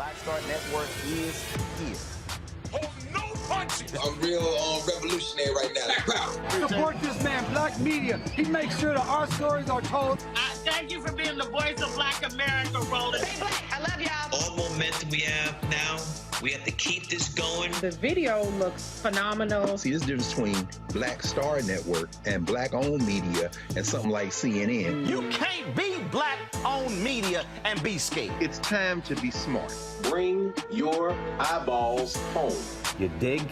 Black Star Network is here. Hold no punches. I'm real revolutionary right now. Support this man, Black Media. He makes sure that our stories are told. Thank you for being the voice of Black America, Roland. Stay black. I love y'all. All momentum we have now, we have to keep this going. The video looks phenomenal. See, there's a difference between Black Star Network and black-owned media and something like CNN. You can't be black-owned media and be scared. It's time to be smart. Bring your eyeballs home. You dig?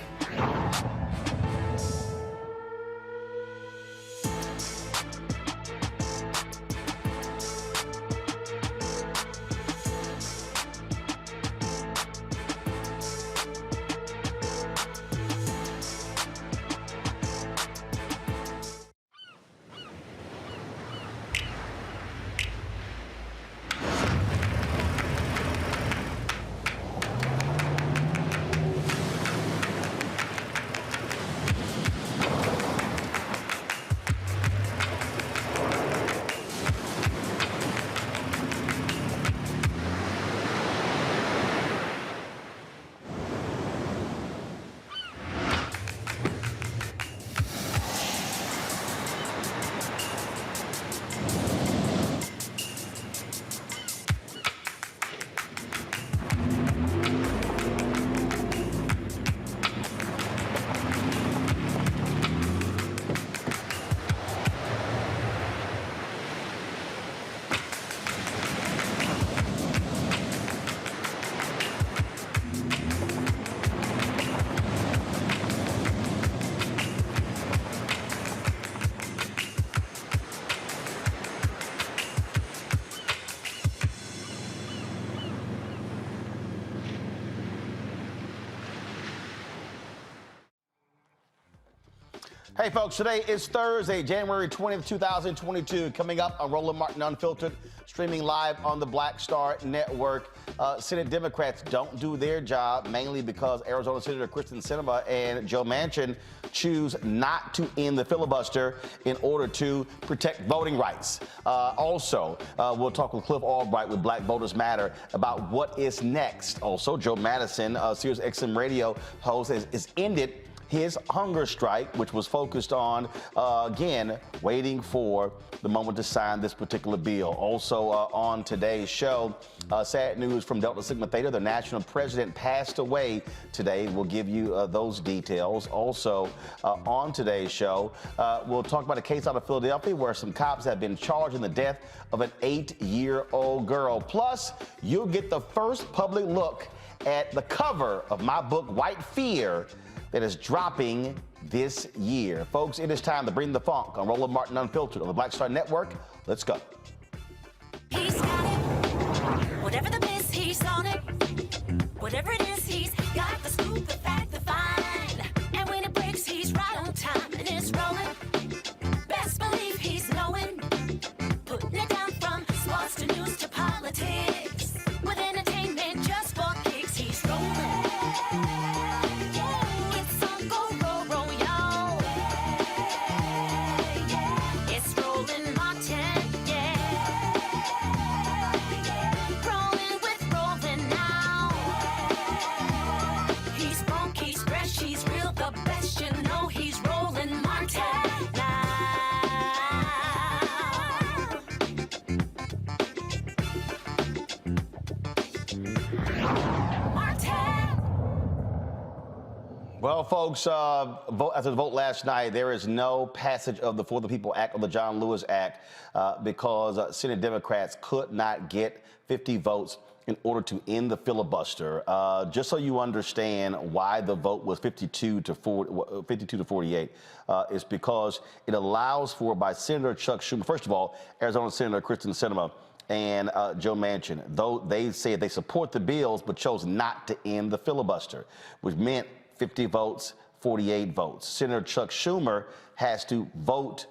Hey folks, today is Thursday, January 20th, 2022. Coming up on Roland Martin Unfiltered, streaming live on the Black Star Network. Senate Democrats don't do their job, mainly because Arizona Senator Kyrsten Sinema and Joe Manchin choose not to end the filibuster in order to protect voting rights. Also, we'll talk with Cliff Albright with Black Voters Matter about what is next. Also, Joe Madison, Sirius XM radio host, has ended his hunger strike, which was focused on, again, waiting for the moment to sign this particular bill. Also on today's show, sad news from Delta Sigma Theta. The national president passed away today. We'll give you those details. Also on today's show, we'll talk about a case out of Philadelphia where some cops have been charged in the death of an 8-year-old girl. Plus, you'll get the first public look at the cover of my book, White Fear, that is dropping this year. Folks, it is time to bring the funk on Roland Martin Unfiltered on the Black Star Network. Let's go. He's got it. Whatever the miss, he's on it. Whatever it is, he's got the scoop, the fact, the find. And when it breaks, he's right on time and it's rolling. Best believe he's knowing. Putting it down from sports to news to politics. With entertainment just for kicks, he's rolling. Well, folks, after the vote last night, there is no passage of the For the People Act or the John Lewis Act because Senate Democrats could not get 50 votes in order to end the filibuster. Just so you understand why the vote was 52 to 48, is because it allows for, by Senator Chuck Schumer, first of all, Arizona Senator Kyrsten Sinema and Joe Manchin, though they said they support the bills but chose not to end the filibuster, which meant 50 votes, 48 votes. Senator Chuck Schumer has to vote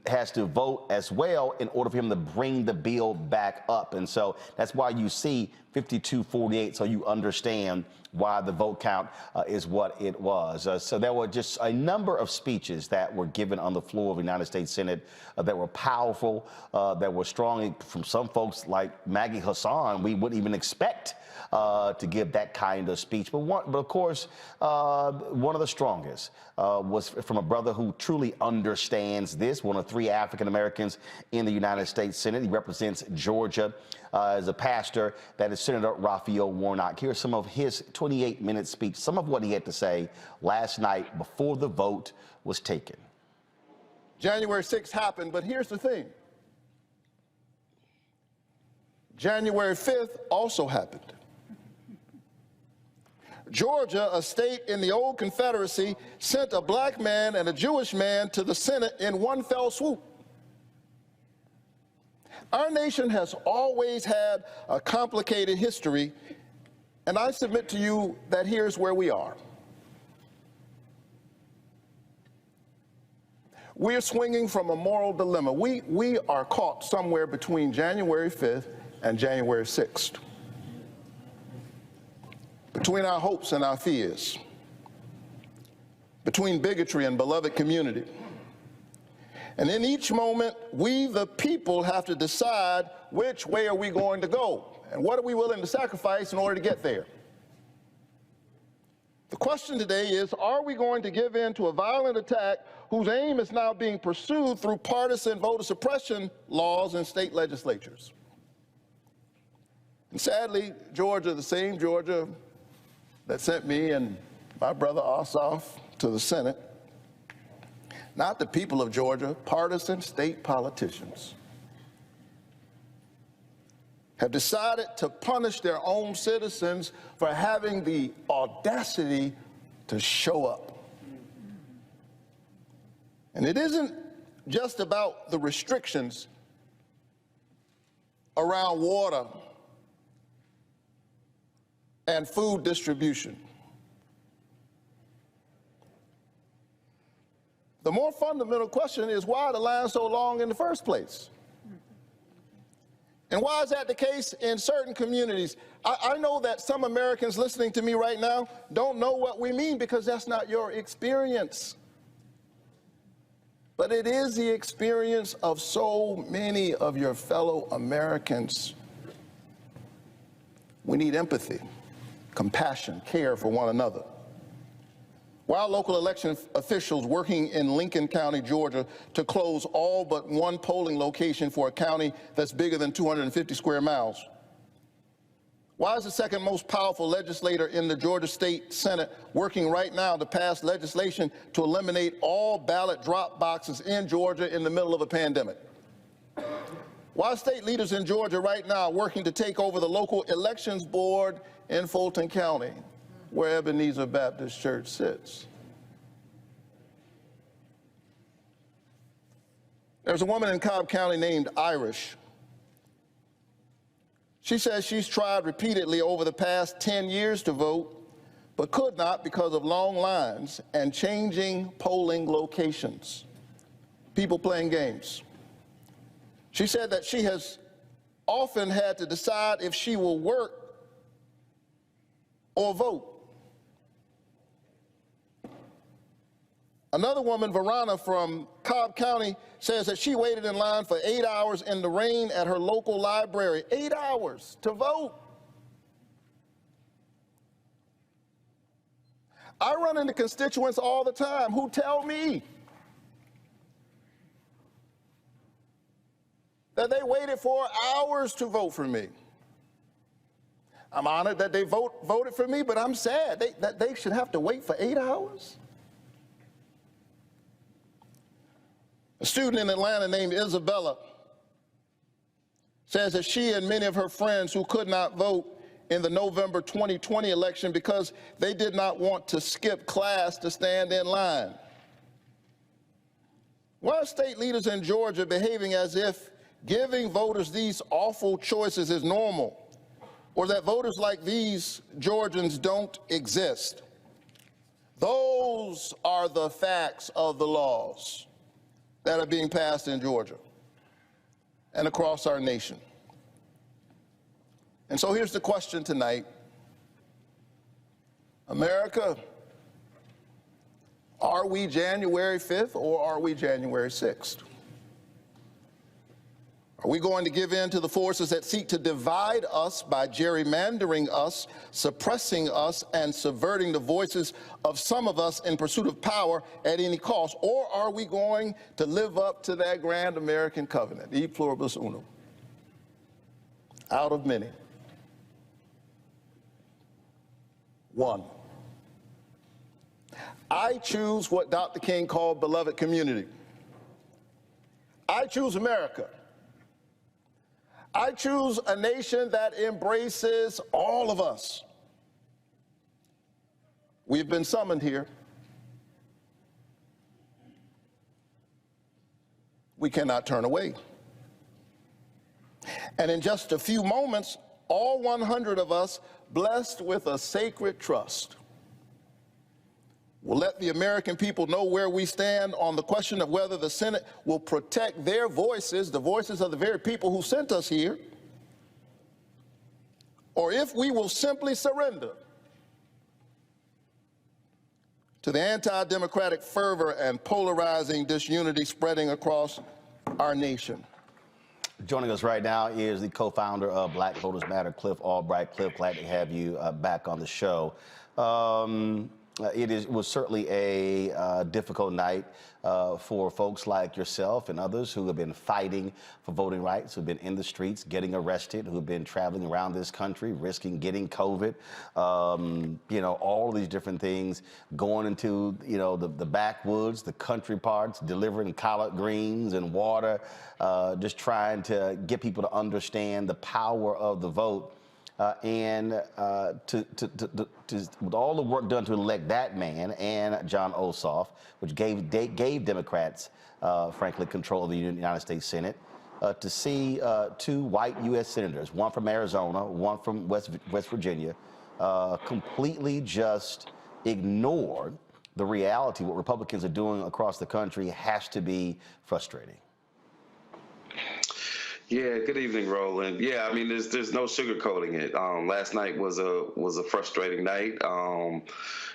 has to vote as well in order for him to bring the bill back up. And so that's why you see 52-48, so you understand why the vote count is what it was. So there were just a number of speeches that were given on the floor of the United States Senate that were powerful, that were strong from some folks like Maggie Hassan. We wouldn't even expect to give that kind of speech. But of course, one of the strongest was from a brother who truly understands this, one of 3 African Americans in the United States Senate. He represents Georgia as a pastor. That is Senator Raphael Warnock. Here's some of his 28-minute speech, some of what he had to say last night before the vote was taken. January 6th happened, but here's the thing. January 5th also happened. Georgia, a state in the old Confederacy, sent a black man and a Jewish man to the Senate in one fell swoop. Our nation has always had a complicated history, and I submit to you that here's where we are. We're swinging from a moral dilemma. We are caught somewhere between January 5th and January 6th. Between our hopes and our fears, between bigotry and beloved community. And in each moment, we, the people, have to decide which way are we going to go and what are we willing to sacrifice in order to get there. The question today is, are we going to give in to a violent attack whose aim is now being pursued through partisan voter suppression laws in state legislatures? And sadly, Georgia, the same Georgia that sent me and my brother Ossoff to the Senate, not the people of Georgia, partisan state politicians, have decided to punish their own citizens for having the audacity to show up. And it isn't just about the restrictions around water and food distribution. The more fundamental question is, why are the lines so long in the first place? And why is that the case in certain communities? I know that some Americans listening to me right now don't know what we mean because that's not your experience. But it is the experience of so many of your fellow Americans. We need empathy, compassion, care for one another. While local election officials working in Lincoln County, Georgia, to close all but one polling location for a county that's bigger than 250 square miles. Why is the second most powerful legislator in the Georgia State Senate working right now to pass legislation to eliminate all ballot drop boxes in Georgia in the middle of a pandemic? Why are state leaders in Georgia right now working to take over the local elections board in Fulton County, where Ebenezer Baptist Church sits? There's a woman in Cobb County named Irish. She says she's tried repeatedly over the past 10 years to vote, but could not because of long lines and changing polling locations, people playing games. She said that she has often had to decide if she will work or vote. Another woman, Verona from Cobb County, says that she waited in line for 8 hours in the rain at her local library, 8 hours to vote. I run into constituents all the time who tell me that they waited for hours to vote for me. I'm honored that they voted for me, but I'm sad that they should have to wait for 8 hours. A student in Atlanta named Isabella says that she and many of her friends who could not vote in the November 2020 election because they did not want to skip class to stand in line. Why are state leaders in Georgia behaving as if giving voters these awful choices is normal, or that voters like these Georgians don't exist? Those are the facts of the laws. that are being passed in Georgia and across our nation. And so here's the question tonight. America, are we January 5th or are we January 6th? Are we going to give in to the forces that seek to divide us by gerrymandering us, suppressing us, and subverting the voices of some of us in pursuit of power at any cost? Or are we going to live up to that grand American covenant, e pluribus unum, out of many, one? I choose what Dr. King called beloved community. I choose America. I choose a nation that embraces all of us. We've been summoned here. We cannot turn away. And in just a few moments, all 100 of us, blessed with a sacred trust, will let the American people know where we stand on the question of whether the Senate will protect their voices, the voices of the very people who sent us here, or if we will simply surrender to the anti-democratic fervor and polarizing disunity spreading across our nation. Joining us right now is the co-founder of Black Voters Matter, Cliff Albright. Cliff, glad to have you back on the show. It was certainly a difficult night for folks like yourself and others who have been fighting for voting rights, who've been in the streets, getting arrested, who've been traveling around this country, risking getting COVID, all of these different things, going into, the backwoods, the country parts, delivering collard greens and water, just trying to get people to understand the power of the vote. With all the work done to elect that man and John Ossoff, which gave Democrats, frankly, control of the United States Senate, to see two white U.S. senators, one from Arizona, one from West Virginia, completely just ignored the reality. What Republicans are doing across the country has to be frustrating. Yeah, good evening, Roland. Yeah, I mean, there's no sugarcoating it. Last night was a frustrating night.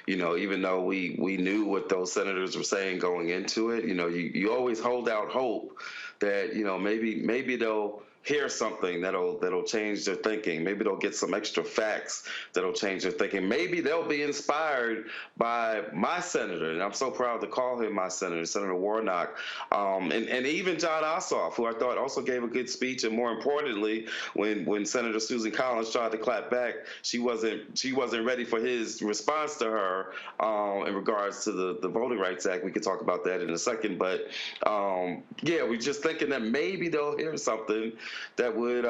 Even though we knew what those senators were saying going into it, you always hold out hope that maybe they'll hear something that'll change their thinking. Maybe they'll get some extra facts that'll change their thinking. Maybe they'll be inspired by my senator, and I'm so proud to call him my senator, Senator Warnock, and even John Ossoff, who I thought also gave a good speech. And more importantly, when Senator Susan Collins tried to clap back, she wasn't ready for his response to her in regards to the Voting Rights Act. We could talk about that in a second, but we're just thinking that maybe they'll hear something that would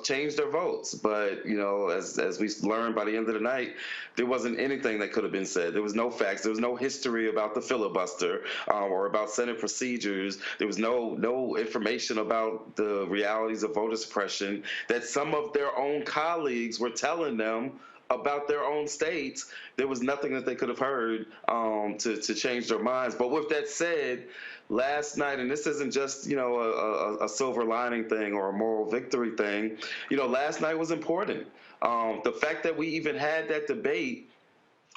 change their votes. But, as we learned by the end of the night, there wasn't anything that could have been said. There was no facts. There was no history about the filibuster or about Senate procedures. There was no information about the realities of voter suppression that some of their own colleagues were telling them about their own states. There was nothing that they could have heard to change their minds. But with that said, last night, and this isn't just, a silver lining thing or a moral victory thing, last night was important. The fact that we even had that debate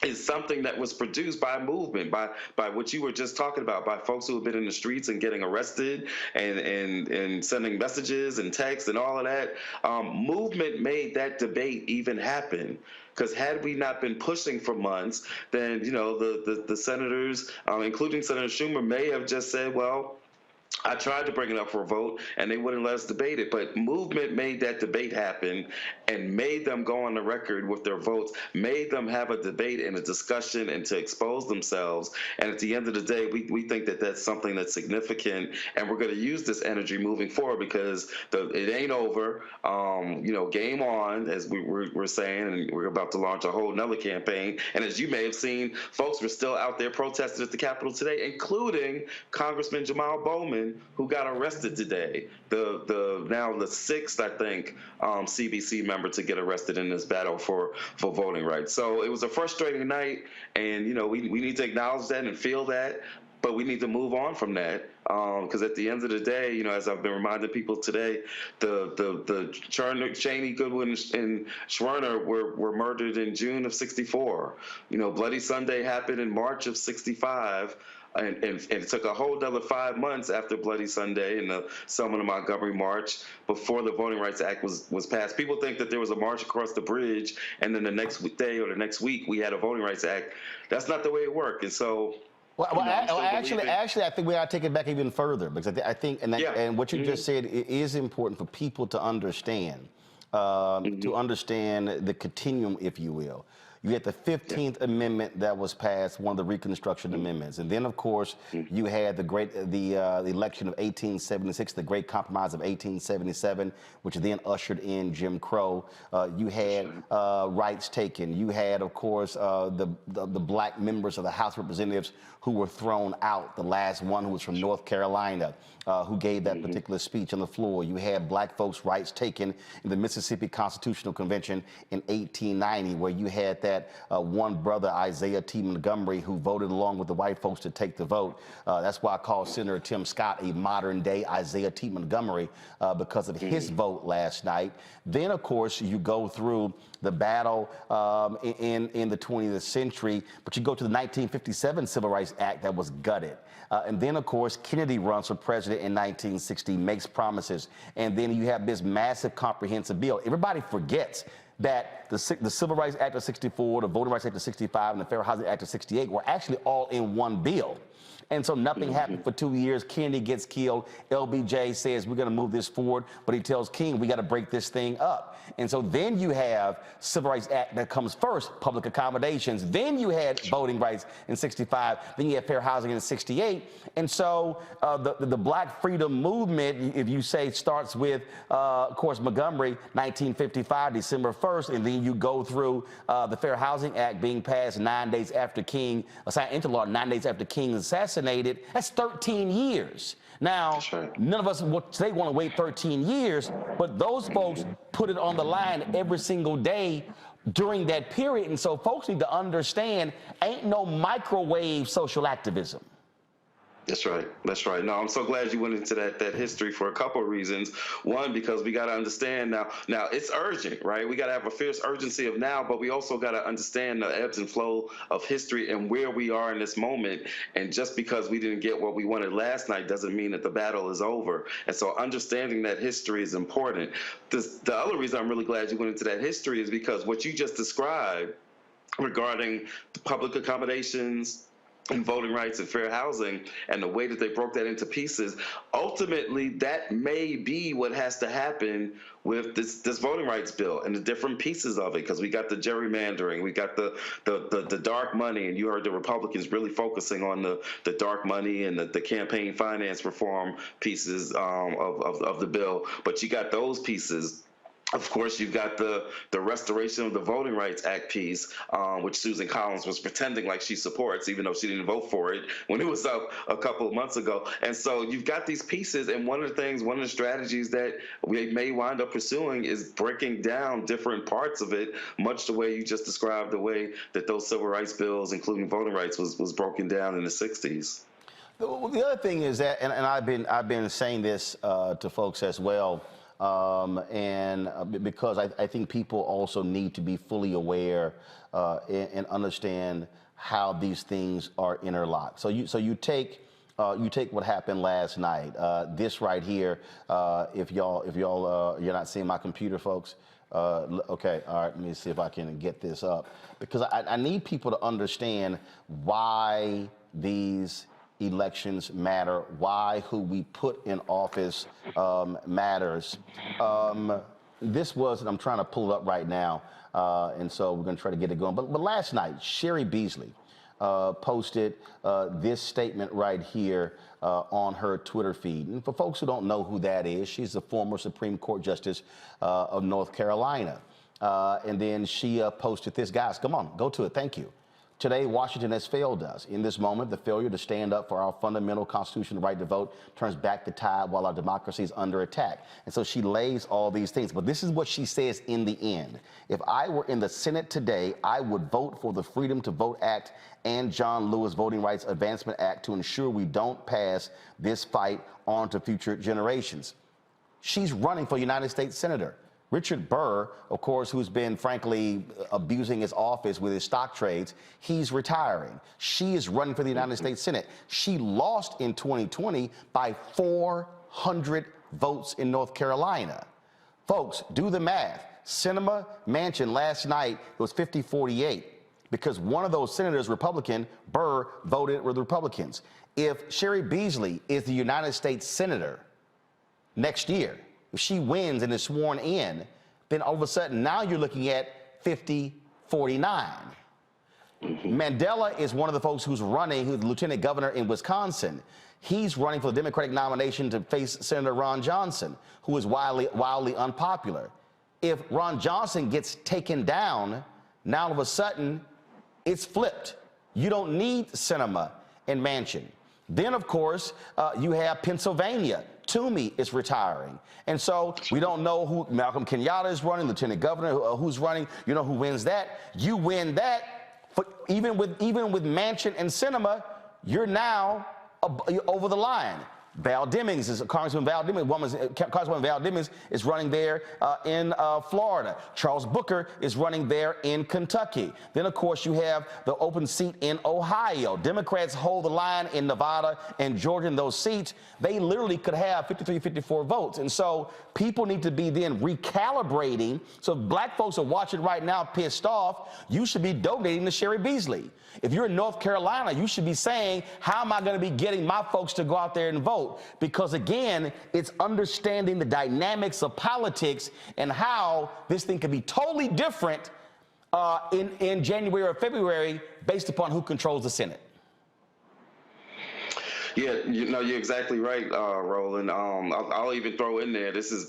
is something that was produced by a movement, by what you were just talking about, by folks who have been in the streets and getting arrested and sending messages and texts and all of that. Movement made that debate even happen. Because had we not been pushing for months, then the senators, including Senator Schumer, may have just said, well, I tried to bring it up for a vote, and they wouldn't let us debate it. But movement made that debate happen and made them go on the record with their votes, made them have a debate and a discussion and to expose themselves. And at the end of the day, we think that that's something that's significant, and we're going to use this energy moving forward because it ain't over. Game on, as we're saying, and we're about to launch a whole nother campaign. And as you may have seen, folks were still out there protesting at the Capitol today, including Congressman Jamal Bowman, who got arrested today, now the sixth, I think, CBC member to get arrested in this battle for voting rights. So it was a frustrating night, and we need to acknowledge that and feel that. but we need to move on from that. Because at the end of the day, you know, as I've been reminding people today, the Cheney, Goodwin, and Schwerner were murdered in June of '64. You know, Bloody Sunday happened in March of '65. And it took a whole other 5 months after Bloody Sunday and the Selma to Montgomery March before the Voting Rights Act was passed. People think that there was a march across the bridge and then the next day or the next week we had a Voting Rights Act. That's not the way it worked. And so, actually, I think we got to take it back even further, because I think, and what you just said, it is important for people to understand, the continuum, if you will. You had the 15th Amendment that was passed, one of the Reconstruction Amendments, and then, of course, you had the election of 1876, the Great Compromise of 1877, which then ushered in Jim Crow. You had rights taken. You had, of course, the black members of the House of Representatives who were thrown out. The last one, who was from North Carolina, who gave that particular speech on the floor. You had black folks' rights taken in the Mississippi Constitutional Convention in 1890, where you had that one brother, Isaiah T. Montgomery, who voted along with the white folks to take the vote. That's why I call Senator Tim Scott a modern-day Isaiah T. Montgomery, because of his vote last night. Then, of course, you go through the battle in the 20th century, but you go to the 1957 Civil Rights Act that was gutted. And then, of course, Kennedy runs for president in 1960, makes promises. And then you have this massive comprehensive bill. Everybody forgets that the Civil Rights Act of '64, the Voting Rights Act of '65, and the Fair Housing Act of '68 were actually all in one bill. And so nothing happened for 2 years. Kennedy gets killed. LBJ says, we're going to move this forward. But he tells King, we got to break this thing up. And so then you have Civil Rights Act that comes first, public accommodations. Then you had voting rights in '65. Then you had fair housing in '68. And so the Black Freedom Movement, if you say, starts with, of course, Montgomery, 1955, December 1st. And then you go through the Fair Housing Act being passed 9 days after King, signed into law 9 days after King was assassinated. That's 13 years. Now, none of us want to wait 13 years, but those folks put it on the line every single day during that period. And so folks need to understand, ain't no microwave social activism. That's right. That's right. No, I'm so glad you went into that history for a couple of reasons. One, because we got to understand now it's urgent, right? We got to have a fierce urgency of now, but we also got to understand the ebbs and flow of history and where we are in this moment. And just because we didn't get what we wanted last night doesn't mean that the battle is over. And so understanding that history is important. The other reason I'm really glad you went into that history is because what you just described regarding the public accommodations and voting rights and fair housing, and the way that they broke that into pieces, ultimately that may be what has to happen with this voting rights bill and the different pieces of it, because we got the gerrymandering, we got the dark money, and you heard the Republicans really focusing on the dark money and the campaign finance reform pieces of the bill, but you got those pieces. Of course, you've got the restoration of the Voting Rights Act piece, which Susan Collins was pretending like she supports, even though she didn't vote for it when it was up a couple of months ago. And so you've got these pieces, and one of the strategies that we may wind up pursuing is breaking down different parts of it, much the way you just described the way that those civil rights bills, including voting rights, was broken down in the 60s. The other thing is that, and I've been saying this to folks as well, because I think people also need to be fully aware and understand how these things are interlocked. So you take what happened last night. This right here, if y'all you're not seeing my computer, folks. Okay, all right. Let me see if I can get this up, because I need people to understand why these elections matter, why who we put in office matters. This was, and I'm trying to pull it up right now, and so we're going to try to get it going. But last night, Sherry Beasley posted this statement right here on her Twitter feed. And for folks who don't know who that is, she's the former Supreme Court Justice of North Carolina. And then she posted this. Guys, come on, go to it. Thank you. Today, Washington has failed us. In this moment, the failure to stand up for our fundamental constitutional right to vote turns back the tide while our democracy is under attack. And so she lays all these things. But this is what she says in the end. If I were in the Senate today, I would vote for the Freedom to Vote Act and John Lewis Voting Rights Advancement Act to ensure we don't pass this fight on to future generations. She's running for United States Senator. Richard Burr, of course, who's been, frankly, abusing his office with his stock trades, he's retiring. She is running for the United States Senate. She lost in 2020 by 400 votes in North Carolina. Folks, do the math. Sinema, Manchin, last night, it was 50-48 because one of those senators, Republican, Burr, voted with Republicans. If Sherry Beasley is the United States Senator next year, if she wins and is sworn in, then all of a sudden now you're looking at 50-49. Mandela is one of the folks who's running, who's the lieutenant governor in Wisconsin. He's running for the Democratic nomination to face Senator Ron Johnson, who is wildly unpopular. If Ron Johnson gets taken down, now all of a sudden it's flipped. You don't need Sinema and Manchin. Then, of course, you have Pennsylvania. Toomey is retiring. And so we don't know who Malcolm Kenyatta is running, Lieutenant Governor, who's running. You know who wins that. You win that. But even with Manchin and Sinema, you're now over the line. Congresswoman Val Demings is running there in Florida. Charles Booker is running there in Kentucky. Then, of course, you have the open seat in Ohio. Democrats hold the line in Nevada and Georgia in those seats. They literally could have 53, 54 votes. And so people need to be then recalibrating. So if black folks are watching right now pissed off, you should be donating to Sherry Beasley. If you're in North Carolina, you should be saying, how am I going to be getting my folks to go out there and vote? Because, again, it's understanding the dynamics of politics and how this thing could be totally different in January or February based upon who controls the Senate. Yeah, you're exactly right, Roland. I'll even throw in there. This is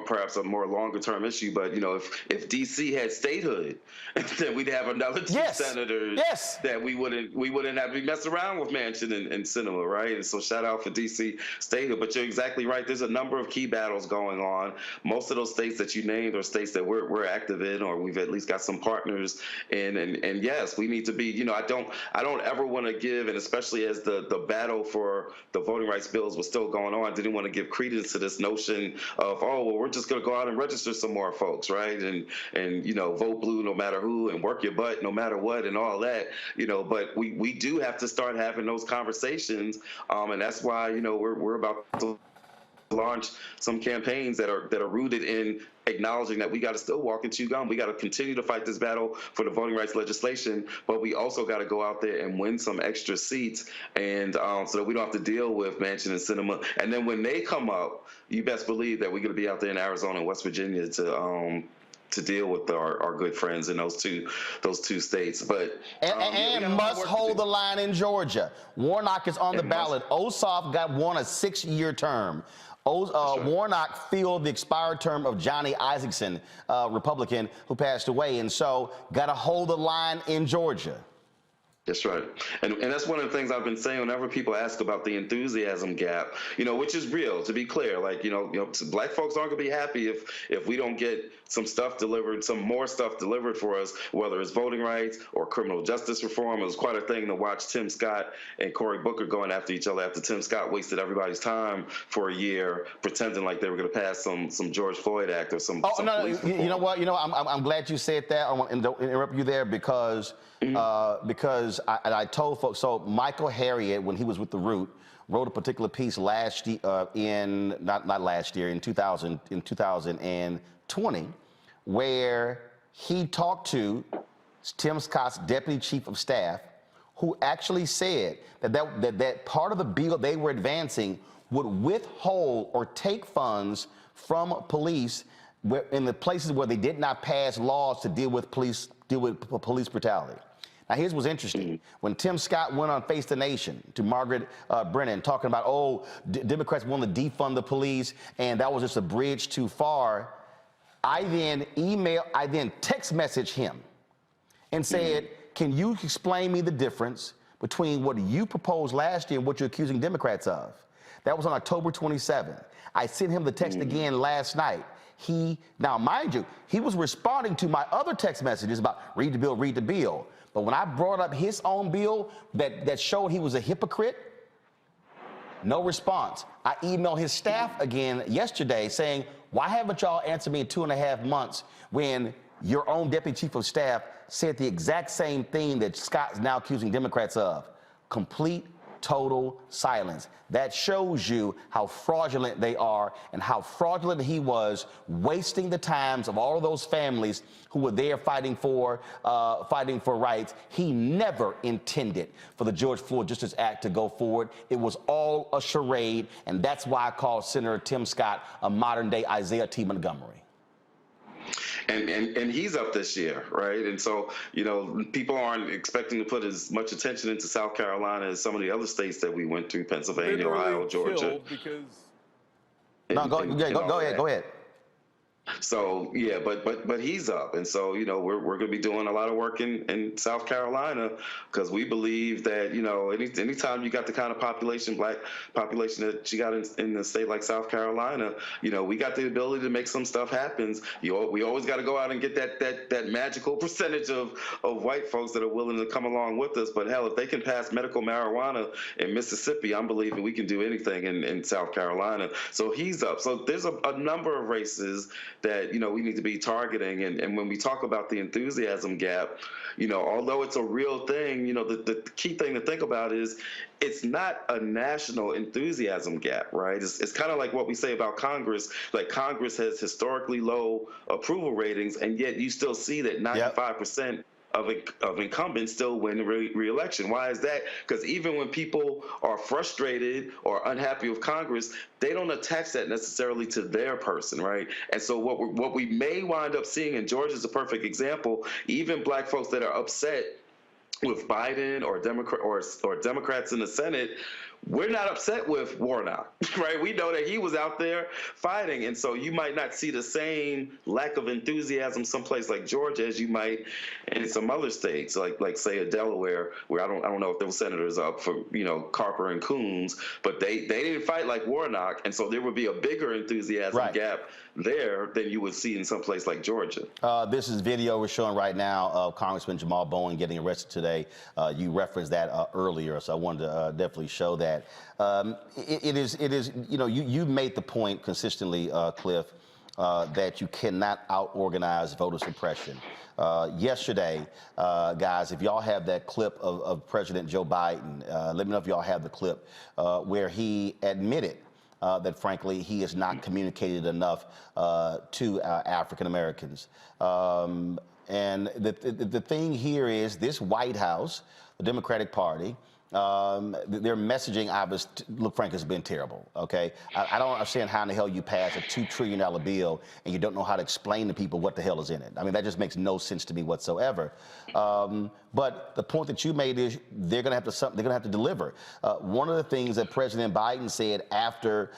perhaps a more longer term issue, but if DC had statehood, then we'd have another two senators that we wouldn't have to mess around with Manchin and Sinema, right? And so shout out for DC statehood. But you're exactly right. There's a number of key battles going on. Most of those states that you named are states that we're active in, or we've at least got some partners in. And yes, we need to be. I don't ever want to give, and especially as the battle for the voting rights bills was still going on, didn't want to give credence to this notion of, oh, well, we're just going to go out and register some more folks, right? And vote blue no matter who, and work your butt no matter what, and all that, but we do have to start having those conversations, and that's why, we're about to launch some campaigns that are rooted in acknowledging that we got to still walk and chew gum. We got to continue to fight this battle for the voting rights legislation, but we also got to go out there and win some extra seats, and so that we don't have to deal with Manchin and Sinema. And then when they come up, you best believe that we're going to be out there in Arizona and West Virginia to deal with our good friends in those two states. But and must hold the line in Georgia. Warnock is on the ballot. Ossoff won a 6-year term. Warnock filled the expired term of Johnny Isaacson, Republican, who passed away, and so got to hold the line in Georgia. That's right. And that's one of the things I've been saying whenever people ask about the enthusiasm gap, which is real, to be clear. Like, black folks aren't going to be happy if we don't get some more stuff delivered for us, whether it's voting rights or criminal justice reform. It was quite a thing to watch Tim Scott and Cory Booker going after each other after Tim Scott wasted everybody's time for a year pretending like they were going to pass some George Floyd Act or some. You know what? I'm glad you said that. I want to interrupt you there because I told folks. So Michael Harriot, when he was with The Root, wrote a particular piece last year in 2020, where he talked to Tim Scott's deputy chief of staff, who actually said that part of the bill they were advancing would withhold or take funds from police in the places where they did not pass laws to deal with police brutality. Now, here's what's interesting. When Tim Scott went on Face the Nation to Margaret Brennan talking about, Democrats want to defund the police, and that was just a bridge too far, I then text messaged him and said, can you explain me the difference between what you proposed last year and what you're accusing Democrats of? That was on October 27th. I sent him the text again last night. Now, mind you, he was responding to my other text messages about read the bill, read the bill. But when I brought up his own bill that showed he was a hypocrite, no response. I emailed his staff again yesterday saying, why haven't y'all answered me in 2.5 months when your own deputy chief of staff said the exact same thing that Scott's now accusing Democrats of? Complete, total silence. That shows you how fraudulent they are and how fraudulent he was, wasting the times of all of those families who were there fighting for rights. He never intended for the George Floyd Justice Act to go forward. It was all a charade, and that's why I call Senator Tim Scott a modern-day Isaiah T. Montgomery. And he's up this year, right? And so, people aren't expecting to put as much attention into South Carolina as some of the other states that we went through, Pennsylvania, Ohio, Georgia. Go ahead. So yeah, but he's up, and so we're going to be doing a lot of work in South Carolina because we believe that anytime you got the kind of black population that you got in a state like South Carolina, we got the ability to make some stuff happen. We always got to go out and get that magical percentage of white folks that are willing to come along with us. But hell, if they can pass medical marijuana in Mississippi, I'm believing we can do anything in South Carolina. So he's up. So there's a number of races that we need to be targeting, and when we talk about the enthusiasm gap, although it's a real thing, the key thing to think about is it's not a national enthusiasm gap, right? It's kind of like what we say about Congress. Like Congress has historically low approval ratings, and yet you still see that 95% of incumbents still win re-election. Why is that? Because even when people are frustrated or unhappy with Congress, they don't attach that necessarily to their person, right? And so what we may wind up seeing, and Georgia is a perfect example, even black folks that are upset with Biden or Democrats in the Senate, we're not upset with Warnock, right? We know that he was out there fighting, and so you might not see the same lack of enthusiasm someplace like Georgia as you might in some other states, like say a Delaware, where I don't know if those senators up for Carper and Coons, but they didn't fight like Warnock, and so there would be a bigger enthusiasm gap there than you would see in some place like Georgia. This is video we're showing right now of Congressman Jamal Bowen getting arrested today. You referenced that earlier, so I wanted to definitely show that. It is you've made the point consistently, Cliff, that you cannot out-organize voter suppression. Yesterday, guys, if y'all have that clip of President Joe Biden, let me know if y'all have the clip where he admitted that, frankly, he has not communicated enough to African Americans. And the thing here is this White House, the Democratic Party, their messaging, look, Frank, has been terrible, okay? I don't understand how in the hell you pass a $2 trillion bill and you don't know how to explain to people what the hell is in it. I mean, that just makes no sense to me whatsoever. But the point that you made is they're going to have to deliver. One of the things that President Biden said after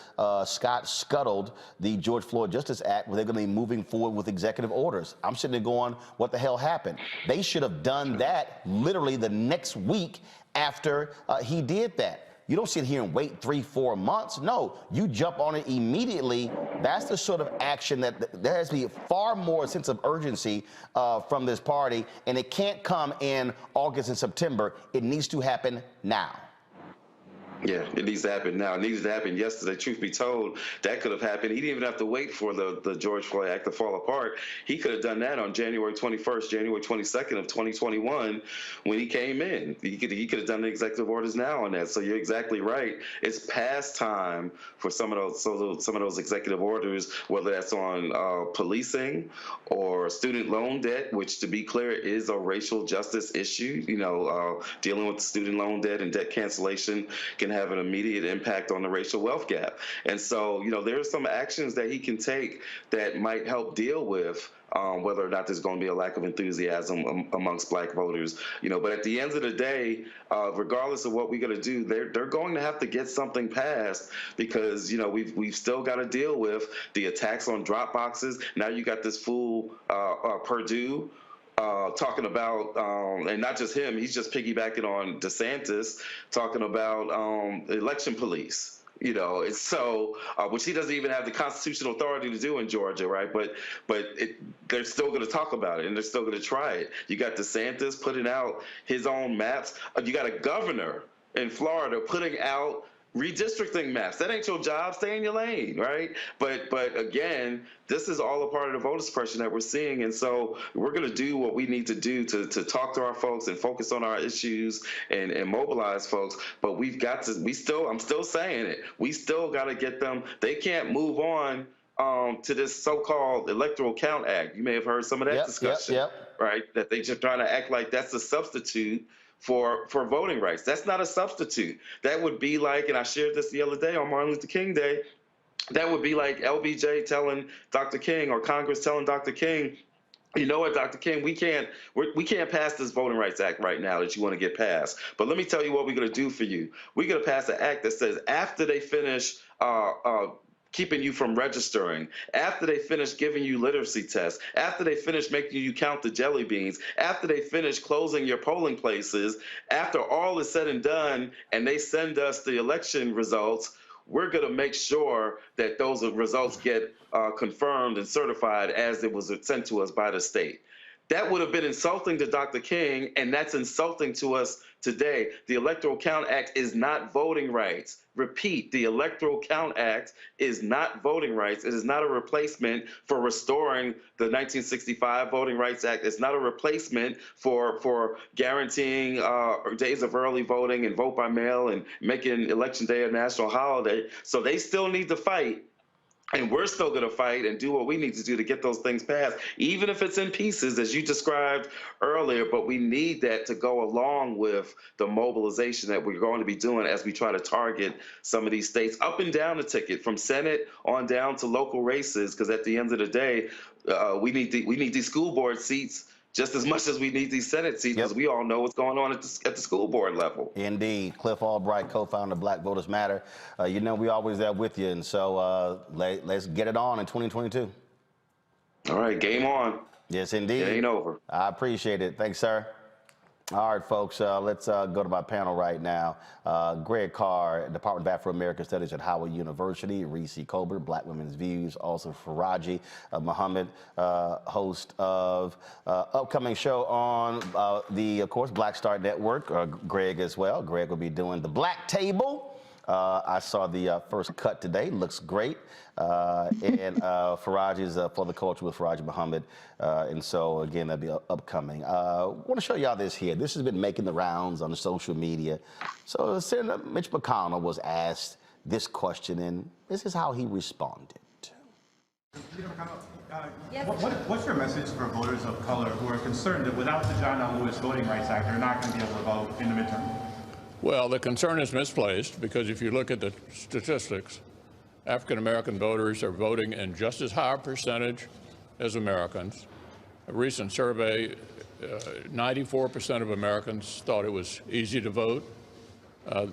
Scott scuttled the George Floyd Justice Act, where they're going to be moving forward with executive orders. I'm sitting there going, what the hell happened? They should have done that literally the next week after he did that. You don't sit here and wait 3-4 months. No, you jump on it immediately. That's the sort of action that there has to be far more sense of urgency from this party, and it can't come in August and September. It needs to happen now. Yeah, it needs to happen now. It needs to happen yesterday. Truth be told, that could have happened. He didn't even have to wait for the George Floyd Act to fall apart. He could have done that on January 21st, January 22nd of 2021 when he came in. He could have done the executive orders now on that. So you're exactly right. It's past time for some of those executive orders, whether that's on policing or student loan debt, which, to be clear, is a racial justice issue. Dealing with student loan debt and debt cancellation can have an immediate impact on the racial wealth gap. And so, there are some actions that he can take that might help deal with whether or not there's going to be a lack of enthusiasm amongst black voters. But at the end of the day, regardless of what we're going to do, they're going to have to get something passed because, we've still got to deal with the attacks on drop boxes. Now you got this fool, Purdue, talking about, and not just him, he's just piggybacking on DeSantis, talking about election police. You know, it's so, which he doesn't even have the constitutional authority to do in Georgia, right? But they're still going to talk about it, and they're still going to try it. You got DeSantis putting out his own maps. You got a governor in Florida putting out redistricting maps. That ain't your job. Stay in your lane, right? But again, this is all a part of the voter suppression that we're seeing, and so we're going to do what we need to do to talk to our folks and focus on our issues and mobilize folks. But we've got to. I'm still saying it. We still got to get them. They can't move on to this so-called Electoral Count Act. You may have heard some of that discussion, right? That they just trying to act like that's a substitute for voting rights. That's not a substitute. That would be like, and I shared this the other day on Martin Luther King Day, that would be like LBJ telling Dr. King, or Congress telling Dr. King, you know what, Dr. King, we can't pass this Voting Rights Act right now that you want to get passed. But let me tell you what we're going to do for you. We're going to pass an act that says after they finish keeping you from registering, after they finish giving you literacy tests, after they finish making you count the jelly beans, after they finish closing your polling places, after all is said and done, and they send us the election results, we're going to make sure that those results get confirmed and certified as it was sent to us by the state. That would have been insulting to Dr. King, and that's insulting to us today. The Electoral Count Act is not voting rights. Repeat, the Electoral Count Act is not voting rights. It is not a replacement for restoring the 1965 Voting Rights Act. It's not a replacement for guaranteeing days of early voting and vote by mail and making Election Day a national holiday. So they still need to fight. And we're still going to fight and do what we need to do to get those things passed, even if it's in pieces, as you described earlier. But we need that to go along with the mobilization that we're going to be doing as we try to target some of these states up and down the ticket, from Senate on down to local races. Because at the end of the day, we need these school board seats just as much as we need these Senate seats, because we all know what's going on at the school board level. Indeed. Cliff Albright, co-founder of Black Voters Matter. You know we always there with you, and so let's get it on in 2022. All right, game on. Yes, indeed. It ain't over. I appreciate it. Thanks, sir. All right, folks, let's go to my panel right now. Greg Carr, Department of Afro-American Studies at Howard University. Reese Colbert, Black Women's Views. Also Faraji Muhammad, host of upcoming show on of course, Black Star Network. Greg as well. Greg will be doing the Black Table. I saw the first cut today. Looks great. And Faraj is For the Culture with Faraji Muhammad. And so, again, that'll be upcoming. I want to show y'all this here. This has been making the rounds on the social media. So Senator Mitch McConnell was asked this question, and this is how he responded. What's your message for voters of color who are concerned that without the John L. Lewis Voting Rights Act, they're not going to be able to vote in the midterm? Well, the concern is misplaced, because if you look at the statistics, African-American voters are voting in just as high a percentage as Americans. A recent survey, 94% of Americans thought it was easy to vote.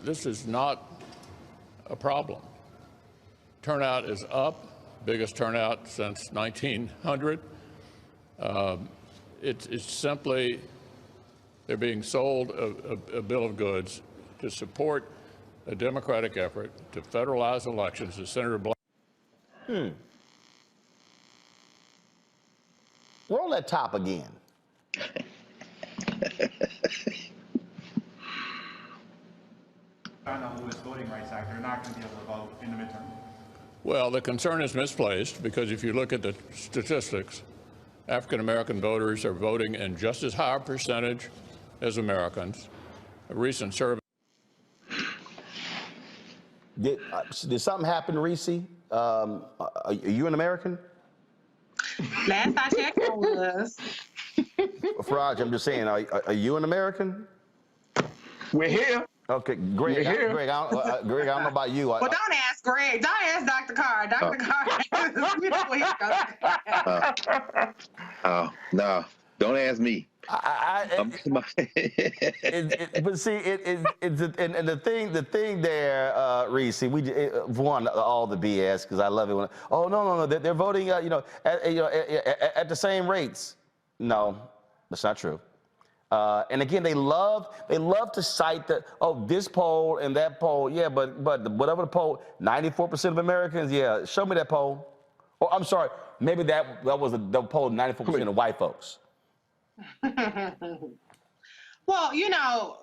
This is not a problem. Turnout is up, biggest turnout since 1900. It's simply, they're being sold a bill of goods to support a Democratic effort to federalize elections, as Senator Black. Roll that top again. John L. Lewis Voting Rights Act, they're not going to be able to vote in the midterm. Well, the concern is misplaced, because if you look at the statistics, African-American voters are voting in just as high a percentage as Americans. A recent survey. Did something happen, Reese? Are you an American? Last I checked, I was. Faraj, I'm just saying, are you an American? We're here. Okay, Greg. Greg, I don't know about you. Well, don't ask Greg. Don't ask Dr. Carr. Dr. Carr. No, don't ask me. But see, the thing there, Reese, won all the BS, because I love it when, no, they're voting, at the same rates. No, That's not true. And again, they love to cite this poll and that poll. Yeah, but whatever the poll, 94% of Americans. Yeah, show me that poll. Or I'm sorry, maybe that was the poll, 94% of white folks. Well, you know,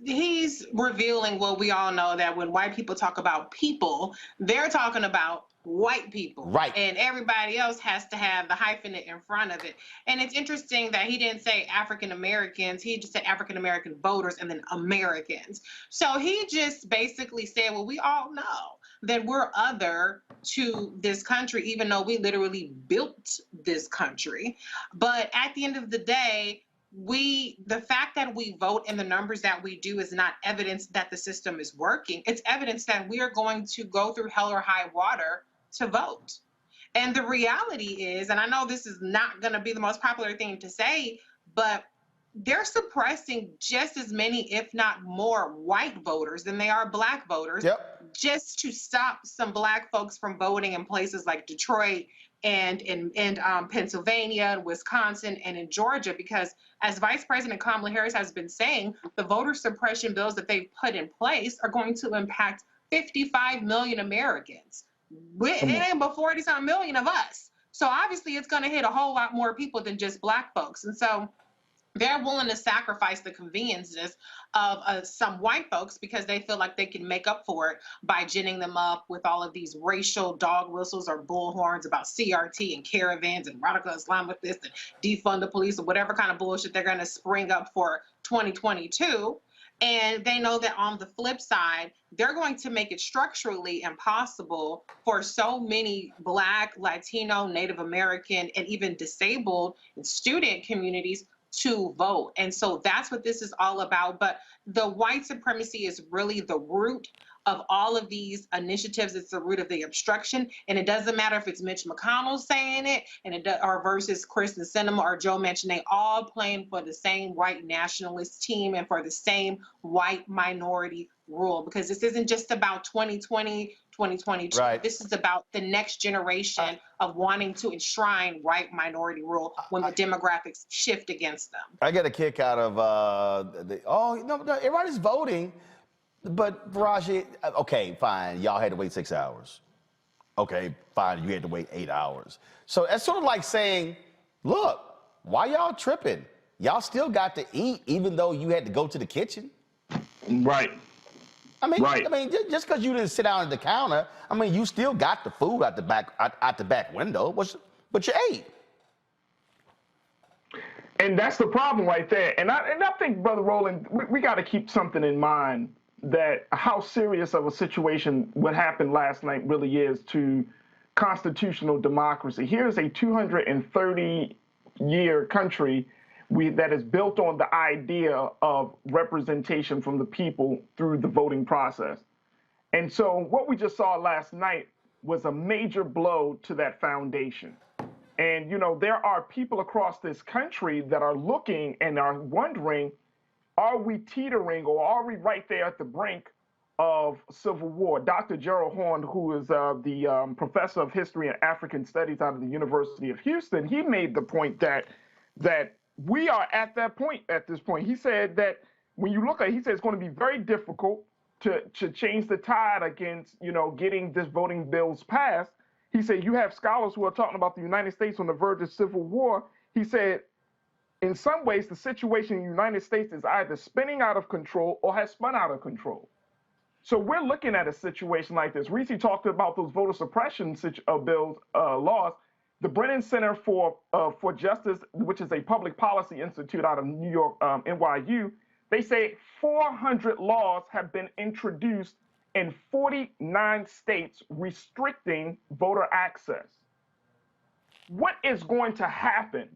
he's revealing what we all know, that when white people talk about people, they're talking about white people. Right. And everybody else has to have the hyphenate in front of it. And it's interesting that he didn't say African Americans, he just said African American voters and then Americans. So he just basically said, well, we all know that we're other to this country, even though we literally built this country. But at the end of the day, the fact that we vote in the numbers that we do is not evidence that the system is working. It's evidence that we are going to go through hell or high water to vote. And the reality is, and I know this is not going to be the most popular thing to say, but they're suppressing just as many, if not more, white voters than they are black voters, just to stop some black folks from voting in places like Detroit and in Pennsylvania and Wisconsin and in Georgia, because as Vice President Kamala Harris has been saying, the voter suppression bills that they've put in place are going to impact 55 million Americans. It ain't but 40-some million of us. So obviously it's going to hit a whole lot more people than just black folks. And so they're willing to sacrifice the conveniences of some white folks because they feel like they can make up for it by ginning them up with all of these racial dog whistles or bullhorns about CRT and caravans and radical Islamists and defund the police or whatever kind of bullshit they're going to spring up for 2022. And they know that on the flip side, they're going to make it structurally impossible for so many Black, Latino, Native American, and even disabled and student communities to vote. And so that's what this is all about. But the white supremacy is really the root of all of these initiatives. It's the root of the obstruction. And it doesn't matter if it's Mitch McConnell saying it or versus Kyrsten Sinema or Joe Manchin. They all playing for the same white nationalist team and for the same white minority rule, because this isn't just about 2020, 2022. Right. This is about the next generation of wanting to enshrine white minority rule when the demographics shift against them. I get a kick out of everybody's voting, but Faraji, okay, fine, y'all had to wait 6 hours. Okay, fine, you had to wait 8 hours. So that's sort of like saying, look, why y'all tripping? Y'all still got to eat even though you had to go to the kitchen. Right. I mean, just because you didn't sit down at the counter, I mean, you still got the food out the back window, but you ate. And that's the problem right there. And I think, Brother Roland, we got to keep something in mind, that how serious of a situation what happened last night really is to constitutional democracy. Here's a 230-year country that is built on the idea of representation from the people through the voting process. And so what we just saw last night was a major blow to that foundation. And, you know, there are people across this country that are looking and are wondering, are we teetering or are we right there at the brink of civil war? Dr. Gerald Horne, who is the professor of history and African studies out of the University of Houston, he made the point that we are at that point at this point. He said that when you look at it, he said it's going to be very difficult to change the tide against, you know, getting this voting bills passed. He said you have scholars who are talking about the United States on the verge of civil war. He said, in some ways, the situation in the United States is either spinning out of control or has spun out of control. So we're looking at a situation like this. Reese talked about those voter suppression bills, laws. The Brennan Center for Justice, which is a public policy institute out of New York, NYU, they say 400 laws have been introduced in 49 states restricting voter access. What is going to happen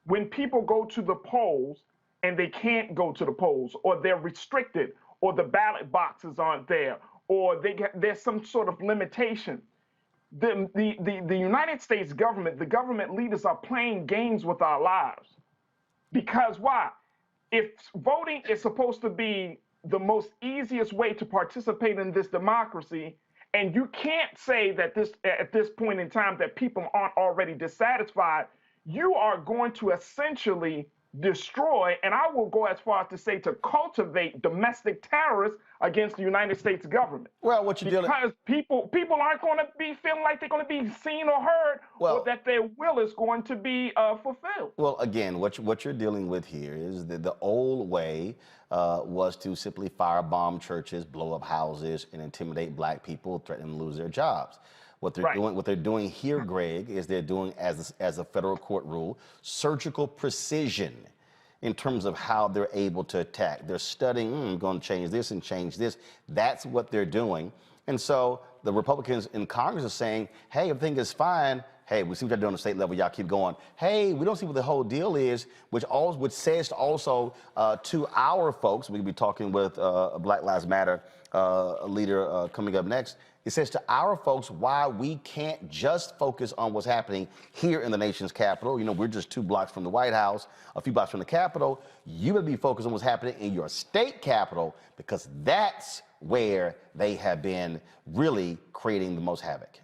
when people go to the polls and they can't go to the polls, or they're restricted, or the ballot boxes aren't there, or there's some sort of limitation? The United States government, the government leaders are playing games with our lives. Because why? If voting is supposed to be the most easiest way to participate in this democracy, and you can't say that at this point in time that people aren't already dissatisfied, you are going to essentially destroy, and I will go as far as to say to cultivate domestic terrorists against the United States government. Well, what you dealing because people aren't going to be feeling like they're going to be seen or heard, or that their will is going to be fulfilled. Well, again, what you're dealing with here is that the old way was to simply firebomb churches, blow up houses, and intimidate black people, threaten them to lose their jobs. What they're doing here, Greg, is they're doing as a federal court rule, surgical precision in terms of how they're able to attack. They're studying, I'm going to change this and change this. That's what they're doing. And so the Republicans in Congress are saying, hey, everything is fine. Hey, we see what you're doing on the state level. Y'all keep going. Hey, we don't see what the whole deal is, which says also to our folks, we'll be talking with a Black Lives Matter leader coming up next. It says to our folks why we can't just focus on what's happening here in the nation's capital. You know, we're just 2 blocks from the White House, a few blocks from the Capitol. You better be focused on what's happening in your state capital, because that's where they have been really creating the most havoc.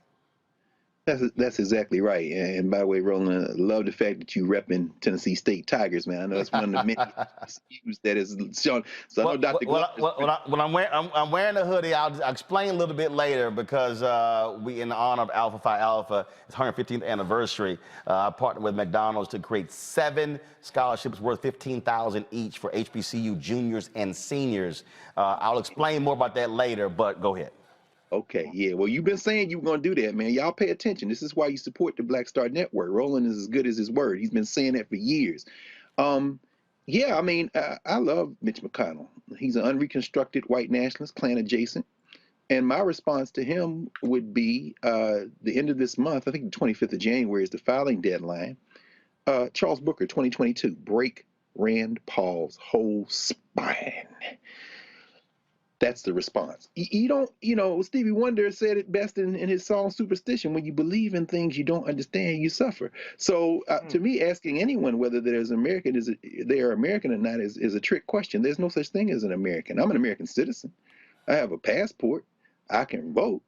That's exactly right. And by the way, Roland, I love the fact that you repping Tennessee State Tigers, man. I know that's one of the many HBCUs that is shown. So I know Dr. When I'm wearing the hoodie, I'll explain a little bit later, because we, in honor of Alpha Phi Alpha, its 115th anniversary, I partnered with McDonald's to create 7 scholarships worth $15,000 each for HBCU juniors and seniors. I'll explain more about that later, but go ahead. Okay, yeah. Well, you've been saying you were going to do that, man. Y'all pay attention. This is why you support the Black Star Network. Roland is as good as his word. He's been saying that for years. Yeah, I mean, I love Mitch McConnell. He's an unreconstructed white nationalist, Klan adjacent. And my response to him would be the end of this month, I think the 25th of January is the filing deadline. Charles Booker, 2022, break Rand Paul's whole spine. That's the response. You don't, you know, Stevie Wonder said it best in his song Superstition: when you believe in things you don't understand, you suffer. So to me, asking anyone whether they're American or not is a trick question. There's no such thing as an American. I'm an American citizen. I have a passport. I can vote.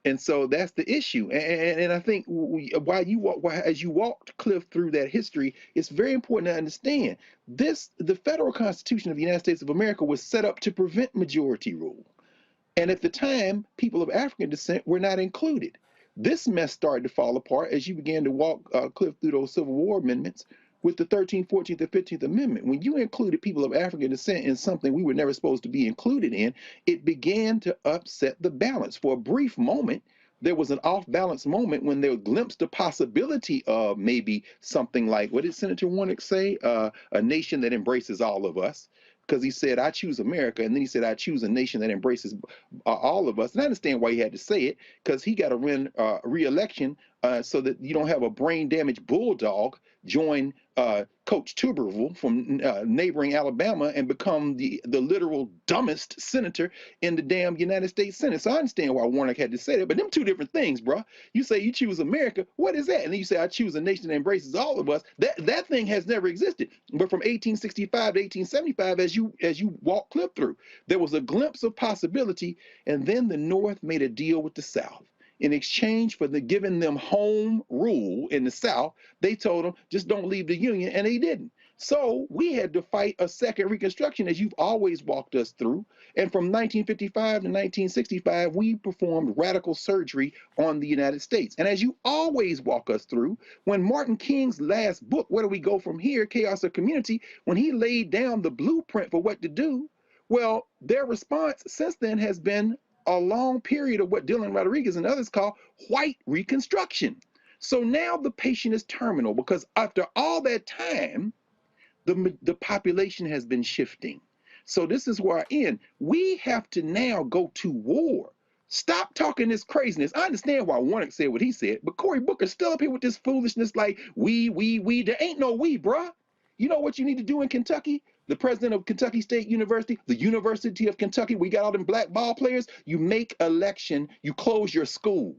And so that's the issue. And I think as you walked, Cliff, through that history, it's very important to understand the federal Constitution of the United States of America was set up to prevent majority rule. And at the time, people of African descent were not included. This mess started to fall apart as you began to walk, Cliff, through those Civil War amendments with the 13th, 14th, and 15th Amendment. When you included people of African descent in something we were never supposed to be included in, it began to upset the balance. For a brief moment, there was an off-balance moment when they glimpsed the possibility of maybe something like, what did Senator Warnock say? A nation that embraces all of us. Because he said, I choose America, and then he said, I choose a nation that embraces all of us. And I understand why he had to say it, because he got to win re-election so that you don't have a brain-damaged bulldog join Coach Tuberville from neighboring Alabama and become the literal dumbest senator in the damn United States Senate. So I understand why Warnock had to say that, but them 2 different things, bro. You say you choose America, what is that? And then you say I choose a nation that embraces all of us. That thing has never existed. But from 1865 to 1875, as you walk Cliff through, there was a glimpse of possibility, and then the North made a deal with the South. In exchange for giving them home rule in the South, they told them, just don't leave the Union, and they didn't. So we had to fight a second Reconstruction, as you've always walked us through. And from 1955 to 1965, we performed radical surgery on the United States. And as you always walk us through, when Martin King's last book, Where Do We Go From Here? Chaos or Community, when he laid down the blueprint for what to do, well, their response since then has been a long period of what Dylan Rodriguez and others call white reconstruction. So now the patient is terminal, because after all that time, the population has been shifting. So this is where I end. We have to now go to war. Stop talking this craziness. I understand why Warnock said what he said, but Cory Booker's still up here with this foolishness like we. There ain't no we, bruh. You know what you need to do in Kentucky? The president of Kentucky State University, the University of Kentucky, we got all them black ball players. You make election, you close your school.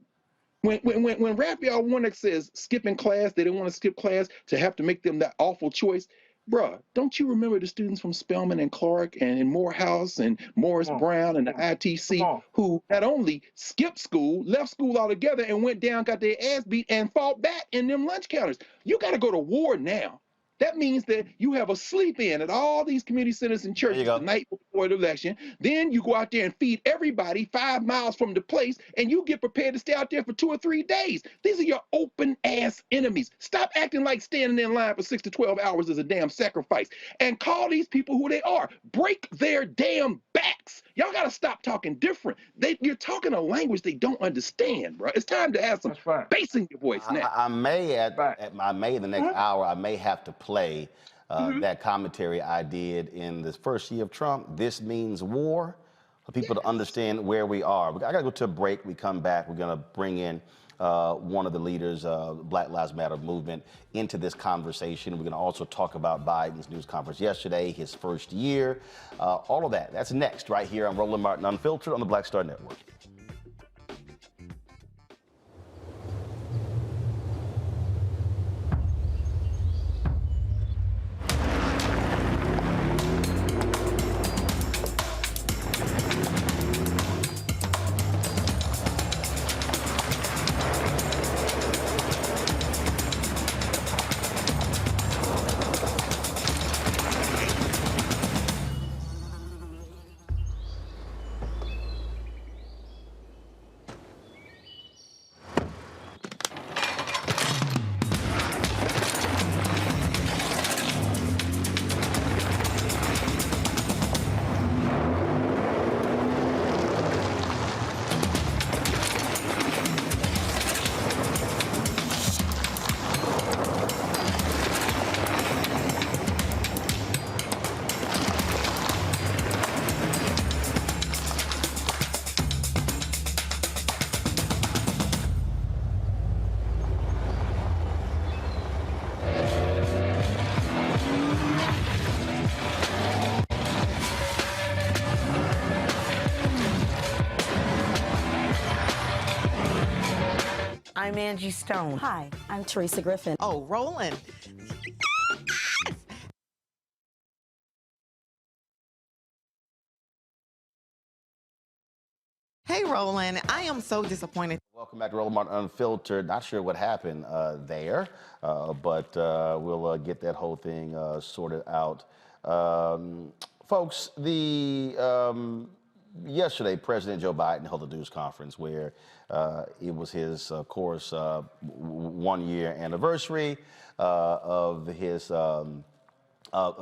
When Raphael Warnock says skipping class, they didn't want to skip class to have to make them that awful choice. Bruh, don't you remember the students from Spelman and Clark and Morehouse and Morris Brown and the ITC who not only skipped school, left school altogether and went down, got their ass beat and fought back in them lunch counters? You got to go to war now. That means that you have a sleep-in at all these community centers and churches the night before the election. Then you go out there and feed everybody 5 miles from the place, and you get prepared to stay out there for 2 or 3 days. These are your open-ass enemies. Stop acting like standing in line for 6 to 12 hours is a damn sacrifice, and call these people who they are. Break their damn backs. Y'all got to stop talking different. You're talking a language they don't understand, bro. It's time to have some bass in your voice now. I may in the next hour, I may have to play that commentary I did in the first year of Trump. This means war, for people to understand where we are. I got to go to a break. We come back. We're going to bring in one of the leaders of Black Lives Matter movement into this conversation. We're going to also talk about Biden's news conference yesterday, his first year, all of that. That's next right here on Roland Martin Unfiltered on the Black Star Network. I'm Angie Stone. Hi, I'm Teresa Griffin. Oh, Roland. Hey, Roland, I am so disappointed. Welcome back to Roland Martin Unfiltered. Not sure what happened there, but we'll get that whole thing sorted out. Folks, yesterday, President Joe Biden held a news conference where it was his, of course, 1-year anniversary of his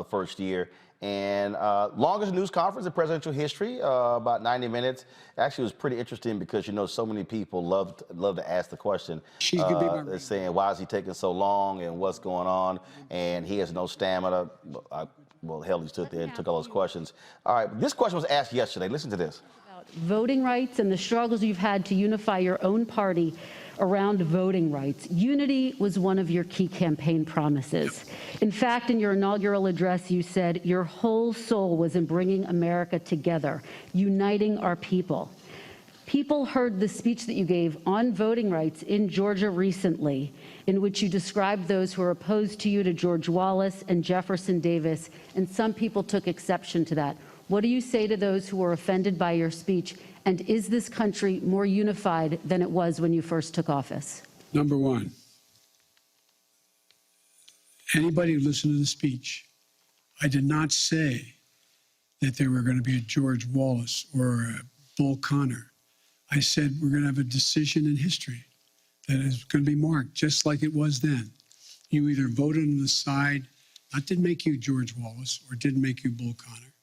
first year. And longest news conference in presidential history, about 90 minutes. Actually, it was pretty interesting because, you know, so many people love to ask the question, saying, why is he taking so long and what's going on? And he has no stamina. Well, hell, he stood there and took all those questions. All right, this question was asked yesterday. Listen to this. Voting rights and the struggles you've had to unify your own party around voting rights. Unity was one of your key campaign promises. In fact, in your inaugural address, you said your whole soul was in bringing America together, uniting our people. People heard the speech that you gave on voting rights in Georgia recently, in which you described those who are opposed to you to George Wallace and Jefferson Davis, and some people took exception to that. What do you say to those who were offended by your speech? And is this country more unified than it was when you first took office? Number one, anybody who listened to the speech, I did not say that there were going to be a George Wallace or a Bull Connor. I said we're going to have a decision in history that is going to be marked just like it was then. You either voted on the side that didn't make you George Wallace or didn't make you Bull Connor.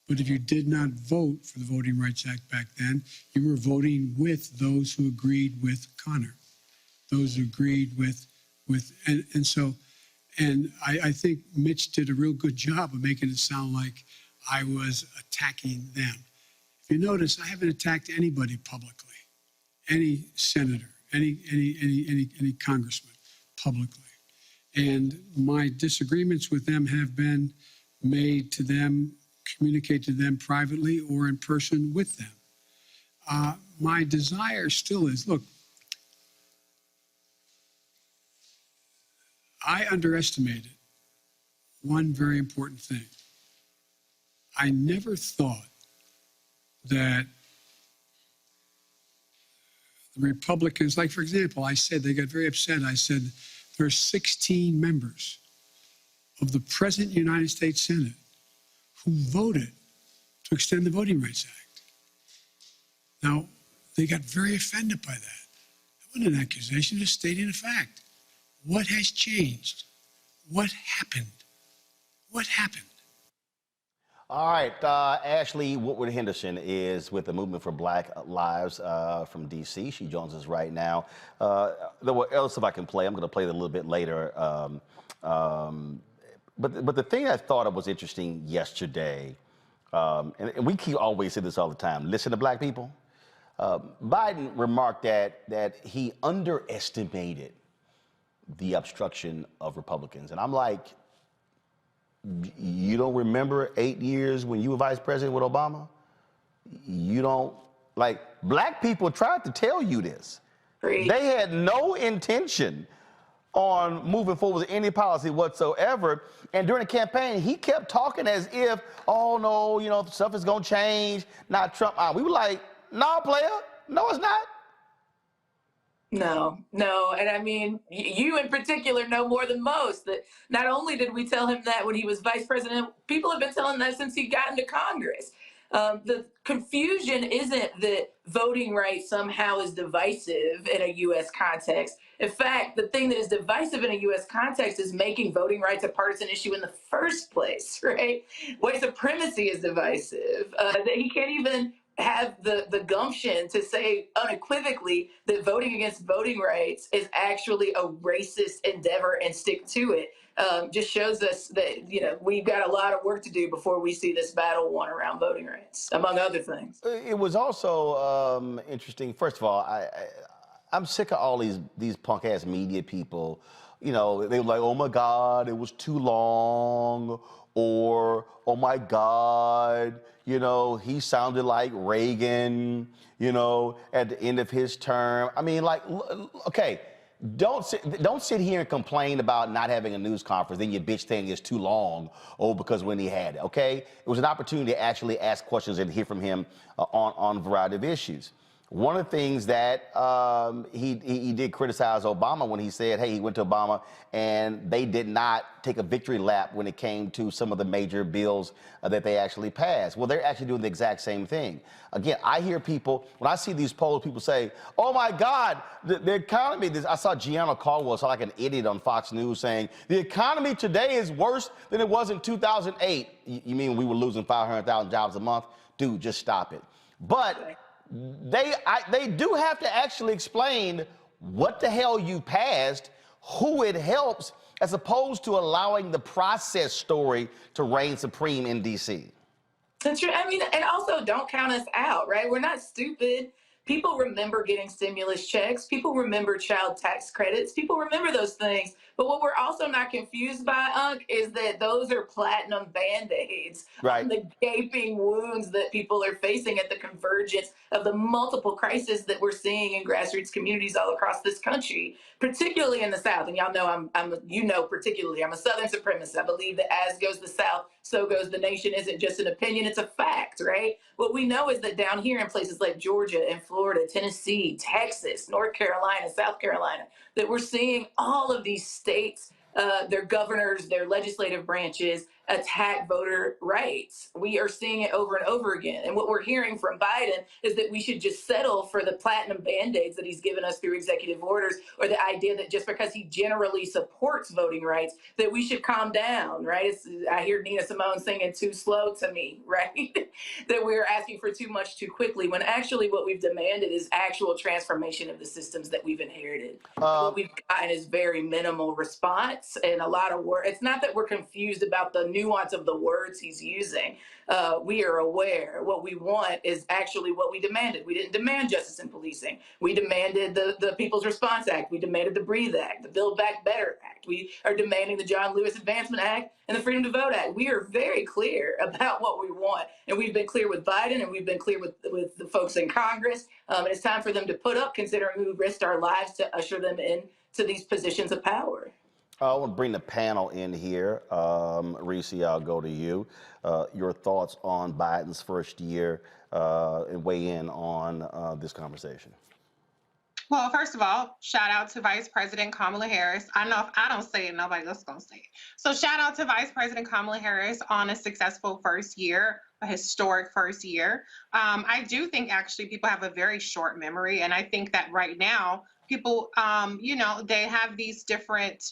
But if you did not vote for the Voting Rights Act back then, you were voting with those who agreed with Connor, those who agreed with and I think Mitch did a real good job of making it sound like I was attacking them. If you notice, I haven't attacked anybody publicly, any senator, any congressman publicly. And my disagreements with them have been made to them, communicate to them privately or in person with them. My desire still is, look, I underestimated one very important thing. I never thought that the Republicans, like, for example, I said, they got very upset. I said, there are 16 members of the present United States Senate who voted to extend the Voting Rights Act. Now, they got very offended by that. That wasn't an accusation, it's stating a fact. What has changed? What happened? What happened? All right, Ashley Woodard Henderson is with the Movement for Black Lives from D.C. She joins us right now. What else if I can play? I'm going to play it a little bit later. But the thing I thought was interesting yesterday, and we keep always say this all the time, listen to black people. Biden remarked that he underestimated the obstruction of Republicans. And I'm like, you don't remember 8 years when you were vice president with Obama? You don't, like, black people tried to tell you this. Great. They had no intention on moving forward with any policy whatsoever. And during the campaign, he kept talking as if, oh no, you know, stuff is gonna change, not Trump. We were like, nah, player, no, it's not. No. And I mean, you in particular know more than most that not only did we tell him that when he was vice president, people have been telling him that since he got into Congress. The confusion isn't that voting rights somehow is divisive in a U.S. context. In fact, the thing that is divisive in a U.S. context is making voting rights a partisan issue in the first place, right? White supremacy is divisive. That he can't even have the gumption to say unequivocally that voting against voting rights is actually a racist endeavor and stick to it. Just shows us that, you know, we've got a lot of work to do before we see this battle won around voting rights, among other things. It was also interesting. First of all, I'm sick of all these punk ass media people. You know, they were like, oh my God, it was too long, or oh my God, you know, he sounded like Reagan, you know, at the end of his term. I mean, like, okay, don't sit here and complain about not having a news conference, then your bitch saying it's too long, because when he had it, okay? It was an opportunity to actually ask questions and hear from him on a variety of issues. One of the things that he did criticize Obama when he said, hey, he went to Obama and they did not take a victory lap when it came to some of the major bills that they actually passed. Well, they're actually doing the exact same thing. Again, I hear people, when I see these polls, people say, oh my God, the economy, I saw Gianna Caldwell, so like an idiot on Fox News saying, the economy today is worse than it was in 2008. You mean we were losing 500,000 jobs a month? Dude, just stop it. But they do have to actually explain what the hell you passed, who it helps, as opposed to allowing the process story to reign supreme in D.C. That's true. I mean, and also don't count us out, right? We're not stupid. People remember getting stimulus checks. People remember child tax credits. People remember those things. But what we're also not confused by, Unc, is that those are platinum Band-Aids on the gaping wounds that people are facing at the convergence of the multiple crises that we're seeing in grassroots communities all across this country, particularly in the South. And y'all know particularly, I'm a Southern supremacist. I believe that as goes the South, so goes the nation isn't just an opinion, it's a fact, right? What we know is that down here in places like Georgia and Florida, Tennessee, Texas, North Carolina, South Carolina, that we're seeing all of these states, their governors, their legislative branches attack voter rights. We are seeing it over and over again. And what we're hearing from Biden is that we should just settle for the platinum Band-Aids that he's given us through executive orders, or the idea that just because he generally supports voting rights, that we should calm down, right? I hear Nina Simone singing too slow to me, right? That we're asking for too much too quickly, when actually what we've demanded is actual transformation of the systems that we've inherited. What we've gotten is very minimal response and a lot of work. It's not that we're confused about the nuance of the words he's using. We are aware. What we want is actually what we demanded. We didn't demand justice in policing. We demanded the People's Response Act. We demanded the Breathe Act, the Build Back Better Act. We are demanding the John Lewis Advancement Act and the Freedom to Vote Act. We are very clear about what we want. And we've been clear with Biden, and we've been clear with the folks in Congress. And it's time for them to put up, considering we risked our lives to usher them into these positions of power. I want to bring the panel in here. Reese, I'll go to you. Your thoughts on Biden's first year and weigh in on this conversation. Well, first of all, shout out to Vice President Kamala Harris. I know if I don't say it, nobody else is going to say it. So shout out to Vice President Kamala Harris on a successful first year, a historic first year. I do think actually people have a very short memory. And I think that right now people, they have these different,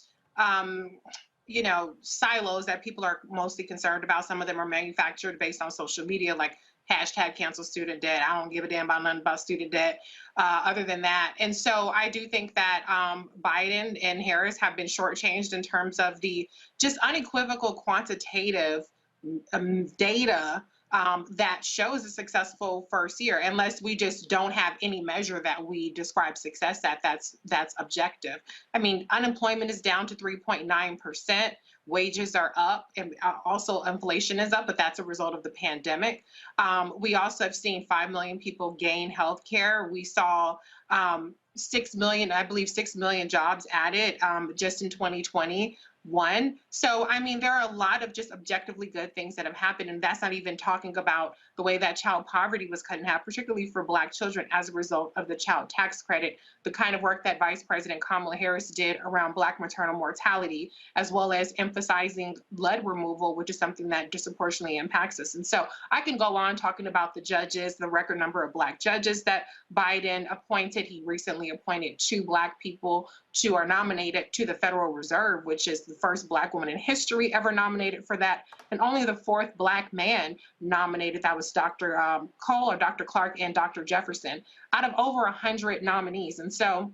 silos that people are mostly concerned about. Some of them are manufactured based on social media, like hashtag cancel student debt. I don't give a damn about nothing about student debt other than that. And so I do think that Biden and Harris have been shortchanged in terms of the just unequivocal quantitative data that shows a successful first year, unless we just don't have any measure that we describe success at that's objective. I mean, unemployment is down to 3.9%. Wages are up, and also inflation is up, but that's a result of the pandemic. We also have seen 5 million people gain health care. We saw 6 million jobs added just in 2021. So, I mean, there are a lot of just objectively good things that have happened. And that's not even talking about the way that child poverty was cut in half, particularly for Black children as a result of the child tax credit, the kind of work that Vice President Kamala Harris did around Black maternal mortality, as well as emphasizing lead removal, which is something that disproportionately impacts us. And so I can go on talking about the judges, the record number of Black judges that Biden appointed. He recently appointed 2 Black people who are nominated to the Federal Reserve, which is the first Black woman in history ever nominated for that, and only the 4th Black man nominated. That was Dr. Cole or Dr. Clark and Dr. Jefferson, out of over 100 nominees. And so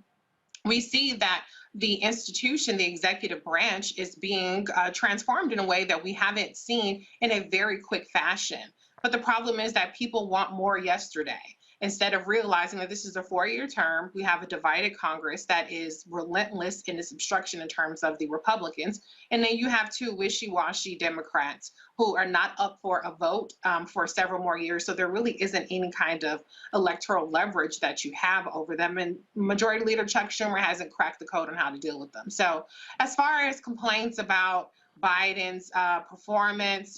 we see that the institution, the executive branch, is being transformed in a way that we haven't seen in a very quick fashion. But the problem is that people want more yesterday. Instead of realizing that this is a 4-year term, we have a divided Congress that is relentless in its obstruction in terms of the Republicans. And then you have 2 wishy-washy Democrats who are not up for a vote for several more years. So there really isn't any kind of electoral leverage that you have over them. And Majority Leader Chuck Schumer hasn't cracked the code on how to deal with them. So as far as complaints about Biden's performance,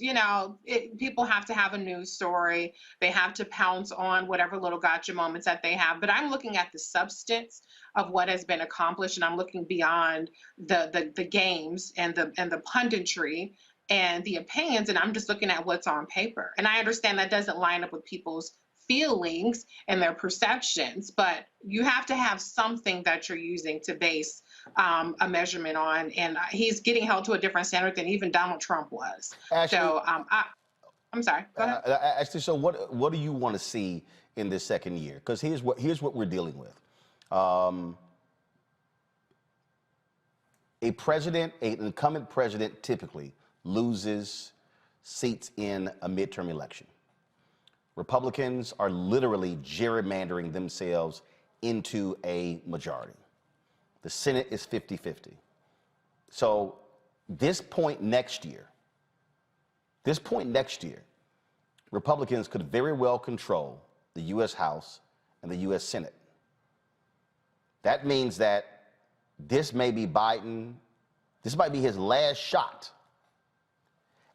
people have to have a news story. They have to pounce on whatever little gotcha moments that they have. But I'm looking at the substance of what has been accomplished, and I'm looking beyond the games and the punditry and the opinions, and I'm just looking at what's on paper. And I understand that doesn't line up with people's feelings and their perceptions, but you have to have something that you're using to base a measurement on, and he's getting held to a different standard than even Donald Trump was. Actually, so I'm sorry. Go ahead. Actually, so what do you want to see in this second year? Because here's what we're dealing with. An incumbent president typically loses seats in a midterm election. Republicans are literally gerrymandering themselves into a majority. The Senate is 50-50. So this point next year, Republicans could very well control the U.S. House and the U.S. Senate. That means that this might be his last shot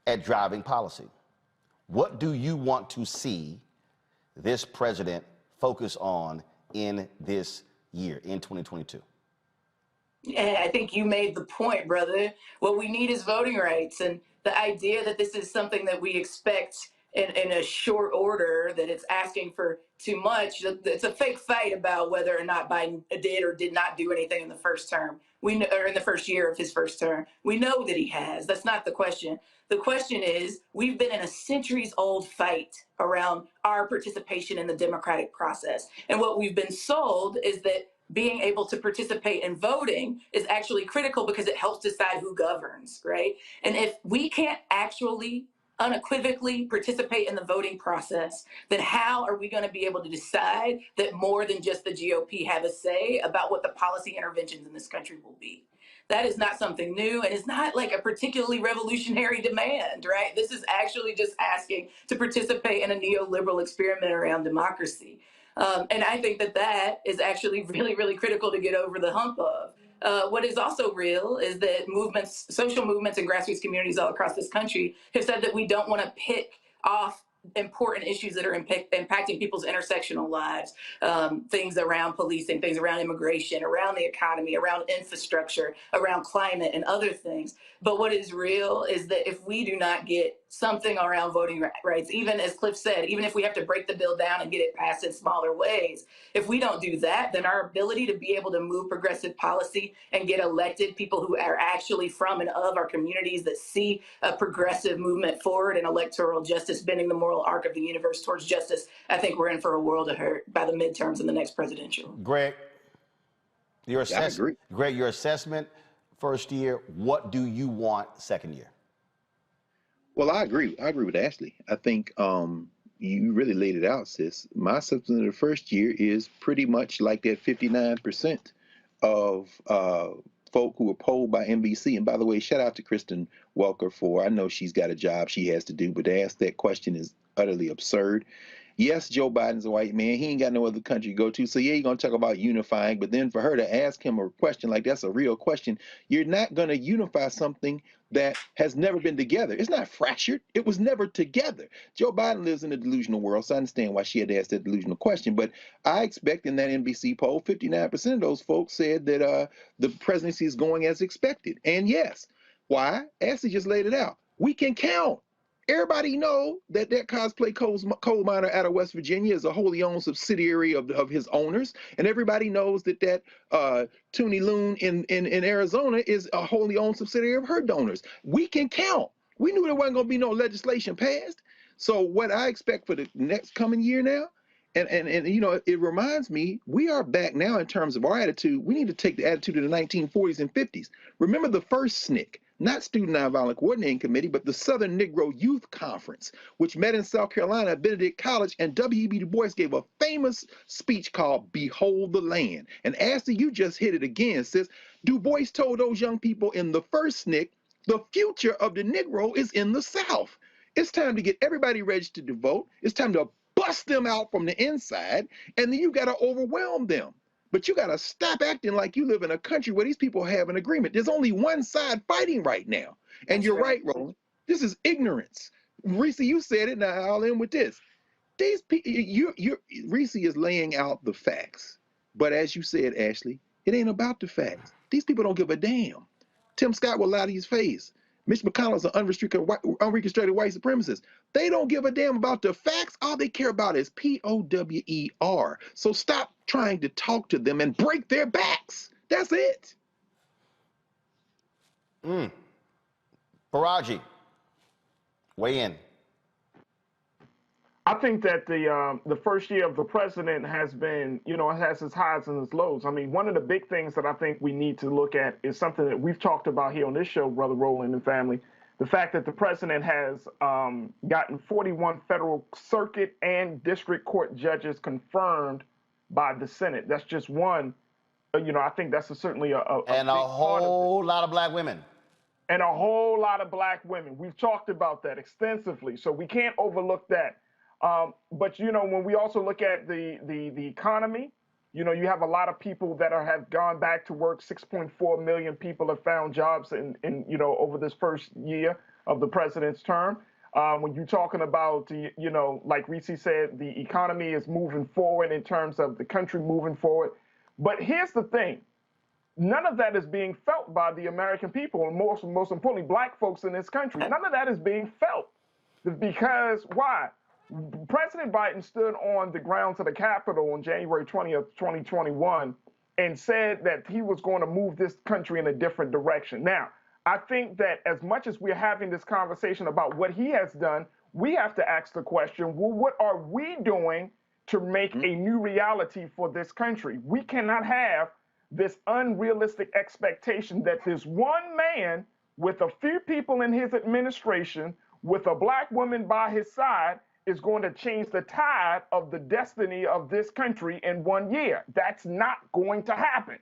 at driving policy. What do you want to see this president focus on in this year, in 2022? Yeah, I think you made the point, brother. What we need is voting rights. And the idea that this is something that we expect in a short order, that it's asking for too much, it's a fake fight about whether or not Biden did or did not do anything in the first term. Or in the first year of his first term. We know that he has. That's not the question. The question is, we've been in a centuries-old fight around our participation in the democratic process. And what we've been sold is that being able to participate in voting is actually critical because it helps decide who governs, right? And if we can't actually unequivocally participate in the voting process, then how are we going to be able to decide that more than just the GOP have a say about what the policy interventions in this country will be? That is not something new, and it's not like a particularly revolutionary demand, right? This is actually just asking to participate in a neoliberal experiment around democracy. And I think that is actually really, really critical to get over the hump of. What is also real is that social movements and grassroots communities all across this country have said that we don't want to pick off important issues that are impacting people's intersectional lives, things around policing, things around immigration, around the economy, around infrastructure, around climate and other things. But what is real is that if we do not get something around voting rights, even as Cliff said, even if we have to break the bill down and get it passed in smaller ways, if we don't do that, then our ability to be able to move progressive policy and get elected people who are actually from and of our communities that see a progressive movement forward and electoral justice, bending the moral arc of the universe towards justice, I think we're in for a world of hurt by the midterms and the next presidential. Greg, your Yeah, I agree. Greg, your assessment, first year, what do you want second year? Well, I agree. I agree with Ashley. I think you really laid it out, sis. My assessment of the first year is pretty much like that 59% of folk who were polled by NBC. And by the way, shout out to Kyrsten Welker for, I know she's got a job she has to do, but to ask that question is utterly absurd. Yes, Joe Biden's a white man. He ain't got no other country to go to. So yeah, you're going to talk about unifying. But then for her to ask him a question like that's a real question, you're not going to unify something that has never been together. It's not fractured. It was never together. Joe Biden lives in a delusional world, so I understand why she had to ask that delusional question. But I expect in that NBC poll, 59% of those folks said that the presidency is going as expected. And yes, why? Ashley just laid it out. We can count. Everybody know that cosplay coal miner out of West Virginia is a wholly owned subsidiary of his owners, and everybody knows that Toonie Loon in Arizona is a wholly owned subsidiary of her donors. We can count. We knew there wasn't going to be no legislation passed. So what I expect for the next coming year now, and you know, it reminds me, we are back now in terms of our attitude. We need to take the attitude of the 1940s and 50s. Remember the first SNCC. Not Student Nonviolent Coordinating Committee, but the Southern Negro Youth Conference, which met in South Carolina at Benedict College, and W.E.B. Du Bois gave a famous speech called Behold the Land. And Ashley, you just hit it again, sis. Du Bois told those young people in the first SNCC, the future of the Negro is in the South. It's time to get everybody registered to vote. It's time to bust them out from the inside, and then you got to overwhelm them. But you got to stop acting like you live in a country where these people have an agreement. There's only one side fighting right now. And you're right, Roland. This is ignorance. Reese, you said it. Now I'll end with this. These people, Reese is laying out the facts. But as you said, Ashley, it ain't about the facts. These people don't give a damn. Tim Scott will lie to his face. Mitch McConnell is an unreconstructed white supremacist. They don't give a damn about the facts. All they care about is POWER. So stop trying to talk to them and break their backs. That's it. Baraji, weigh in. I think that the first year of the president has been, you know, it has its highs and its lows. I mean, one of the big things that I think we need to look at is something that we've talked about here on this show, Brother Roland and family. The fact that the president has gotten 41 federal circuit and district court judges confirmed by the Senate. That's just one. You know, I think that's certainly a and a whole lot of black women. And a whole lot of black women. We've talked about that extensively, so we can't overlook that. But, you know, when we also look at the economy, you know, you have a lot of people that have gone back to work. 6.4 million people have found jobs in you know, over this first year of the president's term. When you're talking about, you know, like Reese said, the economy is moving forward in terms of the country moving forward. But here's the thing. None of that is being felt by the American people, and most importantly, black folks in this country. None of that is being felt. Because why? President Biden stood on the grounds of the Capitol on January 20th, 2021, and said that he was going to move this country in a different direction. Now, I think that as much as we're having this conversation about what he has done, we have to ask the question, well, what are we doing to make a new reality for this country? We cannot have this unrealistic expectation that this one man with a few people in his administration, with a black woman by his side, is going to change the tide of the destiny of this country in 1 year. That's not going to happen.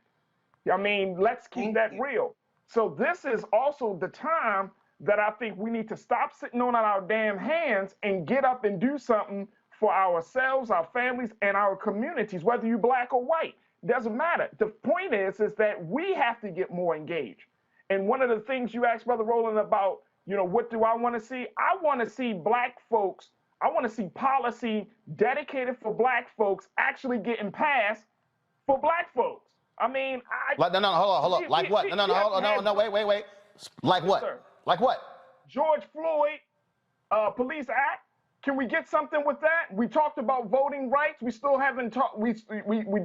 I mean, let's keep that real. So this is also the time that I think we need to stop sitting on our damn hands and get up and do something for ourselves, our families, and our communities, whether you're black or white. Doesn't matter. The point is that we have to get more engaged. And one of the things you asked Brother Roland about, you know, what do I want to see? I want to see black folks, I want to see policy dedicated for black folks actually getting passed for black folks. I mean, hold on. Like what? No, wait. Like what? Sir. Like what? George Floyd Police Act. Can we get something with that? We talked about voting rights. We still haven't talked. We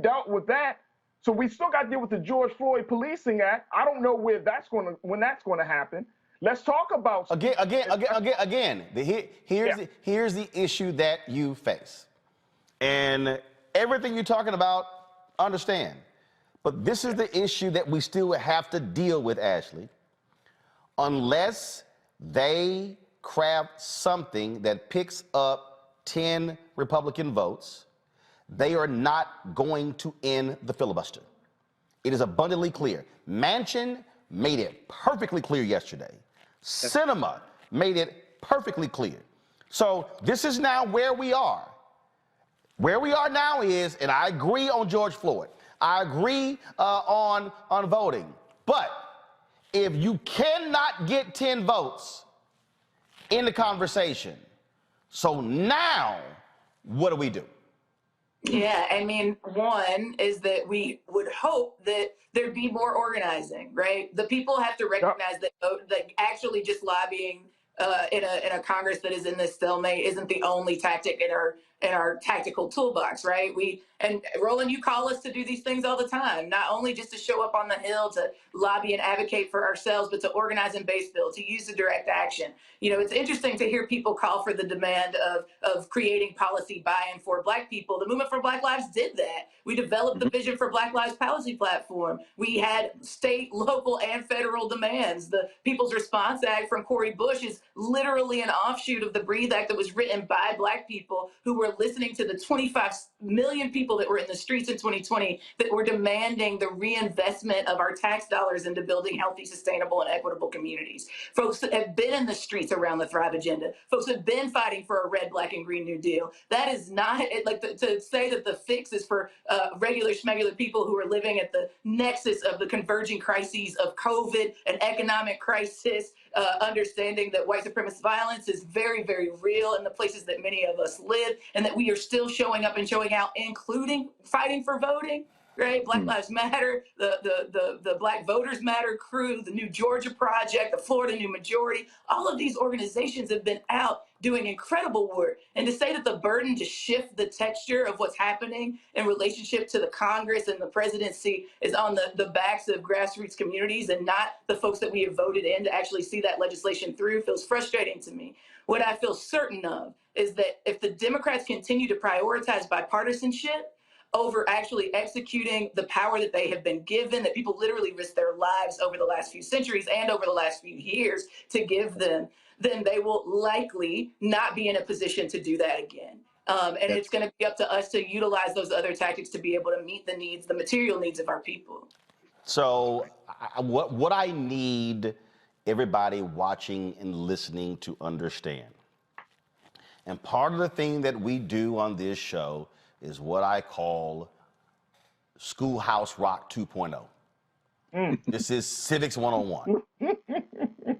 dealt with that. So we still got to deal with the George Floyd Policing Act. I don't know when that's going to happen. Let's talk about again. Here's the issue that you face, and everything you're talking about, understand. But this is the issue that we still have to deal with, Ashley. Unless they craft something that picks up 10 Republican votes, they are not going to end the filibuster. It is abundantly clear. Manchin made it perfectly clear yesterday. Sinema made it perfectly clear. So this is now where we are. Where we are now is, and I agree on George Floyd. I agree on voting. But if you cannot get 10 votes in the conversation, so now what do we do? Yeah, I mean, one is that we would hope that there'd be more organizing, right? The people have to recognize that actually just lobbying in a Congress that is in this stalemate isn't the only tactic in our tactical toolbox, right? And Roland, you call us to do these things all the time, not only just to show up on the Hill to lobby and advocate for ourselves, but to organize in base bill, to use the direct action. You know, it's interesting to hear people call for the demand of creating policy buy-in for Black people. The Movement for Black Lives did that. We developed the Vision for Black Lives policy platform. We had state, local, and federal demands. The People's Response Act from Cori Bush is literally an offshoot of the BREATHE Act that was written by Black people who were listening to the 25 million people that were in the streets in 2020 that were demanding the reinvestment of our tax dollars into building healthy, sustainable, and equitable communities. Folks that have been in the streets around the Thrive Agenda. Folks have been fighting for a red, black, and green New Deal. That is not, to say that the fix is for regular, schmegular people who are living at the nexus of the converging crises of COVID and economic crisis, understanding that white supremacist violence is very, very real in the places that many of us live, and that we are still showing up and showing out, including fighting for voting, right? Black Lives Matter, the Black Voters Matter crew, the New Georgia Project, the Florida New Majority, all of these organizations have been out doing incredible work. And to say that the burden to shift the texture of what's happening in relationship to the Congress and the presidency is on the backs of grassroots communities and not the folks that we have voted in to actually see that legislation through feels frustrating to me. What I feel certain of is that if the Democrats continue to prioritize bipartisanship over actually executing the power that they have been given, that people literally risked their lives over the last few centuries and over the last few years to give them, then they will likely not be in a position to do that again. And it's going to be up to us to utilize those other tactics to be able to meet the needs, the material needs of our people. So what I need everybody watching and listening to understand, and part of the thing that we do on this show is what I call Schoolhouse Rock 2.0. This is Civics 101.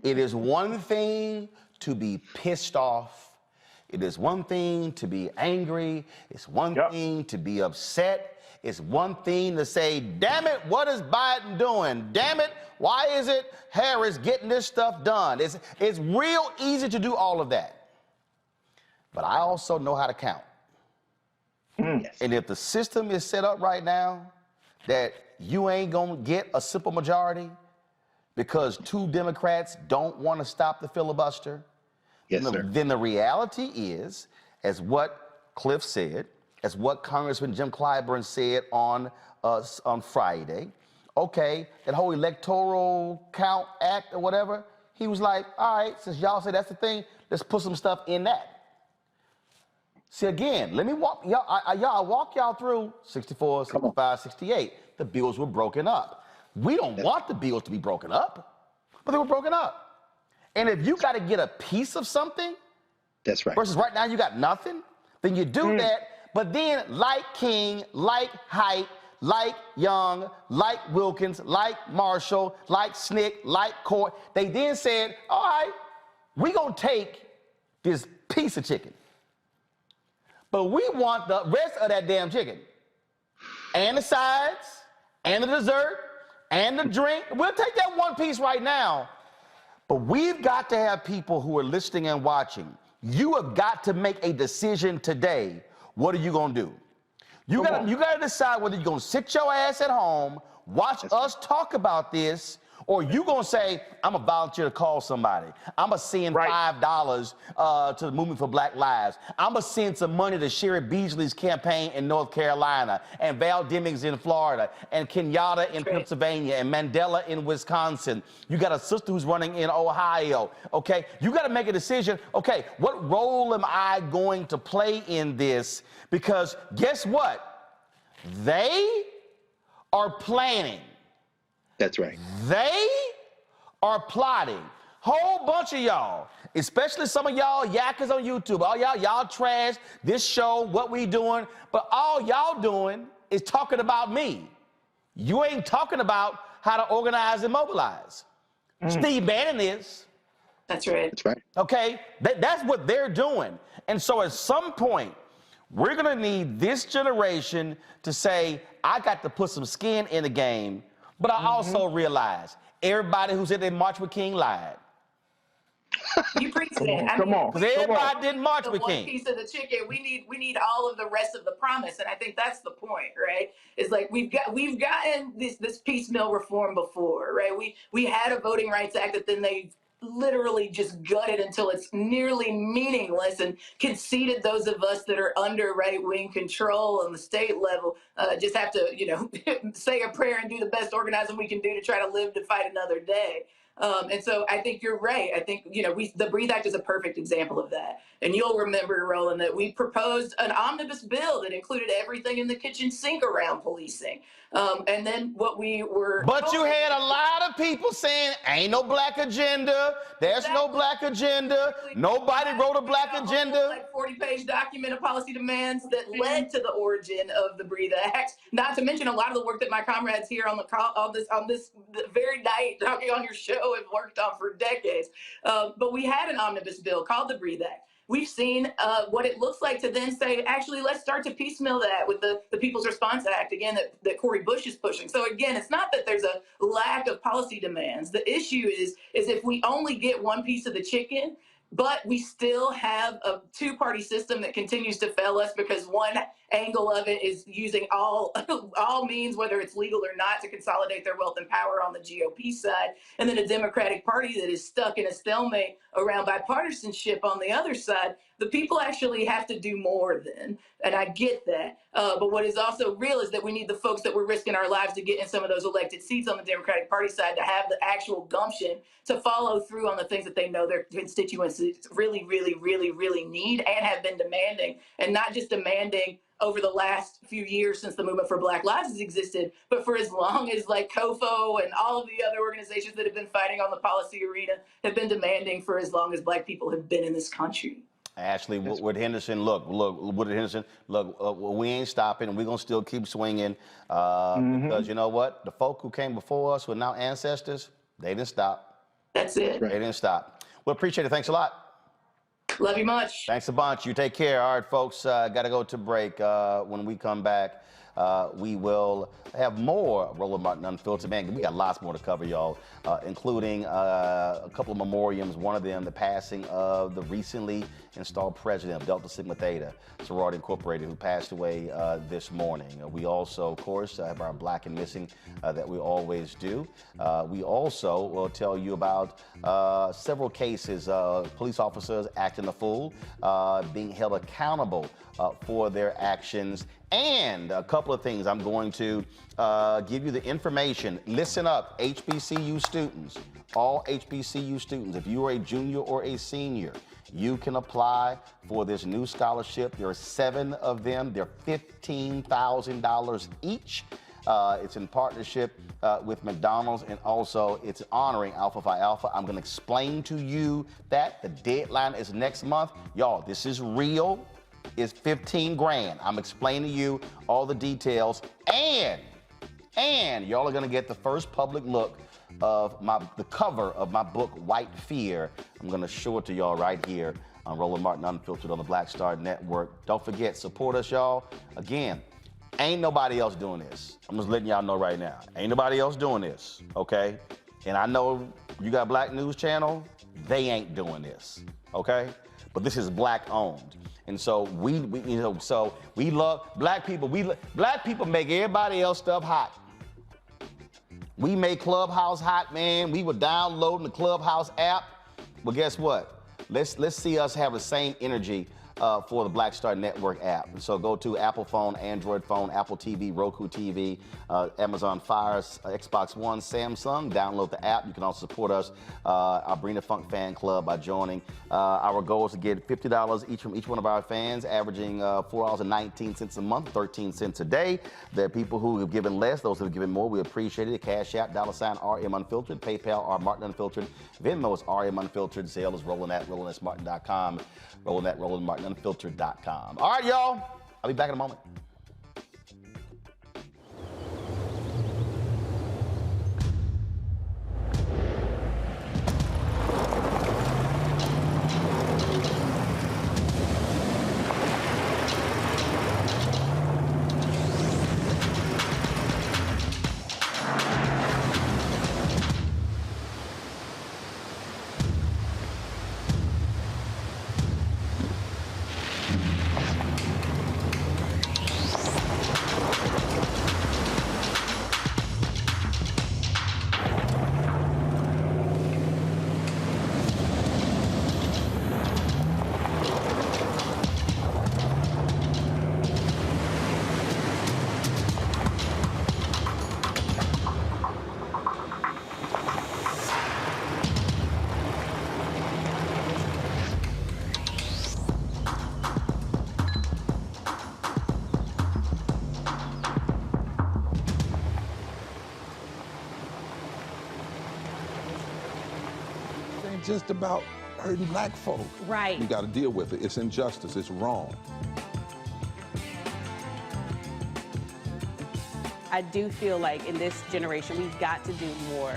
It is one thing to be pissed off. It is one thing to be angry. It's one thing to be upset. It's one thing to say, damn it, what is Biden doing? Damn it, why is it Harris getting this stuff done? It's real easy to do all of that. But I also know how to count. And if the system is set up right now that you ain't gonna get a simple majority because 2 Democrats don't want to stop the filibuster, then the reality is, as what Cliff said, as what Congressman Jim Clyburn said on Friday, okay, that whole electoral count act or whatever, he was like, all right, since y'all say that's the thing, let's put some stuff in that. See, again, let me walk y'all through 64, 65, 68. The bills were broken up. We don't want the bills to be broken up, but they were broken up. And if you got to get a piece of something, that's right. Versus right now you got nothing, then you do that. But then, like King, like Haidt, like Young, like Wilkins, like Marshall, like Snick, like Court, they then said, all right, we're going to take this piece of chicken. But we want the rest of that damn chicken. And the sides, and the dessert, and the drink. We'll take that one piece right now. But we've got to have people who are listening and watching. You have got to make a decision today. What are you going to do? You got to decide whether you're going to sit your ass at home, watch us talk about this, or you going to say, I'm going to volunteer to call somebody. I'm going to send $5 to the Movement for Black Lives. I'm going to send some money to Sherry Beasley's campaign in North Carolina, and Val Demings in Florida, and Kenyatta in Pennsylvania, and Mandela in Wisconsin. You got a sister who's running in Ohio, okay? You got to make a decision, okay, what role am I going to play in this? Because guess what? They are planning. That's right. They are plotting. Whole bunch of y'all, especially some of y'all yackers on YouTube, all y'all trash this show, what we doing, but all y'all doing is talking about me. You ain't talking about how to organize and mobilize. Steve Bannon is. That's right. That's right. Okay, that's what they're doing. And so at some point, we're gonna need this generation to say, I got to put some skin in the game. But I also realize everybody who said they marched with King lied. You preach that. Come on. Because everybody didn't march with one King. piece of the chicken. We need all of the rest of the promise, and I think that's the point, right? It's like we've gotten this piecemeal reform before, right? We had a Voting Rights Act that then they literally just gutted until it's nearly meaningless, and conceded those of us that are under right-wing control on the state level just have to, say a prayer and do the best organizing we can do to try to live to fight another day. And so I think you're right. I think, the Breathe Act is a perfect example of that. And you'll remember, Roland, that we proposed an omnibus bill that included everything in the kitchen sink around policing. And then what we were... But you had a lot of people saying, ain't no black agenda. There's no black agenda. Nobody wrote a black agenda. Like 40-page document of policy demands that led to the origin of the Breathe Act. Not to mention a lot of the work that my comrades here on this very night talking on your show have worked on for decades. But we had an omnibus bill called the Breathe Act. We've seen what it looks like to then say, actually, let's start to piecemeal that with the People's Response Act, again, that Cori Bush is pushing. So again, it's not that there's a lack of policy demands. The issue is if we only get one piece of the chicken, but we still have a two-party system that continues to fail us because one angle of it is using all means, whether it's legal or not, to consolidate their wealth and power on the GOP side, and then a Democratic Party that is stuck in a stalemate around bipartisanship on the other side. The people actually have to do more then, and I get that. But what is also real is that we need the folks that we're risking our lives to get in some of those elected seats on the Democratic Party side to have the actual gumption to follow through on the things that they know their constituents really, really, really, really need and have been demanding, and not just demanding over the last few years since the Movement for Black Lives has existed, but for as long as like COFO and all of the other organizations that have been fighting on the policy arena have been demanding for as long as Black people have been in this country. Ashley, Woodard Henderson, look, Woodard Henderson, we ain't stopping, and we're going to still keep swinging because you know what? The folk who came before us were now ancestors, they didn't stop. That's it. They didn't stop. Well, appreciate it. Thanks a lot. Love you much. Thanks a bunch. You take care. All right, folks, got to go to break. When we come back, we will have more Roland Martin Unfiltered. Man, we got lots more to cover, y'all, including a couple of memoriams. One of them, the passing of the recently installed president of Delta Sigma Theta Sorority Incorporated, who passed away this morning. We also, of course, have our Black and Missing that we always do. We also will tell you about several cases of police officers acting a fool, being held accountable for their actions, and a couple of things. I'm going to give you the information. Listen up, HBCU students, all HBCU students. If you are a junior or a senior, you can apply for this new scholarship. There are 7 of them. They're $15,000 each. It's in partnership with McDonald's, and also it's honoring Alpha Phi Alpha. I'm going to explain to you that the deadline is next month. Y'all, this is real. It's 15 grand. I'm explaining to you all the details, and y'all are going to get the first public look of the cover of my book, White Fear. I'm going to show it to y'all right here on Roland Martin Unfiltered on the Black Star Network. Don't forget, support us, y'all. Again, ain't nobody else doing this. I'm just letting y'all know right now. Ain't nobody else doing this, okay? And I know you got Black News Channel, they ain't doing this, okay? But this is Black owned. And so we love Black people. Black people make everybody else stuff hot. We make Clubhouse hot, man. We were downloading the Clubhouse app. Well, guess what? Let's see us have the same energy for the Black Star Network app. So go to Apple phone, Android phone, Apple TV, Roku TV, Amazon Fire, Xbox One, Samsung. Download the app. You can also support us, our Bring the Funk fan club, by joining. Our goal is to get $50 each from each one of our fans, averaging $4.19 a month, 13 cents a day. There are people who have given less, those who have given more. We appreciate it. Cash App, $RM Unfiltered, PayPal, R Martin Unfiltered, Venmo is RM Unfiltered, Zelle is Roland@RolandSMartin.com, Roland@RolandMartinUnfiltered.com. All right, y'all. I'll be back in a moment. Just about hurting Black folk. Right. We got to deal with it. It's injustice. It's wrong. I do feel like in this generation, we've got to do more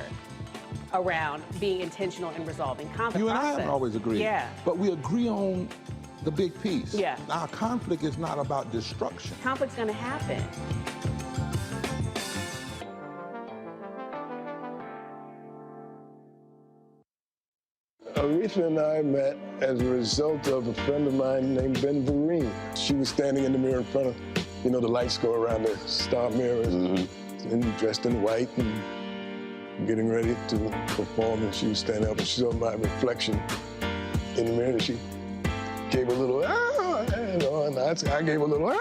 around being intentional in resolving conflict. You and I haven't always agreed. Yeah. But we agree on the big piece. Yeah. Our conflict is not about destruction. Conflict's going to happen. Aretha and I met as a result of a friend of mine named Ben Vereen. She was standing in the mirror in front of, the lights go around the star mirrors, and dressed in white and getting ready to perform. And she was standing up and she saw my reflection in the mirror. And she gave a little, and I gave a little,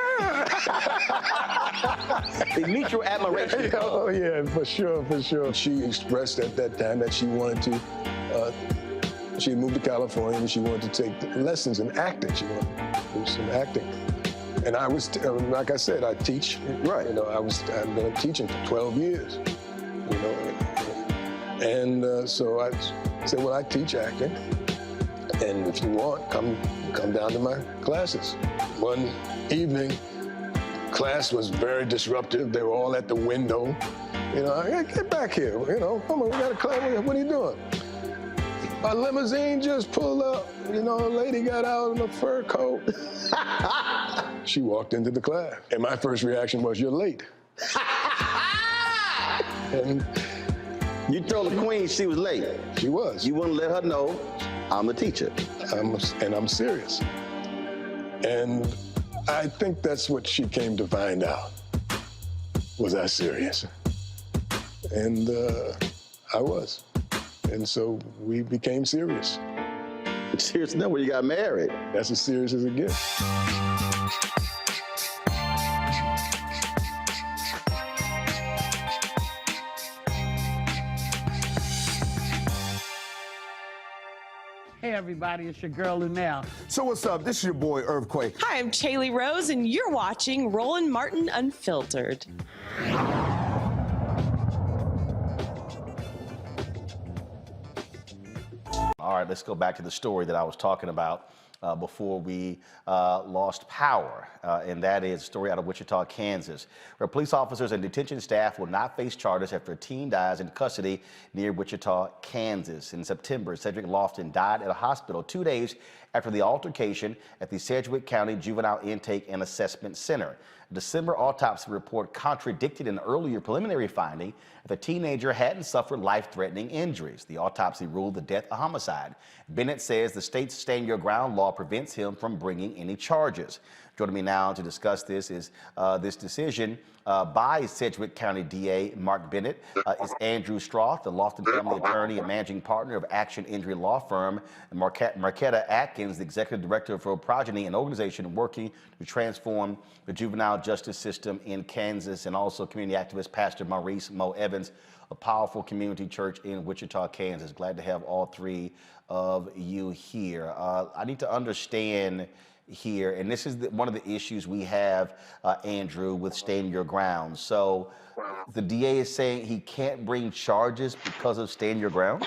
They mutual admiration. Oh, yeah, for sure, for sure. She expressed at that time that she wanted to, she had moved to California and she wanted to take lessons in acting. She wanted to do some acting. And I was, like I said, I teach. Right. I've been teaching for 12 years, And so I said, well, I teach acting. And if you want, come down to my classes. One evening, class was very disruptive. They were all at the window. Get back here, come on, we got a class, what are you doing? A limousine just pulled up, a lady got out in a fur coat. She walked into the class, and my first reaction was, you're late. And you told the queen she was late. She was. You wouldn't let her know I'm the teacher. And I'm serious. And I think that's what she came to find out. Was I serious? And I was. And so we became serious. Serious enough when you got married. That's as serious as it gets. Hey, everybody, it's your girl, Lunel. So what's up? This is your boy, Earthquake. Hi, I'm Chaley Rose, and you're watching Roland Martin Unfiltered. All right, let's go back to the story that I was talking about before we lost power. and that is a story out of Wichita, Kansas, where police officers and detention staff will not face charges after a teen dies in custody near Wichita, Kansas. In September, Cedric Lofton died at a hospital 2 days after the altercation at the Sedgwick County Juvenile Intake and Assessment Center. A December autopsy report contradicted an earlier preliminary finding that the teenager hadn't suffered life-threatening injuries. The autopsy ruled the death a homicide. Bennett says the state's Stand Your Ground law prevents him from bringing any charges. Joining me now to discuss this is this decision by Sedgwick County DA Mark Bennett is Andrew Stroth, the Lofton family attorney and managing partner of Action Injury Law Firm, and Marquetta Atkins, the executive director for Progeny, an organization working to transform the juvenile justice system in Kansas, and also community activist Pastor Maurice Mo Evans, a powerful community church in Wichita, Kansas. Glad to have all three of you here. I need to understand here, and this is one of the issues we have, Andrew, with Stand Your Ground. So the DA is saying he can't bring charges because of Stand Your Ground?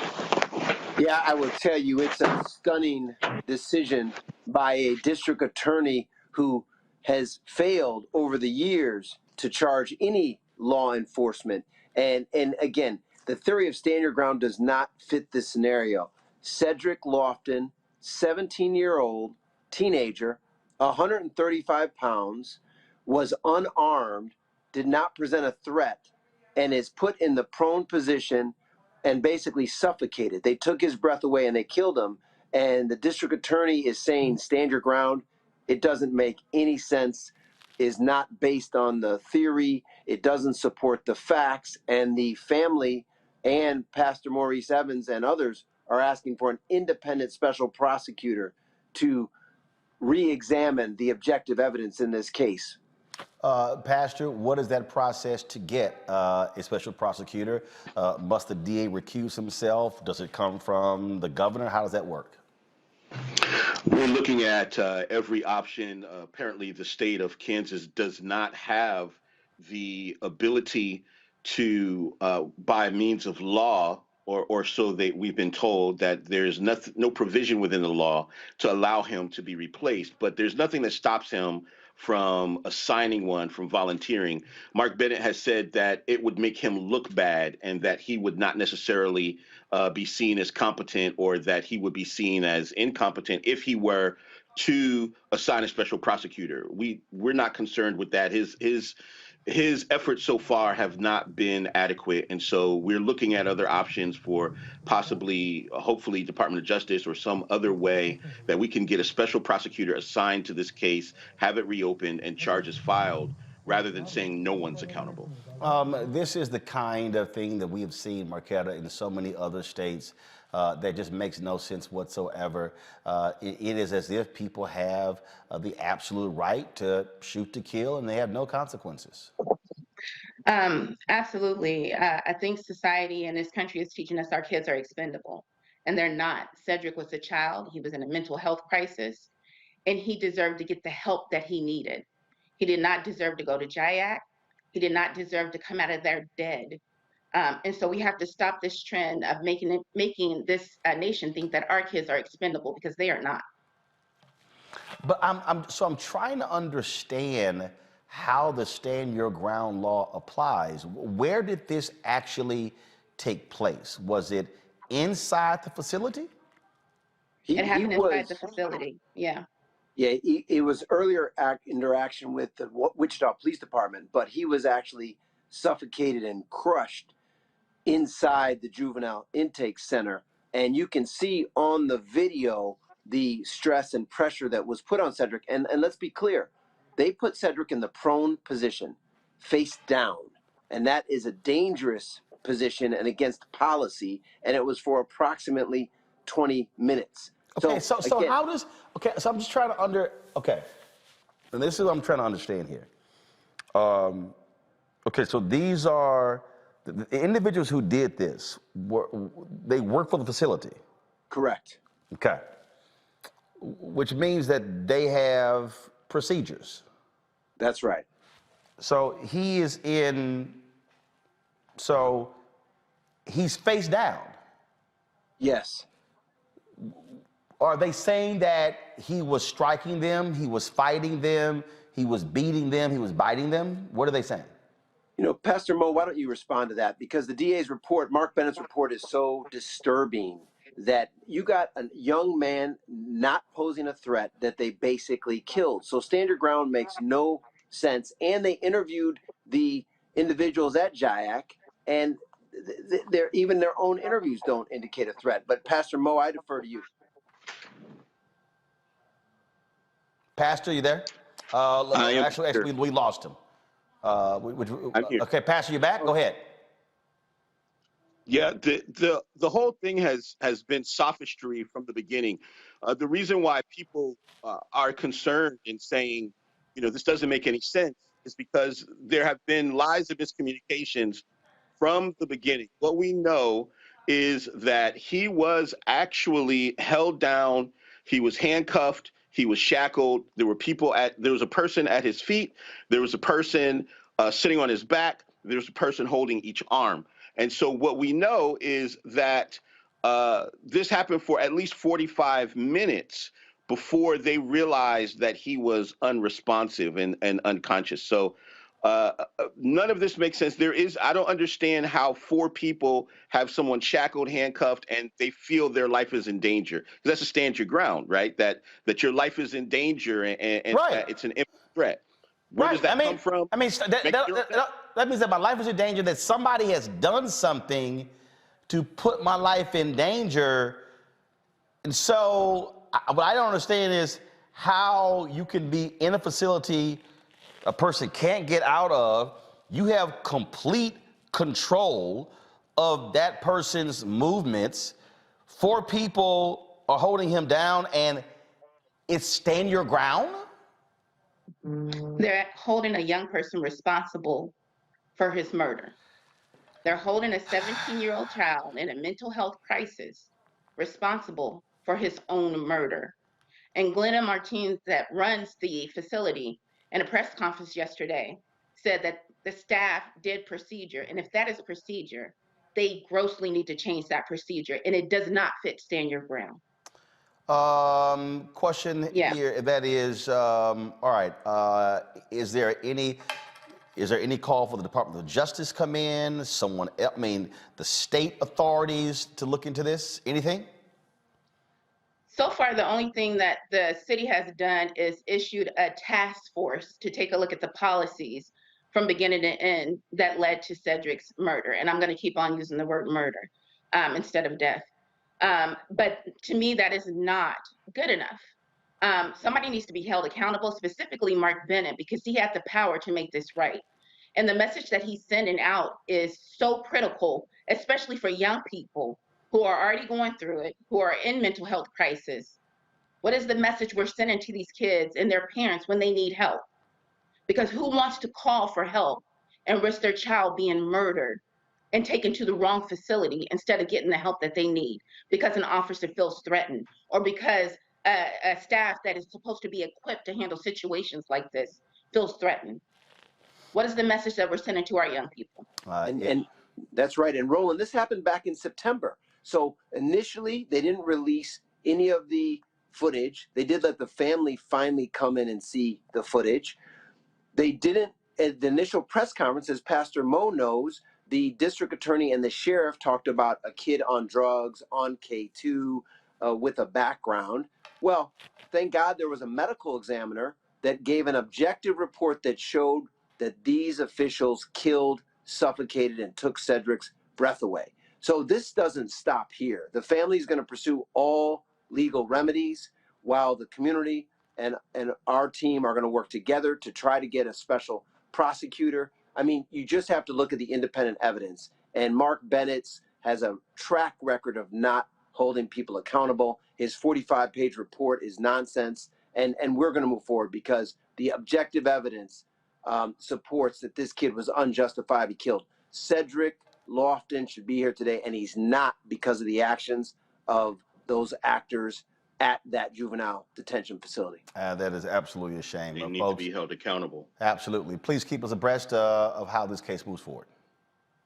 Yeah, I will tell you, it's a stunning decision by a district attorney who has failed over the years to charge any law enforcement. And again, the theory of Stand Your Ground does not fit this scenario. Cedric Lofton, 17-year-old teenager, 135 pounds, was unarmed, did not present a threat, and is put in the prone position and basically suffocated. They took his breath away and they killed him. And the district attorney is saying, stand your ground. It doesn't make any sense, is not based on the theory. It doesn't support the facts. And the family and Pastor Maurice Evans and others are asking for an independent special prosecutor to re-examine the objective evidence in this case. Pastor, what is that process to get a special prosecutor? Must the DA recuse himself? Does it come from the governor? How does that work? We're looking at every option. Apparently, the state of Kansas does not have the ability to, by means of law, or so we've been told, that there's no provision within the law to allow him to be replaced. But there's nothing that stops him from assigning one, from volunteering. Mark Bennett has said that it would make him look bad and that he would not necessarily be seen as competent, or that he would be seen as incompetent if he were to assign a special prosecutor. We're not concerned with that. His efforts so far have not been adequate, and so we're looking at other options for possibly, hopefully, Department of Justice or some other way that we can get a special prosecutor assigned to this case, have it reopened, and charges filed, rather than saying no one's accountable. This is the kind of thing that we have seen, Marquetta, in so many other states. That just makes no sense whatsoever. It is as if people have the absolute right to shoot to kill, and they have no consequences. Absolutely. I think society and this country is teaching us our kids are expendable, and they're not. Cedric was a child. He was in a mental health crisis, and he deserved to get the help that he needed. He did not deserve to go to JIAC. He did not deserve to come out of there dead. And so we have to stop this trend of making this nation think that our kids are expendable, because they are not. But I'm trying to understand how the Stand Your Ground law applies. Where did this actually take place? Was it inside the facility? It happened inside the facility. Yeah. Yeah, it was earlier interaction with the Wichita Police Department, but he was actually suffocated and crushed inside the juvenile intake center. And you can see on the video the stress and pressure that was put on Cedric. And let's be clear, they put Cedric in the prone position, face down. And that is a dangerous position and against policy. And it was for approximately 20 minutes. Okay, so again, how does, so I'm just trying to and this is what I'm trying to understand here. Okay, so these are, the individuals who did this, they work for the facility? Correct. Okay. Which means that they have procedures. That's right. So he's face down? Yes. Are they saying that he was striking them, he was fighting them, he was beating them, he was biting them? What are they saying? You know, Pastor Mo, why don't you respond to that? Because the DA's report, Mark Bennett's report, is so disturbing that you got a young man not posing a threat that they basically killed. So stand your ground makes no sense. And they interviewed the individuals at JIAC, and even their own interviews don't indicate a threat. But Pastor Mo, I defer to you. Pastor, you there? Actually, we lost him. I'm here. Okay, Pastor, you back? Go ahead. Yeah, the whole thing has been sophistry from the beginning. The reason why people are concerned in saying, you know, this doesn't make any sense is because there have been lies and miscommunications from the beginning. What we know is that he was actually held down, he was handcuffed, he was shackled. There was a person at his feet, there was a person sitting on his back, there was a person holding each arm. And so what we know is that this happened for at least 45 minutes before they realized that he was unresponsive and unconscious. So none of this makes sense. I don't understand how 4 people have someone shackled, handcuffed, and they feel their life is in danger. Because that's a stand your ground, right? That your life is in danger and Right. that it's an imminent threat. Where does that come from? I mean, that means that my life is in danger, that somebody has done something to put my life in danger. And so what I don't understand is how you can be in a facility a person can't get out of. You have complete control of that person's movements. 4 people are holding him down, and it's stand your ground? They're holding a young person responsible for his murder. They're holding a 17-year-old child in a mental health crisis responsible for his own murder. And Glenna Martinez, that runs the facility, in a press conference yesterday, said that the staff did procedure. And if that is procedure, they grossly need to change that procedure. And it does not fit stand your ground. Question here, that is, all right, is there any call for the Department of Justice come in, someone else, I mean, the state authorities to look into this, anything? So far, the only thing that the city has done is issued a task force to take a look at the policies from beginning to end that led to Cedric's murder. And I'm going to keep on using the word murder instead of death. But to me, that is not good enough. Somebody needs to be held accountable, specifically Mark Bennett, because he had the power to make this right. And the message that he's sending out is so critical, especially for young people who are already going through it, who are in mental health crisis. What is the message we're sending to these kids and their parents when they need help? Because who wants to call for help and risk their child being murdered and taken to the wrong facility instead of getting the help that they need because an officer feels threatened, or because a staff that is supposed to be equipped to handle situations like this feels threatened? What is the message that we're sending to our young people? And that's right. And Roland, this happened back in September. So initially, they didn't release any of the footage. They did let the family finally come in and see the footage. They didn't, at the initial press conference, as Pastor Mo knows, the district attorney and the sheriff talked about a kid on drugs, on K2, with a background. Well, thank God there was a medical examiner that gave an objective report that showed that these officials killed, suffocated, and took Cedric's breath away. So this doesn't stop here. The family is going to pursue all legal remedies, while the community and our team are going to work together to try to get a special prosecutor. I mean, you just have to look at the independent evidence. And Mark Bennett's has a track record of not holding people accountable. His 45-page report is nonsense. And we're going to move forward because the objective evidence supports that this kid was unjustifiably killed. Cedric Lofton should be here today, and he's not because of the actions of those actors at that juvenile detention facility. That is absolutely a shame. They need folks, to be held accountable. Absolutely. Please keep us abreast of how this case moves forward.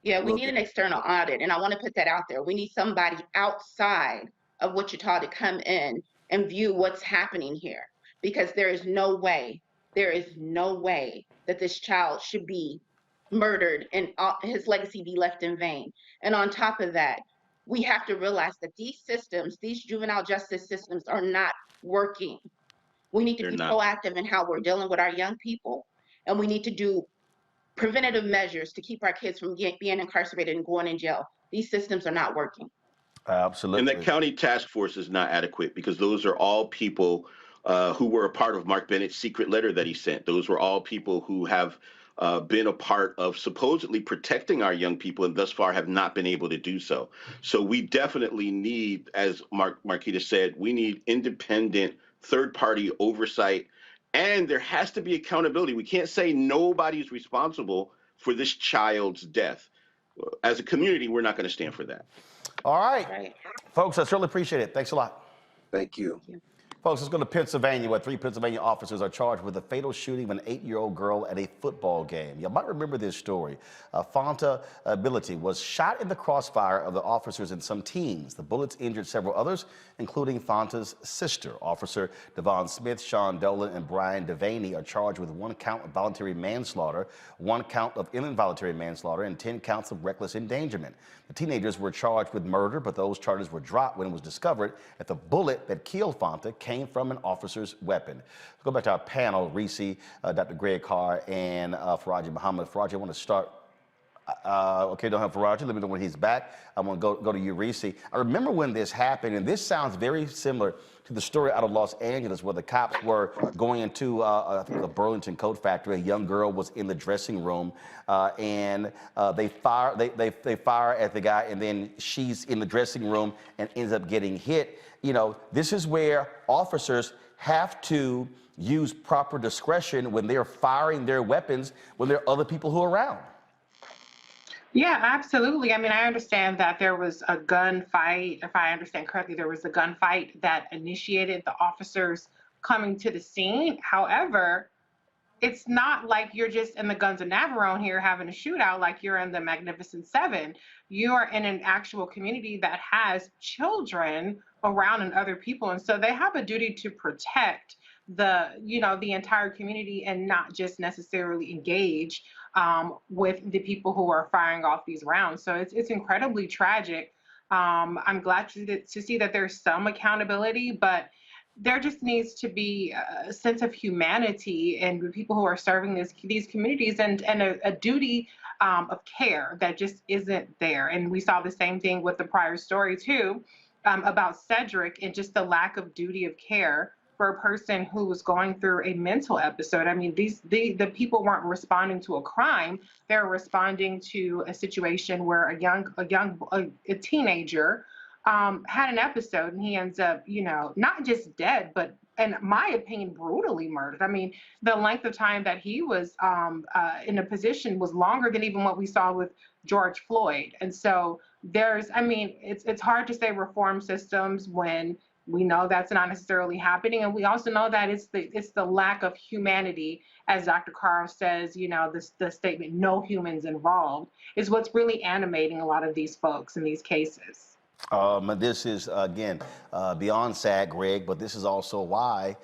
Yeah, we need an external audit, and I want to put that out there. We need somebody outside of Wichita to come in and view what's happening here, because there is no way There is no way that this child should be murdered and his legacy be left in vain. And on top of that, we have to realize that these systems, these juvenile justice systems, are not working. We need to They're be not. proactive in how we're dealing with our young people, and we need to do preventative measures to keep our kids from being incarcerated and going in jail. These systems are not working. And that Absolutely. county task force is not adequate because those are all people who were a part of Mark Bennett's secret letter that he sent. Those were all people who have been a part of supposedly protecting our young people and thus far have not been able to do so. So we definitely need, as Marquita said, we need independent third-party oversight, and there has to be accountability. We can't say nobody's responsible for this child's death. As a community, we're not going to stand for that. All right. Right. Folks, I certainly appreciate it. Thanks a lot. Thank you. Folks, let's go to Pennsylvania, where 3 Pennsylvania officers are charged with the fatal shooting of an 8-year-old girl at a football game. You might remember this story. Fonta Ability was shot in the crossfire of the officers and some teens. The bullets injured several others, including Fonta's sister. Officer Devon Smith, Sean Dolan, and Brian Devaney are charged with 1 count of voluntary manslaughter, 1 count of involuntary manslaughter, and 10 counts of reckless endangerment. The teenagers were charged with murder, but those charges were dropped when it was discovered that the bullet that killed Fonta came from an officer's weapon. Let's go back to our panel, Reese, Dr. Greg Carr, and Faraji Muhammad. Faraji, I want to start. Okay, don't have Faraji. Let me know when he's back. I want to go to you, Reese. I remember when this happened, and this sounds very similar to the story out of Los Angeles where the cops were going into, I think, the Burlington Coat Factory. A young girl was in the dressing room, and they fire at the guy, and then she's in the dressing room and ends up getting hit. You know, this is where officers have to use proper discretion when they're firing their weapons when there are other people who are around. Yeah, absolutely. I mean, I understand that there was a gunfight. If I understand correctly, there was a gunfight that initiated the officers coming to the scene. However, it's not like you're just in the Guns of Navarone here having a shootout like you're in the Magnificent Seven. You are in an actual community that has children around and other people. And so they have a duty to protect the entire community and not just necessarily engage with the people who are firing off these rounds. So it's incredibly tragic. I'm glad to see that there's some accountability, but there just needs to be a sense of humanity and the people who are serving these communities and a duty of care that just isn't there. And we saw the same thing with the prior story too, about Cedric and just the lack of duty of care for a person who was going through a mental episode. I mean, the people weren't responding to a crime; they're responding to a situation where a teenager had an episode, and he ends up, not just dead, but, in my opinion, brutally murdered. I mean, the length of time that he was in a position was longer than even what we saw with George Floyd. And so it's hard to say reform systems when we know that's not necessarily happening. And we also know that it's the lack of humanity, as Dr. Carr says, the statement, no humans involved, is what's really animating a lot of these folks in these cases. This is, again, beyond sad, Greg, but this is also why,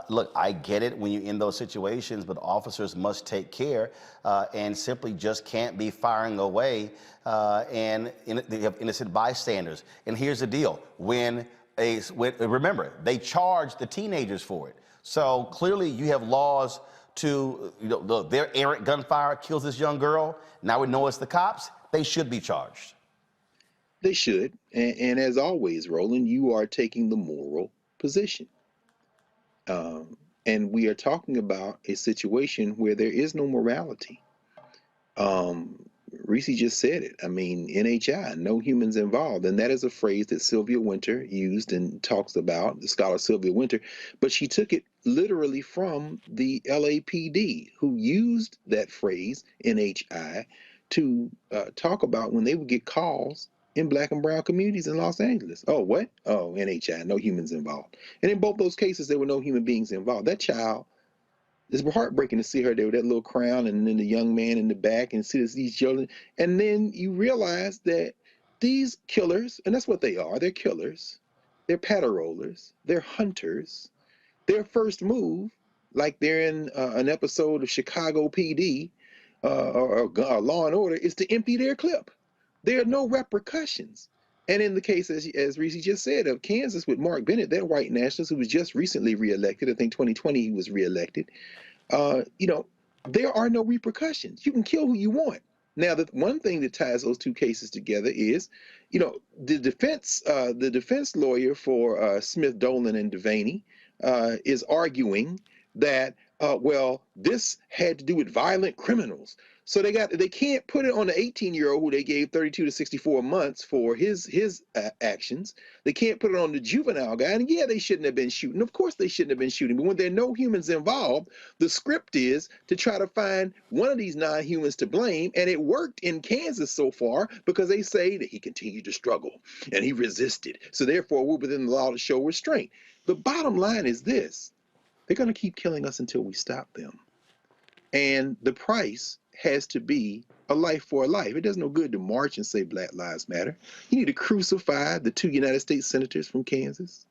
look, I get it when you're in those situations, but officers must take care and simply just can't be firing away and they have innocent bystanders. And here's the deal. Remember, they charged the teenagers for it. So clearly you have laws to, their errant gunfire kills this young girl. Now we know it's the cops. They should be charged. They should. And as always, Roland, you are taking the moral position. And we are talking about a situation where there is no morality. Reese just said it. I mean, NHI, no humans involved. And that is a phrase that Sylvia Winter used and talks about, the scholar Sylvia Winter. But she took it literally from the LAPD, who used that phrase, NHI, to talk about when they would get calls in Black and brown communities in Los Angeles. Oh, what? Oh, NHI, no humans involved. And in both those cases, there were no human beings involved. That child, it's heartbreaking to see her there with that little crown and then the young man in the back and see these children. And then you realize that these killers, and that's what they are, they're killers, they're patter rollers, they're hunters. Their first move like they're in an episode of Chicago PD or Law and Order, is to empty their clip. There are no repercussions. And in the case, as Reese just said, of Kansas with Mark Bennett, that white nationalist who was just recently reelected, I think 2020 he was reelected, you know, there are no repercussions. You can kill who you want. Now, the one thing that ties those two cases together is, you know, the defense lawyer for Smith, Dolan, and Devaney is arguing that, well, this had to do with violent criminals. So they can't put it on the 18-year-old who they gave 32 to 64 months for his actions. They can't put it on the juvenile guy. And yeah, they shouldn't have been shooting. Of course they shouldn't have been shooting. But when there are no humans involved, the script is to try to find one of these non-humans to blame. And it worked in Kansas so far because they say that he continued to struggle and he resisted. So therefore, we're within the law to show restraint. The bottom line is this: they're going to keep killing us until we stop them. And the price has to be a life for a life. It does no good to march and say Black Lives Matter. You need to crucify the two United States senators from Kansas,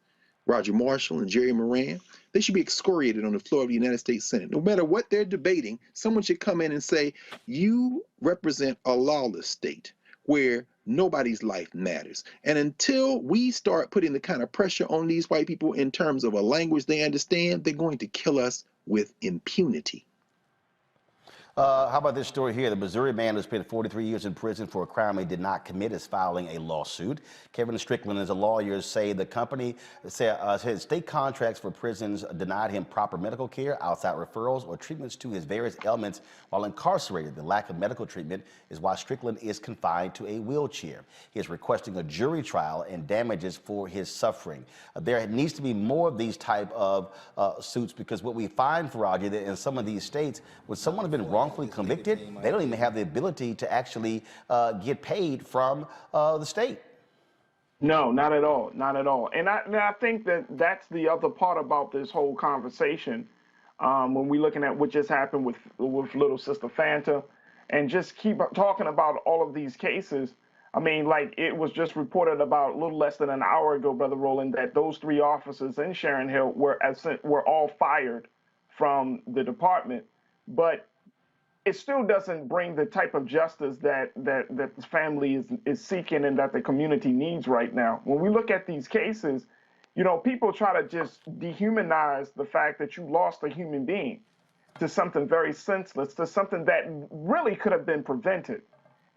Roger Marshall and Jerry Moran. They should be excoriated on the floor of the United States Senate. No matter what they're debating, someone should come in and say, you represent a lawless state where nobody's life matters. And until we start putting the kind of pressure on these white people in terms of a language they understand, they're going to kill us with impunity. How about this story here? The Missouri man who spent 43 years in prison for a crime he did not commit is filing a lawsuit. Kevin Strickland and his lawyers say the company said state contracts for prisons denied him proper medical care, outside referrals, or treatments to his various ailments while incarcerated. The lack of medical treatment is why Strickland is confined to a wheelchair. He is requesting a jury trial and damages for his suffering. There needs to be more of these type of suits, because what we find, Faraji, that in some of these states, when someone has been wrongfully convicted, they don't even have the ability to actually get paid from the state. No, not at all, not at all. And I think that's the other part about this whole conversation. When we're looking at what just happened with little sister Fanta, and just keep talking about all of these cases. I mean, like it was just reported about a little less than an hour ago, Brother Roland, that those 3 officers in Sharon Hill were all fired from the department. But it still doesn't bring the type of justice that the family is seeking and that the community needs right now. When we look at these cases, you know, people try to just dehumanize the fact that you lost a human being to something very senseless, to something that really could have been prevented.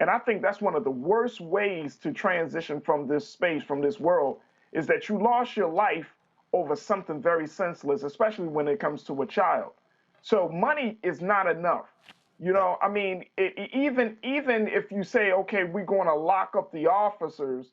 And I think that's one of the worst ways to transition from this space, from this world, is that you lost your life over something very senseless, especially when it comes to a child. So money is not enough. You know, I mean, even if you say, okay, we're going to lock up the officers,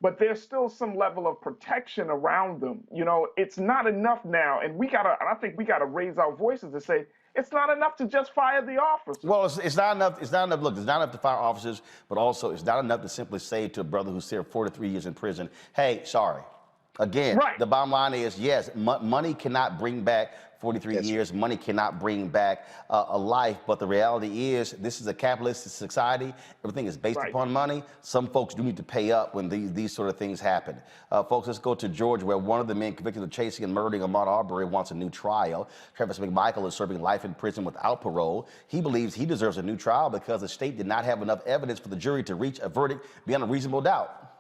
but there's still some level of protection around them. You know, it's not enough now. And I think we gotta raise our voices to say, it's not enough to just fire the officers. Well, it's not enough. It's not enough. Look, it's not enough to fire officers, but also it's not enough to simply say to a brother who served 43 years in prison, hey, sorry. Again, the bottom line is, yes, money cannot bring back 43 years. Money cannot bring back a life. But the reality is, this is a capitalist society. Everything is based upon money. Some folks do need to pay up when these sort of things happen. Folks, let's go to Georgia, where one of the men convicted of chasing and murdering Ahmaud Arbery wants a new trial. Travis McMichael is serving life in prison without parole. He believes he deserves a new trial because the state did not have enough evidence for the jury to reach a verdict beyond a reasonable doubt.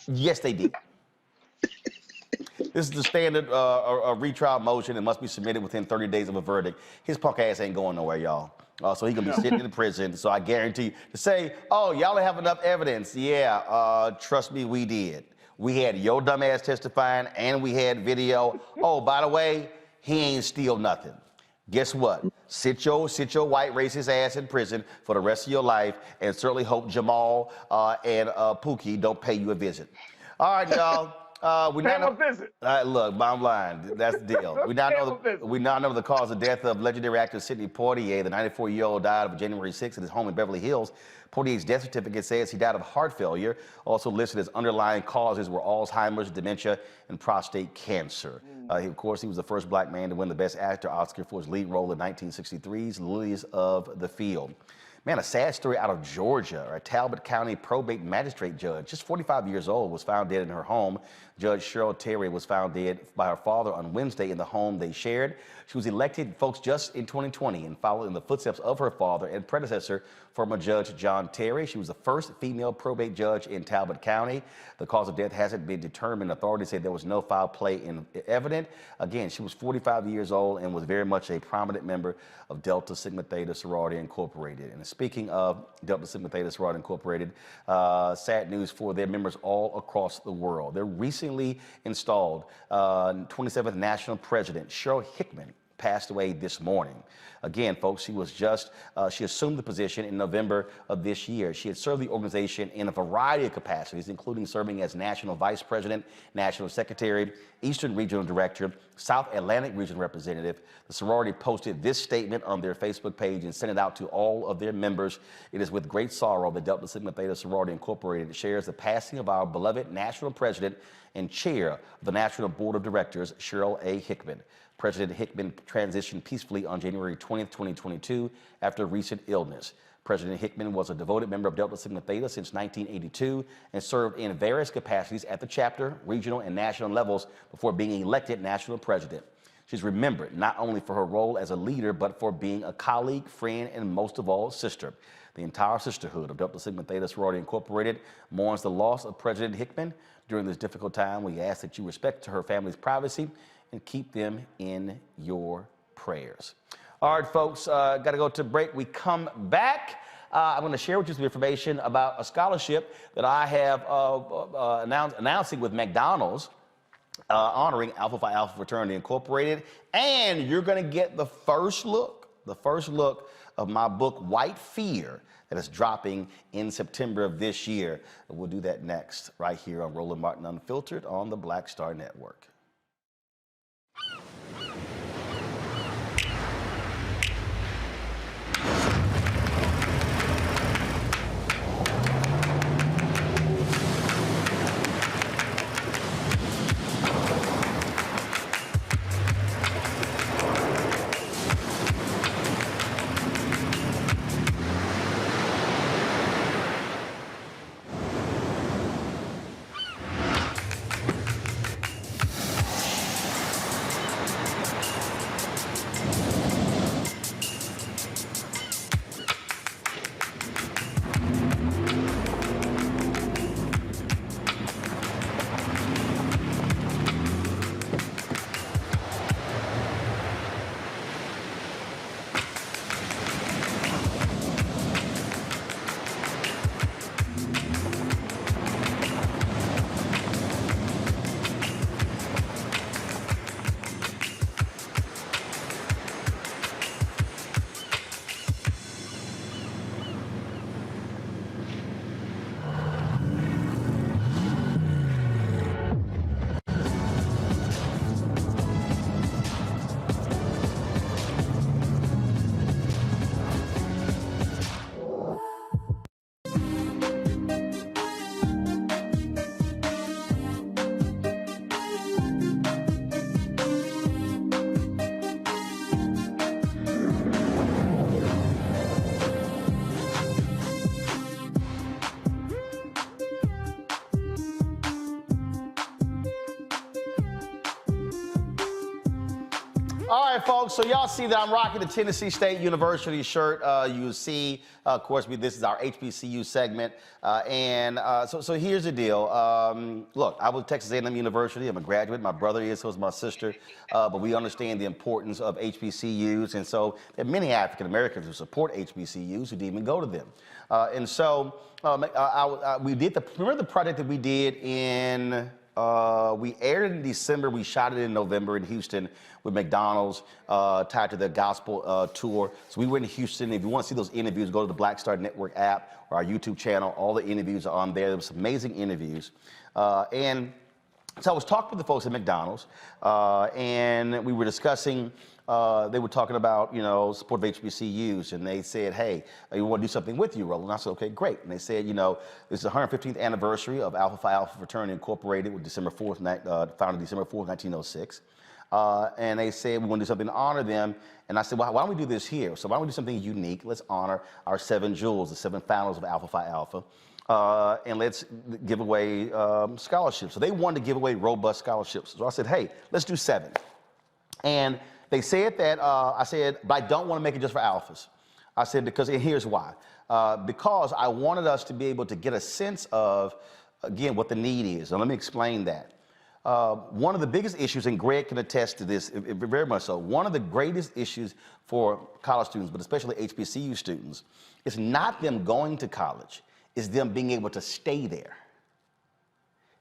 Yes, they did. This is the standard retrial motion and must be submitted within 30 days of a verdict. His punk ass ain't going nowhere, y'all. So he's going to be sitting in the prison. So I guarantee you, to say, oh, y'all don't have enough evidence. Yeah, trust me, we did. We had your dumb ass testifying and we had video. Oh, by the way, he ain't steal nothing. Guess what? Sit your white racist ass in prison for the rest of your life, and certainly hope Jamal and Pookie don't pay you a visit. All right, y'all. Look, bottom line, that's the deal. We now know the cause of death of legendary actor Sidney Poitier. The 94-year-old died on January 6th at his home in Beverly Hills. Poitier's death certificate says he died of heart failure. Also listed as underlying causes were Alzheimer's, dementia, and prostate cancer. Of course, he was the first black man to win the Best Actor Oscar for his lead role in 1963's Lilies of the Field. Man, a sad story out of Georgia. A Talbot County probate magistrate judge, just 45 years old, was found dead in her home. Judge Cheryl Terry was found dead by her father on Wednesday in the home they shared. She was elected, folks, just in 2020 and followed in the footsteps of her father and predecessor, former Judge John Terry. She was the first female probate judge in Talbot County. The cause of death hasn't been determined. Authorities said there was no foul play evident. Again, she was 45 years old and was very much a prominent member of Delta Sigma Theta Sorority Incorporated. And speaking of Delta Sigma Theta Sorority Incorporated, sad news for their members all across the world. Their recently installed 27th National President, Cheryl Hickman, passed away this morning. Again, folks, she assumed the position in November of this year. She had served the organization in a variety of capacities, including serving as National Vice President, National Secretary, Eastern Regional Director, South Atlantic Regional Representative. The sorority posted this statement on their Facebook page and sent it out to all of their members. It is with great sorrow that Delta Sigma Theta Sorority Incorporated shares the passing of our beloved National President and Chair of the National Board of Directors, Cheryl A. Hickman. President Hickman transitioned peacefully on January 20th, 2022 after recent illness. President Hickman was a devoted member of Delta Sigma Theta since 1982 and served in various capacities at the chapter, regional, and national levels before being elected national president. She's remembered not only for her role as a leader, but for being a colleague, friend, and most of all, sister. The entire sisterhood of Delta Sigma Theta Sorority Incorporated mourns the loss of President Hickman. During this difficult time, we ask that you respect her family's privacy and keep them in your prayers. All right, folks, got to go to break. We come back. I'm going to share with you some information about a scholarship that I have announcing with McDonald's, honoring Alpha Phi Alpha Fraternity Incorporated. And you're going to get the first look of my book, White Fear, that is dropping in September of this year. We'll do that next, right here on Roland Martin Unfiltered on the Black Star Network. All right, folks, so y'all see that I'm rocking the Tennessee State University shirt. You see, of course, this is our HBCU segment. So here's the deal. Look, I was at Texas A&M University. I'm a graduate. My brother is, so is my sister. But we understand the importance of HBCUs. And so there are many African Americans who support HBCUs who didn't even go to them. We did remember the project that we did in, we aired it in December. We shot it in November in Houston with McDonald's, tied to the gospel tour. So we were in Houston. If you want to see those interviews, go to the Black Star Network app or our YouTube channel. All the interviews are on there. There were some amazing interviews. And so I was talking with the folks at McDonald's, and we were discussing, they were talking about, support of HBCUs, and they said, hey, we want to do something with you, Roland. I said, okay, great. And they said, this is the 115th anniversary of Alpha Phi Alpha Fraternity Incorporated, with December 4th, founded December 4th, 1906. And they said, we want to do something to honor them. And I said, well, why don't we do this here? So why don't we do something unique? Let's honor our 7 jewels, the 7 founders of Alpha Phi Alpha. And let's give away scholarships. So they wanted to give away robust scholarships. So I said, hey, let's do 7. And they said that, I said, but I don't want to make it just for alphas. I said, because, and here's why. Because I wanted us to be able to get a sense of, again, what the need is. And let me explain that. One of the biggest issues, and Greg can attest to this very much so, one of the greatest issues for college students, but especially HBCU students, is not them going to college, it's them being able to stay there.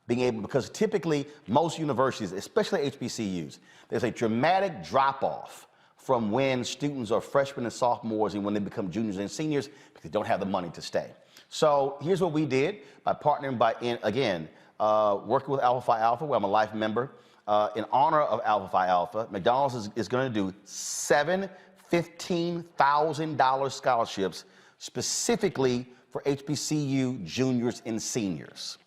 Because typically most universities, especially HBCUs, there's a dramatic drop-off from when students are freshmen and sophomores and when they become juniors and seniors because they don't have the money to stay. So here's what we did by partnering working with Alpha Phi Alpha, where I'm a life member. In honor of Alpha Phi Alpha, McDonald's is going to do 7 $15,000 scholarships specifically for HBCU juniors and seniors.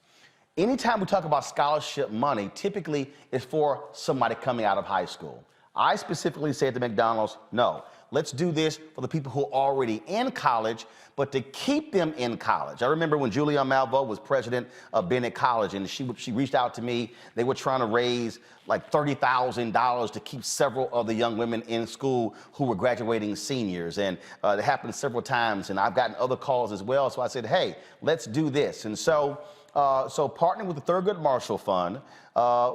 Anytime we talk about scholarship money, typically it's for somebody coming out of high school. I specifically said to McDonald's, no, let's do this for the people who are already in college, but to keep them in college. I remember when Julianne Malveaux was president of Bennett College, and she reached out to me. They were trying to raise like $30,000 to keep several of the young women in school who were graduating seniors, and it happened several times, and I've gotten other calls as well. So I said, hey, let's do this. And so partnering with the Thurgood Marshall Fund,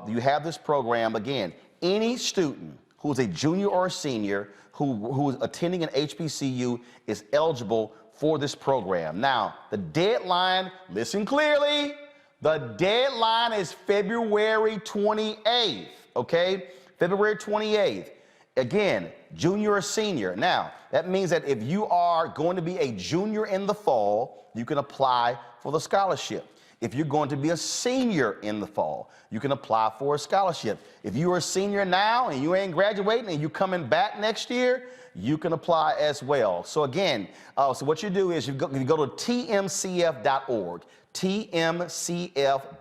you have this program. Again, any student who's a junior or a senior who's attending an HBCU is eligible for this program. Now, the deadline, listen clearly, the deadline is February 28th, okay? February 28th. Again, junior or senior. Now, that means that if you are going to be a junior in the fall, you can apply for the scholarship. If you're going to be a senior in the fall, you can apply for a scholarship. If you're a senior now and you ain't graduating and you're coming back next year, you can apply as well. So again, so what you do is you go to tmcf.org, tmcf.org.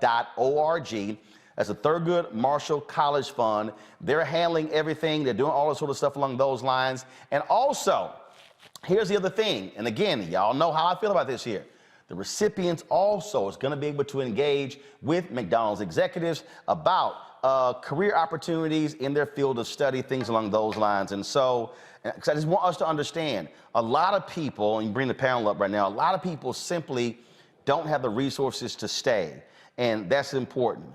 That's the Thurgood Marshall College Fund. They're handling everything. They're doing all this sort of stuff along those lines. And also, here's the other thing. And again, y'all know how I feel about this here. The recipients also is going to be able to engage with McDonald's executives about career opportunities in their field of study, things along those lines. And so, because I just want us to understand, a lot of people, and you bring the panel up right now, a lot of people simply don't have the resources to stay, and that's important.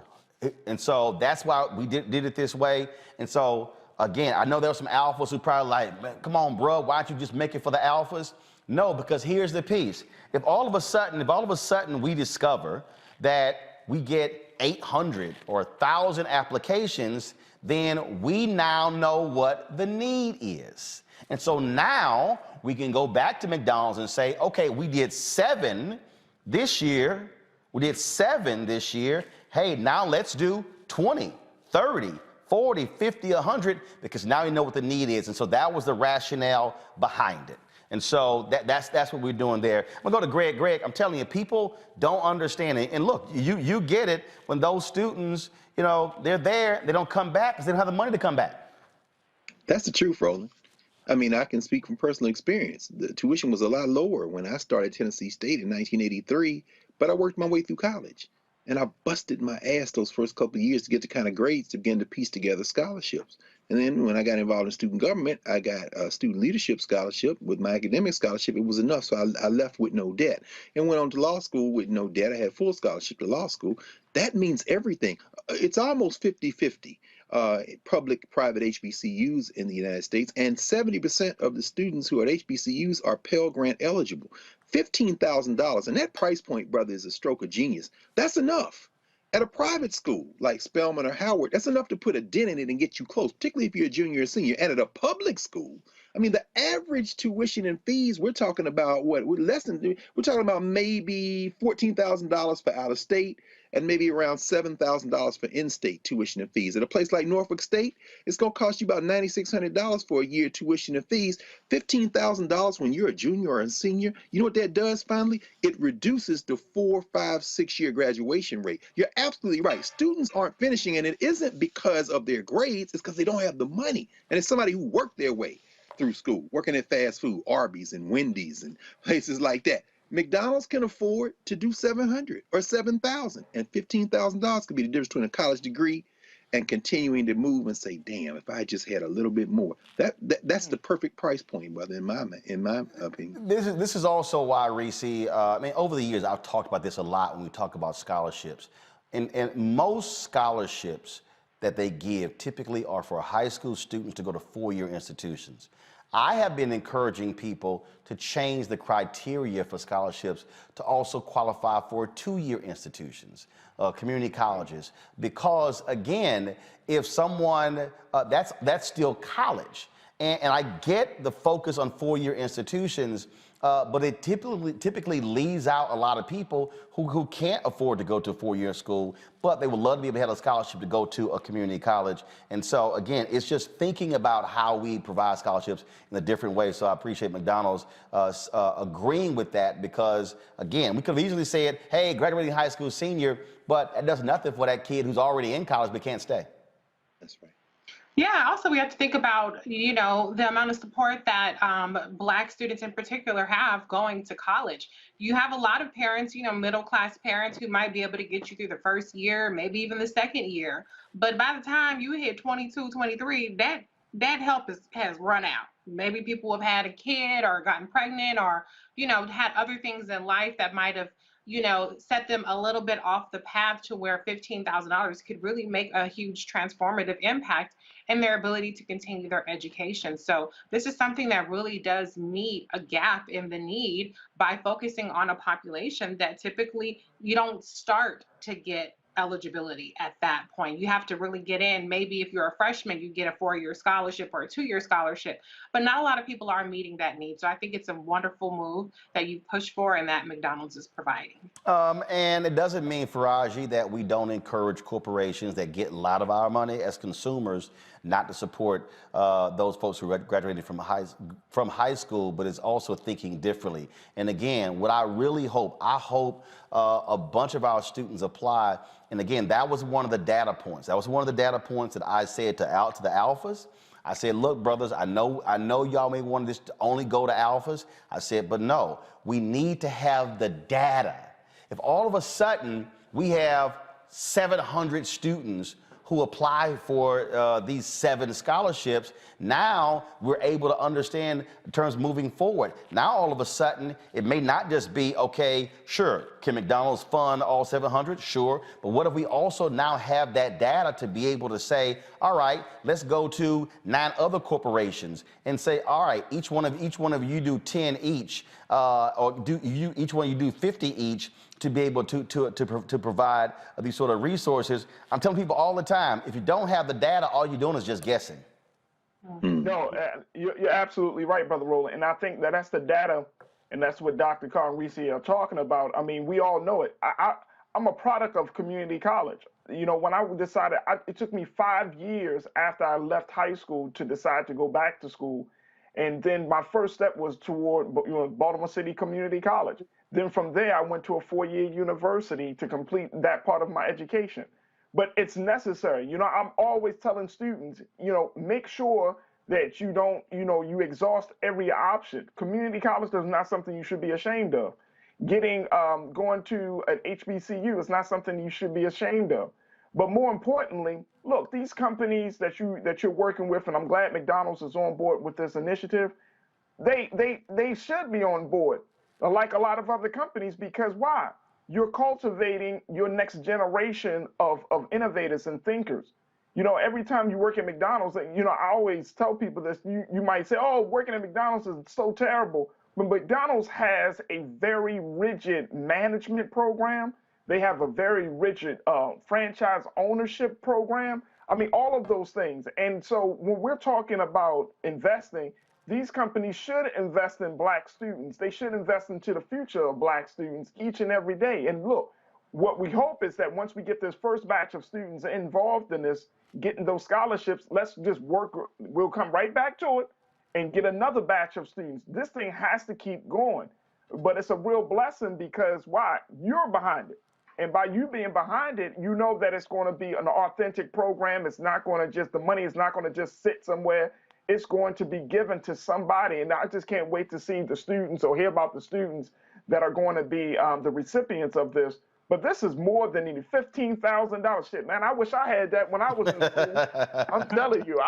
And so that's why we did it this way. And so, again, I know there were some alphas who probably like, man, come on, bro, why don't you just make it for the alphas? No, because here's the piece. If all of a sudden we discover that we get 800 or 1,000 applications, then we now know what the need is. And so now we can go back to McDonald's and say, okay, we did 7 this year. We did 7 this year. Hey, now let's do 20, 30, 40, 50, 100, because now you know what the need is. And so that was the rationale behind it. And so that's what we're doing there. I'm gonna go to Greg. Greg, I'm telling you, people don't understand it. And look, you get it when those students, you know, they're there, they don't come back because they don't have the money to come back. That's the truth, Roland. I mean, I can speak from personal experience. The tuition was a lot lower when I started Tennessee State in 1983, but I worked my way through college. And I busted my ass those first couple of years to get the kind of grades to begin to piece together scholarships. And then when I got involved in student government, I got a student leadership scholarship. With my academic scholarship, it was enough, so I left with no debt and went on to law school with no debt. I had full scholarship to law school. That means everything. It's almost 50-50. Public-private HBCUs in the United States, and 70% of the students who are at HBCUs are Pell Grant eligible. $15,000, and that price point, brother, is a stroke of genius. That's enough. At a private school like Spelman or Howard, that's enough to put a dent in it and get you close, particularly if you're a junior or senior. And at a public school, I mean, the average tuition and fees, we're talking about what? We're talking about maybe $14,000 for out of state and maybe around $7,000 for in-state tuition and fees. At a place like Norfolk State, it's going to cost you about $9,600 for a year tuition and fees. $15,000 when you're a junior or a senior. You know what that does finally? It reduces the 4, 5, 6-year graduation rate. You're absolutely right. Students aren't finishing, and it isn't because of their grades. It's because they don't have the money. And it's somebody who worked their way through school, working at fast food, Arby's and Wendy's and places like that. McDonald's can afford to do $700 or $7,000, and $15,000 could be the difference between a college degree and continuing to move and say, damn, if I just had a little bit more. That's the perfect price point, brother, in my opinion. This is also why, Reese, I mean, over the years, I've talked about this a lot when we talk about scholarships. And most scholarships that they give typically are for high school students to go to 4-year institutions. I have been encouraging people to change the criteria for scholarships to also qualify for 2-year institutions, community colleges, because again, if someone, that's still college. And I get the focus on 4-year institutions, but it typically leaves out a lot of people who can't afford to go to a 4-year school, but they would love to be able to have a scholarship to go to a community college. And so, again, it's just thinking about how we provide scholarships in a different way. So I appreciate McDonald's agreeing with that because, again, we could have easily said, hey, graduating high school senior, but that does nothing for that kid who's already in college but can't stay. That's right. Yeah, also we have to think about, the amount of support that Black students in particular have going to college. You have a lot of parents, middle-class parents who might be able to get you through the first year, maybe even the second year. But by the time you hit 22, 23, that help has run out. Maybe people have had a kid or gotten pregnant or, had other things in life that might have set them a little bit off the path to where $15,000 could really make a huge transformative impact in their ability to continue their education. So this is something that really does meet a gap in the need by focusing on a population that typically you don't start to get eligibility at that point. You have to really get in. Maybe if you're a freshman, you get a 4-year scholarship or a 2-year scholarship, but not a lot of people are meeting that need. So I think it's a wonderful move that you push for and that McDonald's is providing. And it doesn't mean, Faraji, that we don't encourage corporations that get a lot of our money as consumers not to support those folks who graduated from high school, but it's also thinking differently. And again, what I really hope, a bunch of our students apply. And again, that was one of the data points. That was one of the data points that I said to the alphas. I said, look, brothers, I know y'all may want this to only go to alphas. I said, but no, we need to have the data. If all of a sudden we have 700 students who apply for these 7 scholarships, now we're able to understand terms moving forward. Now, all of a sudden, it may not just be, okay, sure, can McDonald's fund all 700? Sure, but what if we also now have that data to be able to say, all right, let's go to 9 other corporations and say, all right, each one of you do 10 each, or each one of you do 50 each, to be able to provide these sort of resources. I'm telling people all the time, if you don't have the data, all you're doing is just guessing. No, you're absolutely right, Brother Roland. And I think that's the data, and that's what Dr. Carr and Reese are talking about. I mean, we all know it. I'm a product of community college. When I decided, it took me 5 years after I left high school to decide to go back to school. And then my first step was toward Baltimore City Community College. Then from there, I went to a 4-year university to complete that part of my education. But it's necessary. I'm always telling students, make sure that you don't, you exhaust every option. Community college is not something you should be ashamed of. Going to an HBCU is not something you should be ashamed of. But more importantly, look, these companies that you're working with, and I'm glad McDonald's is on board with this initiative, they should be on board, like a lot of other companies, because why? You're cultivating your next generation of innovators and thinkers. Every time you work at McDonald's, I always tell people this, you might say, oh, working at McDonald's is so terrible. But McDonald's has a very rigid management program. They have a very rigid franchise ownership program. I mean, all of those things. And so when we're talking about investing, these companies should invest in black students. They should invest into the future of black students each and every day. And look, what we hope is that once we get this first batch of students involved in this, getting those scholarships, let's just work, we'll come right back to it and get another batch of students. This thing has to keep going. But it's a real blessing because why? You're behind it. And by you being behind it, you know that it's going to be an authentic program. It's not going to just, the money is not going to just sit somewhere. It's going to be given to somebody. And I just can't wait to see the students or hear about the students that are going to be the recipients of this. But this is more than any $15,000 shit, man. I wish I had that when I was in school. I'm telling you,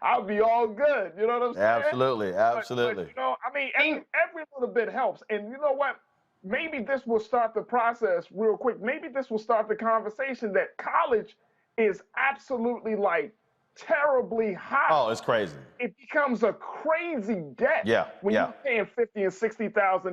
I'll be all good. You know what I'm saying? Absolutely, absolutely. But, you know, I mean, every little bit helps. And you know what? Maybe this will start the process real quick. Maybe this will start the conversation that college is absolutely like terribly high. Oh, it's crazy. It becomes a crazy debt. When you're paying $50,000 and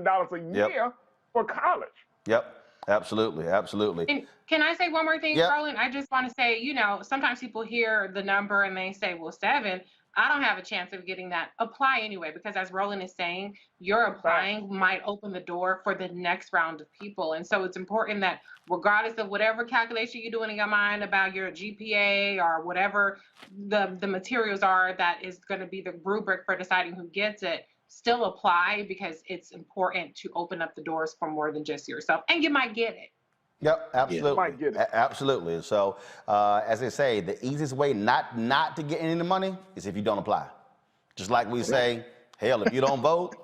$60,000 a year for college. Yep, absolutely, absolutely. And can I say one more thing, Yep. Roland? I just want to say, you know, sometimes people hear the number and they say, well, 7. I don't have a chance of getting that. Apply anyway, because as Roland is saying, your applying might open the door for the next round of people. And so it's important that regardless of whatever calculation you're doing in your mind about your GPA or whatever the materials are that is going to be the rubric for deciding who gets it, still apply because it's important to open up the doors for more than just yourself. And you might get it. Yep, absolutely. Might get it. Absolutely. So, as they say, the easiest way not to get any of the money is if you don't apply. Just like we say, hell, if you don't vote,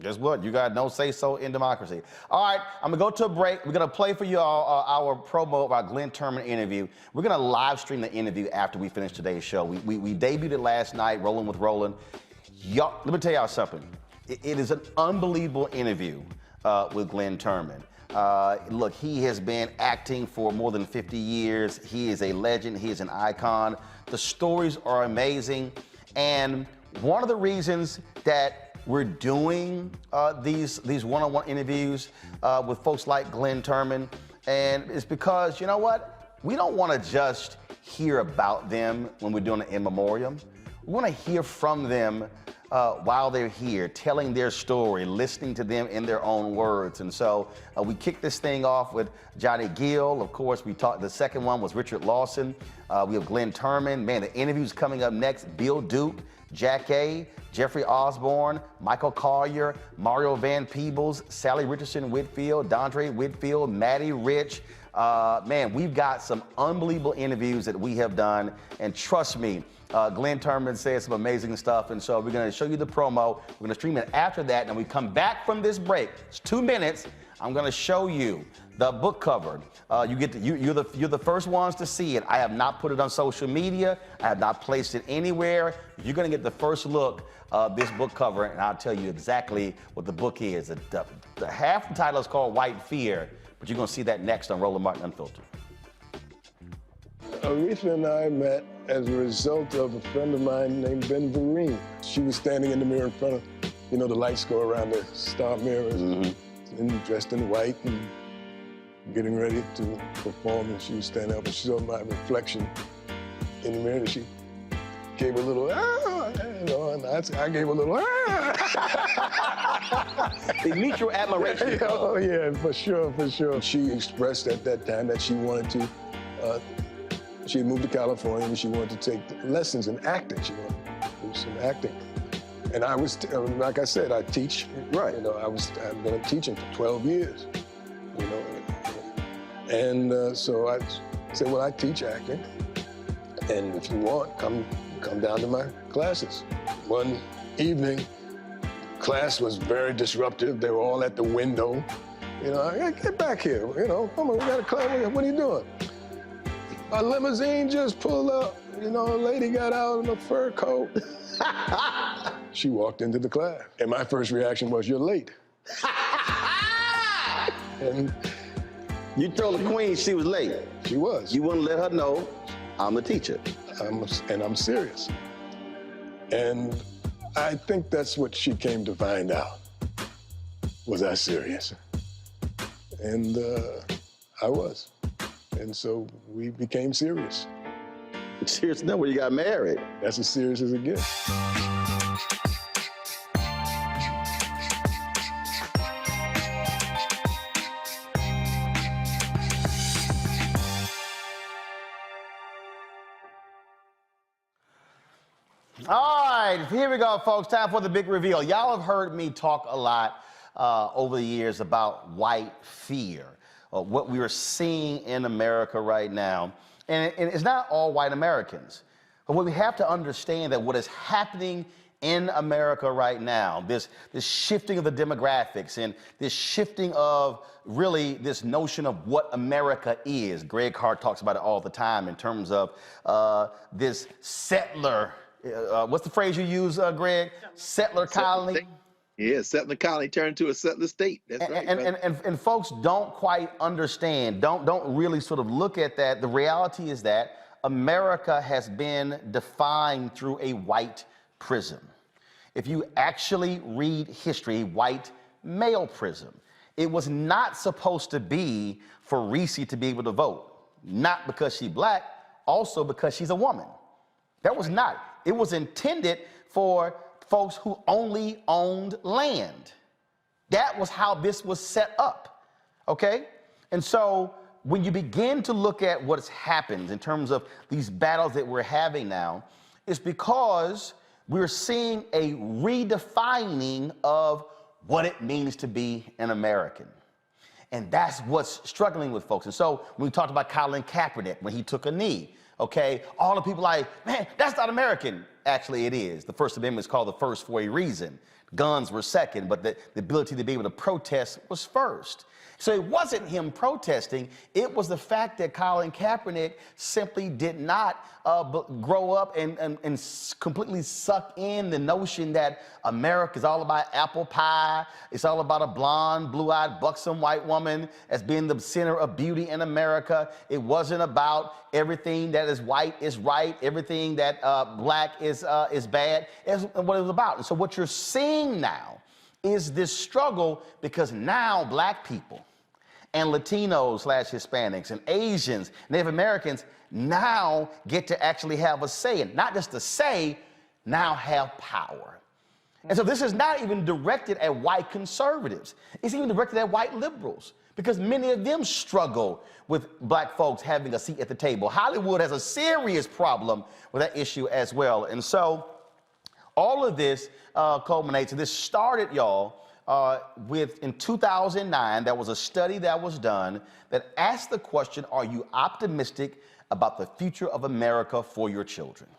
guess what? You got no say-so in democracy. All right, I'm going to go to a break. We're going to play for you all our promo of our Glenn Turman interview. We're going to live stream the interview after we finish today's show. We debuted it last night, Rolling with Roland. Y'all, let me tell y'all something. It is an unbelievable interview with Glenn Turman. Look, he has been acting for more than 50 years. He is a legend. He is an icon. The stories are amazing. And one of the reasons that we're doing these one-on-one interviews with folks like Glenn Turman, and it's because, you know what? We don't want to just hear about them when we're doing an in memoriam. We want to hear from them while they're here, telling their story, listening to them in their own words. And so we kicked this thing off with Johnny Gill. Of course, we talked, the second one was Richard Lawson. We have Glenn Turman. Man, the interview's coming up next. Bill Duke, Jack A., Jeffrey Osborne, Michael Collier, Mario Van Peebles, Sally Richardson Whitfield, Dondre Whitfield, Maddie Rich. Man, we've got some unbelievable interviews that we have done. And trust me, Glenn Turman said some amazing stuff, and so we're going to show you the promo. We're going to stream it after that, and when we come back from this break, it's 2 minutes, I'm going to show you the book cover. You're the first ones to see it. I have not put it on social media. I have not placed it anywhere. You're going to get the first look of this book cover, and I'll tell you exactly what the book is. The half the title is called White Fear, but you're going to see that next on Roland Martin Unfiltered. Aretha and I met as a result of a friend of mine named Ben Vereen. She was standing in the mirror in front of, you know, the lights go around the star mirrors, and dressed in white and getting ready to perform, and she was standing up and she saw my reflection in the mirror, and she gave a little, you know, and I gave a little, They mutual admiration. Oh, yeah, for sure, for sure. She expressed at that time that she wanted to, she had moved to California and she wanted to take lessons in acting. She wanted to do some acting. And I was, like I said, I teach. Right. You know, I've been teaching for 12 years, you know. And so I said, well, I teach acting. And if you want, come down to my classes. One evening, class was very disruptive. They were all at the window. You know, hey, get back here, you know, come on, we got a class, what are you doing? A limousine just pulled up. You know, a lady got out in a fur coat. She walked into the class. And my first reaction was, you're late. And you told the queen she was late. She was. You wouldn't let her know I'm a teacher. And I'm serious. And I think that's what she came to find out. Was I serious? And I was. And so we became serious. Serious enough when you got married. That's as serious as it gets. All right, here we go, folks. Time for the big reveal. Y'all have heard me talk a lot over the years about white fear, what we are seeing in America right now. And it's not all white Americans. But what we have to understand that what is happening in America right now, this shifting of the demographics and this shifting of really this notion of what America is. Greg Hart talks about it all the time in terms of this settler, what's the phrase you use, Greg? Settler colony? Yeah, settler colony turned to a settler state. That's right. And folks don't quite understand, don't really sort of look at that. The reality is that America has been defined through a white prism. If you actually read history, a white male prism, it was not supposed to be for Reese to be able to vote. Not because she's black, also because she's a woman. That was not. It was intended for folks who only owned land. That was how this was set up, okay? And so when you begin to look at what's happened in terms of these battles that we're having now, it's because we're seeing a redefining of what it means to be an American. And that's what's struggling with folks. And so when we talked about Colin Kaepernick, when he took a knee, okay, all the people like, man, that's not American. Actually, it is. The First Amendment is called the first for a reason. Guns were second, but the ability to be able to protest was first. So it wasn't him protesting. It was the fact that Colin Kaepernick simply did not grow up and completely suck in the notion that America is all about apple pie. It's all about a blonde, blue-eyed, buxom white woman as being the center of beauty in America. It wasn't about everything that is white is right, everything that black is bad. It's what it was about. And so what you're seeing now is this struggle because now black people and Latinos / Hispanics and Asians, Native Americans now get to actually have a say, and not just a say, now have power. And so this is not even directed at white conservatives. It's even directed at white liberals because many of them struggle with black folks having a seat at the table. Hollywood has a serious problem with that issue as well. And so all of this culminates, and this started, y'all, in 2009, there was a study that was done that asked the question, are you optimistic about the future of America for your children?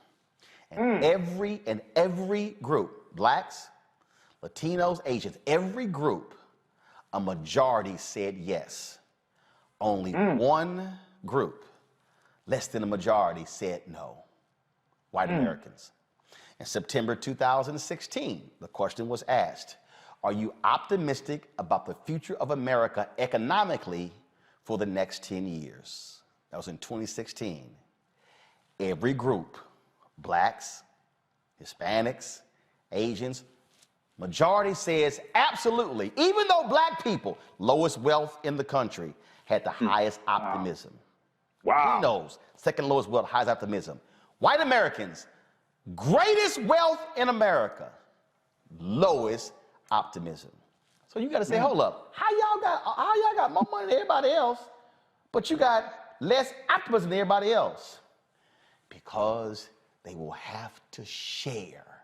And every group, blacks, Latinos, Asians, every group, a majority said yes. Only one group, less than a majority, said no, white Americans. In September 2016, the question was asked, are you optimistic about the future of America economically for the next 10 years? That was in 2016. Every group, blacks, Hispanics, Asians, majority says absolutely, even though black people, lowest wealth in the country, had the highest optimism. Wow. Latinos, second lowest wealth, highest optimism. White Americans, greatest wealth in America, lowest optimism. So you got to say, hold up, how y'all got more money than everybody else, but you got less optimism than everybody else? Because they will have to share.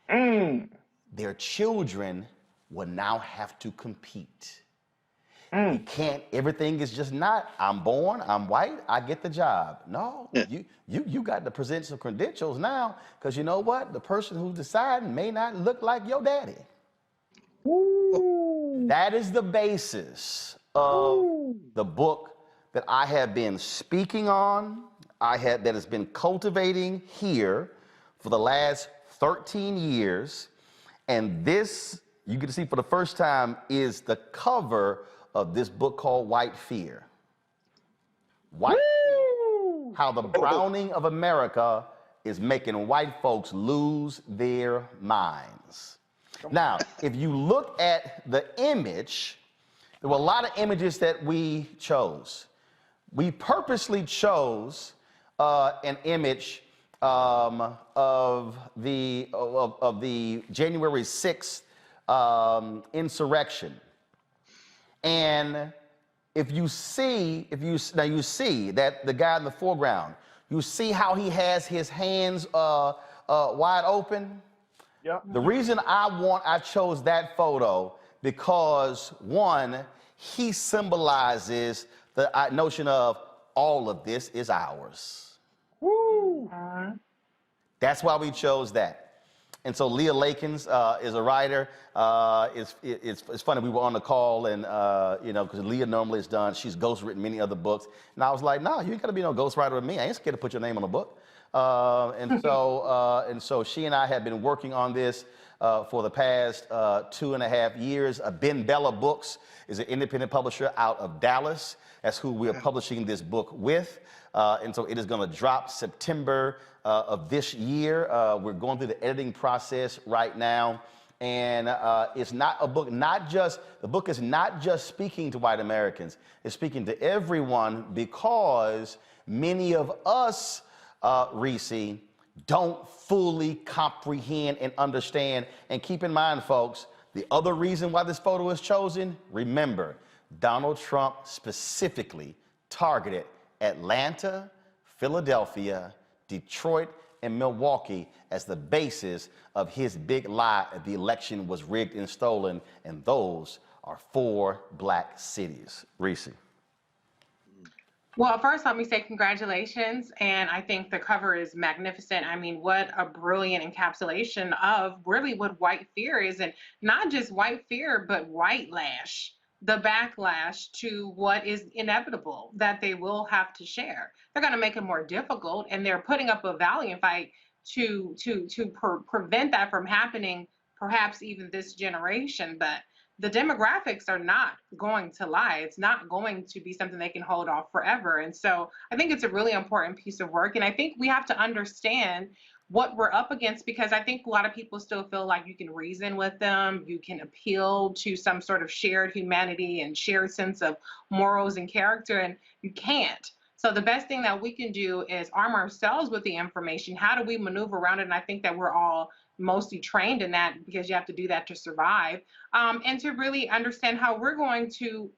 Their children will now have to compete. You can't, everything is just not, I'm born, I'm white, I get the job. No, you got to present some credentials now, because you know what? The person who's deciding may not look like your daddy. That is the basis of the book that I have been speaking on, that has been cultivating here for the last 13 years. And this, you get to see for the first time, is the cover of this book called White Fear. White Fear, how the browning of America is making white folks lose their minds. Now, if you look at the image, there were a lot of images that we chose. We purposely chose an image of the January 6th insurrection. And you see that the guy in the foreground, you see how he has his hands wide open. Yeah. The reason I chose that photo because, one, he symbolizes the notion of all of this is ours. Woo! That's why we chose that. And so Leah Lakins is a writer. It's funny, we were on the call and, because Leah normally is done, she's ghostwritten many other books. And I was like, no, you ain't gotta be no ghostwriter with me. I ain't scared to put your name on a book. And so she and I have been working on this for the past 2.5 years. Ben Bella Books is an independent publisher out of Dallas. That's who we're publishing this book with. And so it is gonna drop September of this year. We're going through the editing process right now. And it's not a book, the book is not just speaking to white Americans. It's speaking to everyone because many of us, Reese, don't fully comprehend and understand. And keep in mind, folks, the other reason why this photo is chosen, remember, Donald Trump specifically targeted Atlanta, Philadelphia, Detroit, and Milwaukee as the basis of his big lie that the election was rigged and stolen, and those are 4 black cities. Reese. Well, first, let me say congratulations. And I think the cover is magnificent. I mean, what a brilliant encapsulation of really what white fear is. And not just white fear, but white lash, the backlash to what is inevitable that they will have to share. They're going to make it more difficult, and they're putting up a valiant fight to prevent that from happening, perhaps even this generation. But the demographics are not going to lie. It's not going to be something they can hold off forever. And so I think it's a really important piece of work. And I think we have to understand what we're up against, because I think a lot of people still feel like you can reason with them, you can appeal to some sort of shared humanity and shared sense of morals and character, and you can't. So the best thing that we can do is arm ourselves with the information. How do we maneuver around it? And I think that we're all mostly trained in that, because you have to do that to survive, and to really understand how we're going to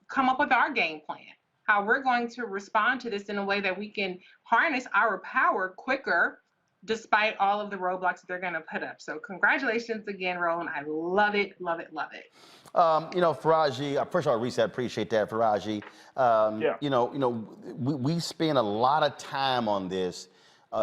come up with our game plan, how we're going to respond to this in a way that we can harness our power quicker, despite all of the roadblocks that they're going to put up. So congratulations again, Roland. I love it, love it, love it. Faraji, first of all, Reese, I appreciate that, Faraji. We spend a lot of time on this,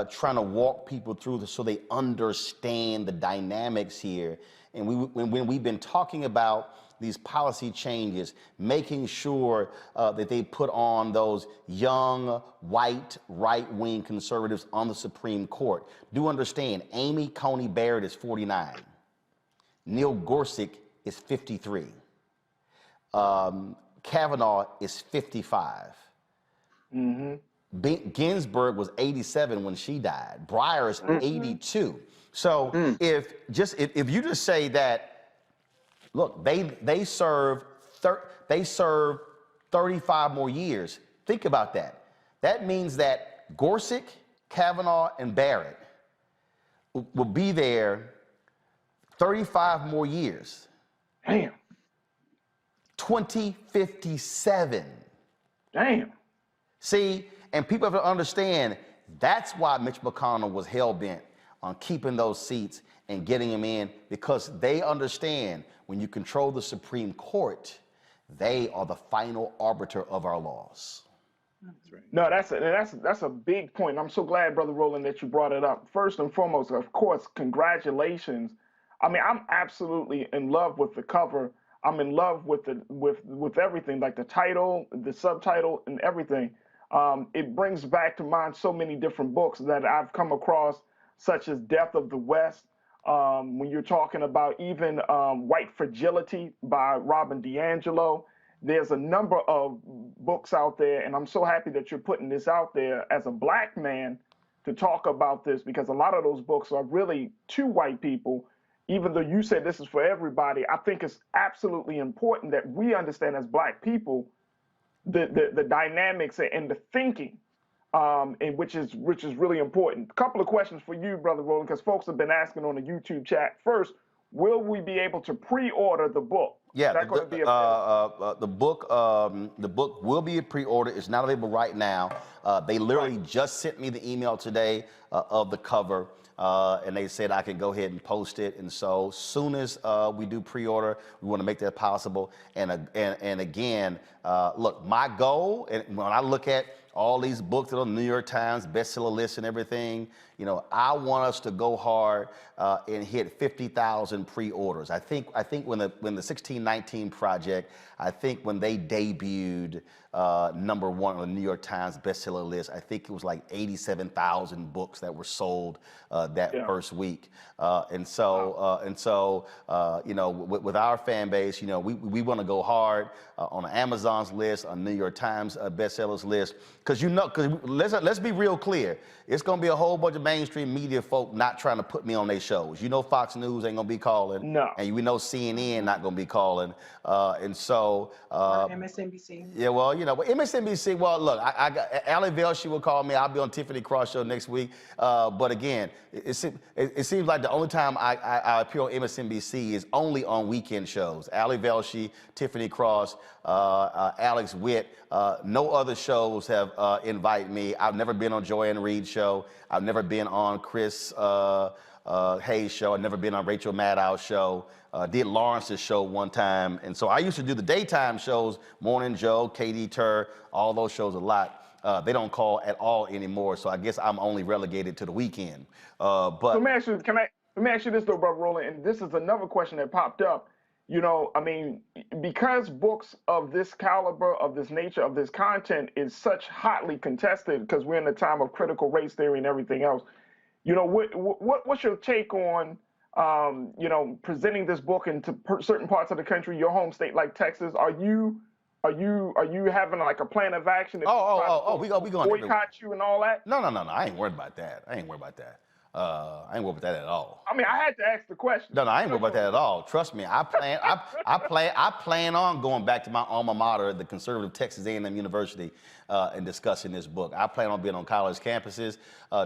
trying to walk people through this so they understand the dynamics here. And when we've been talking about these policy changes, making sure that they put on those young, white, right-wing conservatives on the Supreme Court. Do understand, Amy Coney Barrett is 49. Neil Gorsuch is 53. Kavanaugh is 55. Ginsburg was 87 when she died. Breyer is 82. So if you just say that, look, they serve 35 more years. Think about that. That means that Gorsuch, Kavanaugh, and Barrett will be there 35 more years. Damn. 2057. Damn. See, and people have to understand, that's why Mitch McConnell was hell-bent on keeping those seats and getting them in, because they understand when you control the Supreme Court, they are the final arbiter of our laws. That's right. No, that's a big point. I'm so glad, Brother Roland, that you brought it up. First and foremost, of course, congratulations. I mean, I'm absolutely in love with the cover. I'm in love with everything, like the title, the subtitle, and everything. It brings back to mind so many different books that I've come across, such as Death of the West. When you're talking about even White Fragility by Robin DiAngelo, there's a number of books out there, and I'm so happy that you're putting this out there as a black man to talk about this, because a lot of those books are really to white people. Even though you said this is for everybody, I think it's absolutely important that we understand as black people the dynamics and the thinking, and which is really important. A couple of questions for you, Brother Roland, because folks have been asking on the YouTube chat. First, will we be able to pre-order the book? Yeah, the book will be a pre-order. It's not available right now. They literally just sent me the email today of the cover. and they said I can go ahead and post it. And so soon as we do pre-order, we want to make that possible. And again, look, my goal, and when I look at all these books that are on the New York Times bestseller list and everything, you know, I want us to go hard and hit 50,000 pre-orders. I think when the 1619 Project, I think when they debuted #1 on the New York Times bestseller list, I think it was like 87,000 books that were sold that first week. And so you know, with our fan base, you know, we want to go hard on Amazon's list, on New York Times bestsellers list, because let's be real clear, it's going to be a whole bunch of mainstream media folk not trying to put me on their shows. You know, Fox News ain't going to be calling, and we know CNN not going to be calling, and so MSNBC. Yeah, well, you know, but MSNBC. Well, look, I got Allie Velshi will call me. I'll be on Tiffany Cross show next week. But again, it seems like the only time I appear on MSNBC is only on weekend shows. Allie Velshi, Tiffany Cross, Alex Witt. No other shows have invited me. I've never been on Joanne Reed's show. I've never been on Chris Hayes' show. I've never been on Rachel Maddow's show. Did Lawrence's show one time. And so I used to do the daytime shows, Morning Joe, Katie Tur, all those shows a lot. They don't call at all anymore, so I guess I'm only relegated to the weekend. But let me ask you this though, Brother Roland, and this is another question that popped up. You know, I mean, because books of this caliber, of this nature, of this content is such hotly contested, because we're in a time of critical race theory and everything else. You know, what's your take on you know, presenting this book into certain parts of the country, your home state like Texas? Are you having like a plan of action? We going boycott you and all that? No. I ain't worried about that. I ain't worried about that. I ain't worried about that at all. I mean, I had to ask the question. No, I ain't worried about that at all. Trust me, I plan on going back to my alma mater, the conservative Texas A&M University, and discussing this book. I plan on being on college campuses.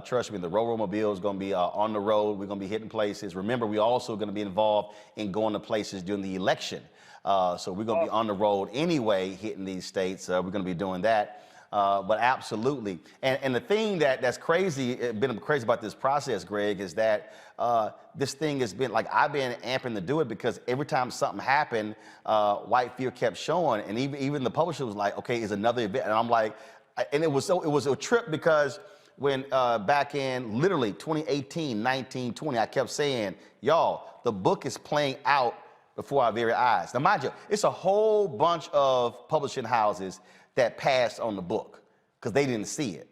Trust me, the Road-Mobile is going to be on the road. We're going to be hitting places. Remember, we're also going to be involved in going to places during the election. So we're going to be on the road anyway, hitting these states. We're going to be doing that. But absolutely. And the thing that's been crazy about this process, Greg, is that this thing has been, like, I've been amping to do it because every time something happened, White Fear kept showing. And even the publisher was like, okay, is another event. And I'm like, and it was a trip because when back in literally 2018, 19, 20, I kept saying, y'all, the book is playing out before our very eyes. Now, mind you, it's a whole bunch of publishing houses that passed on the book because they didn't see it.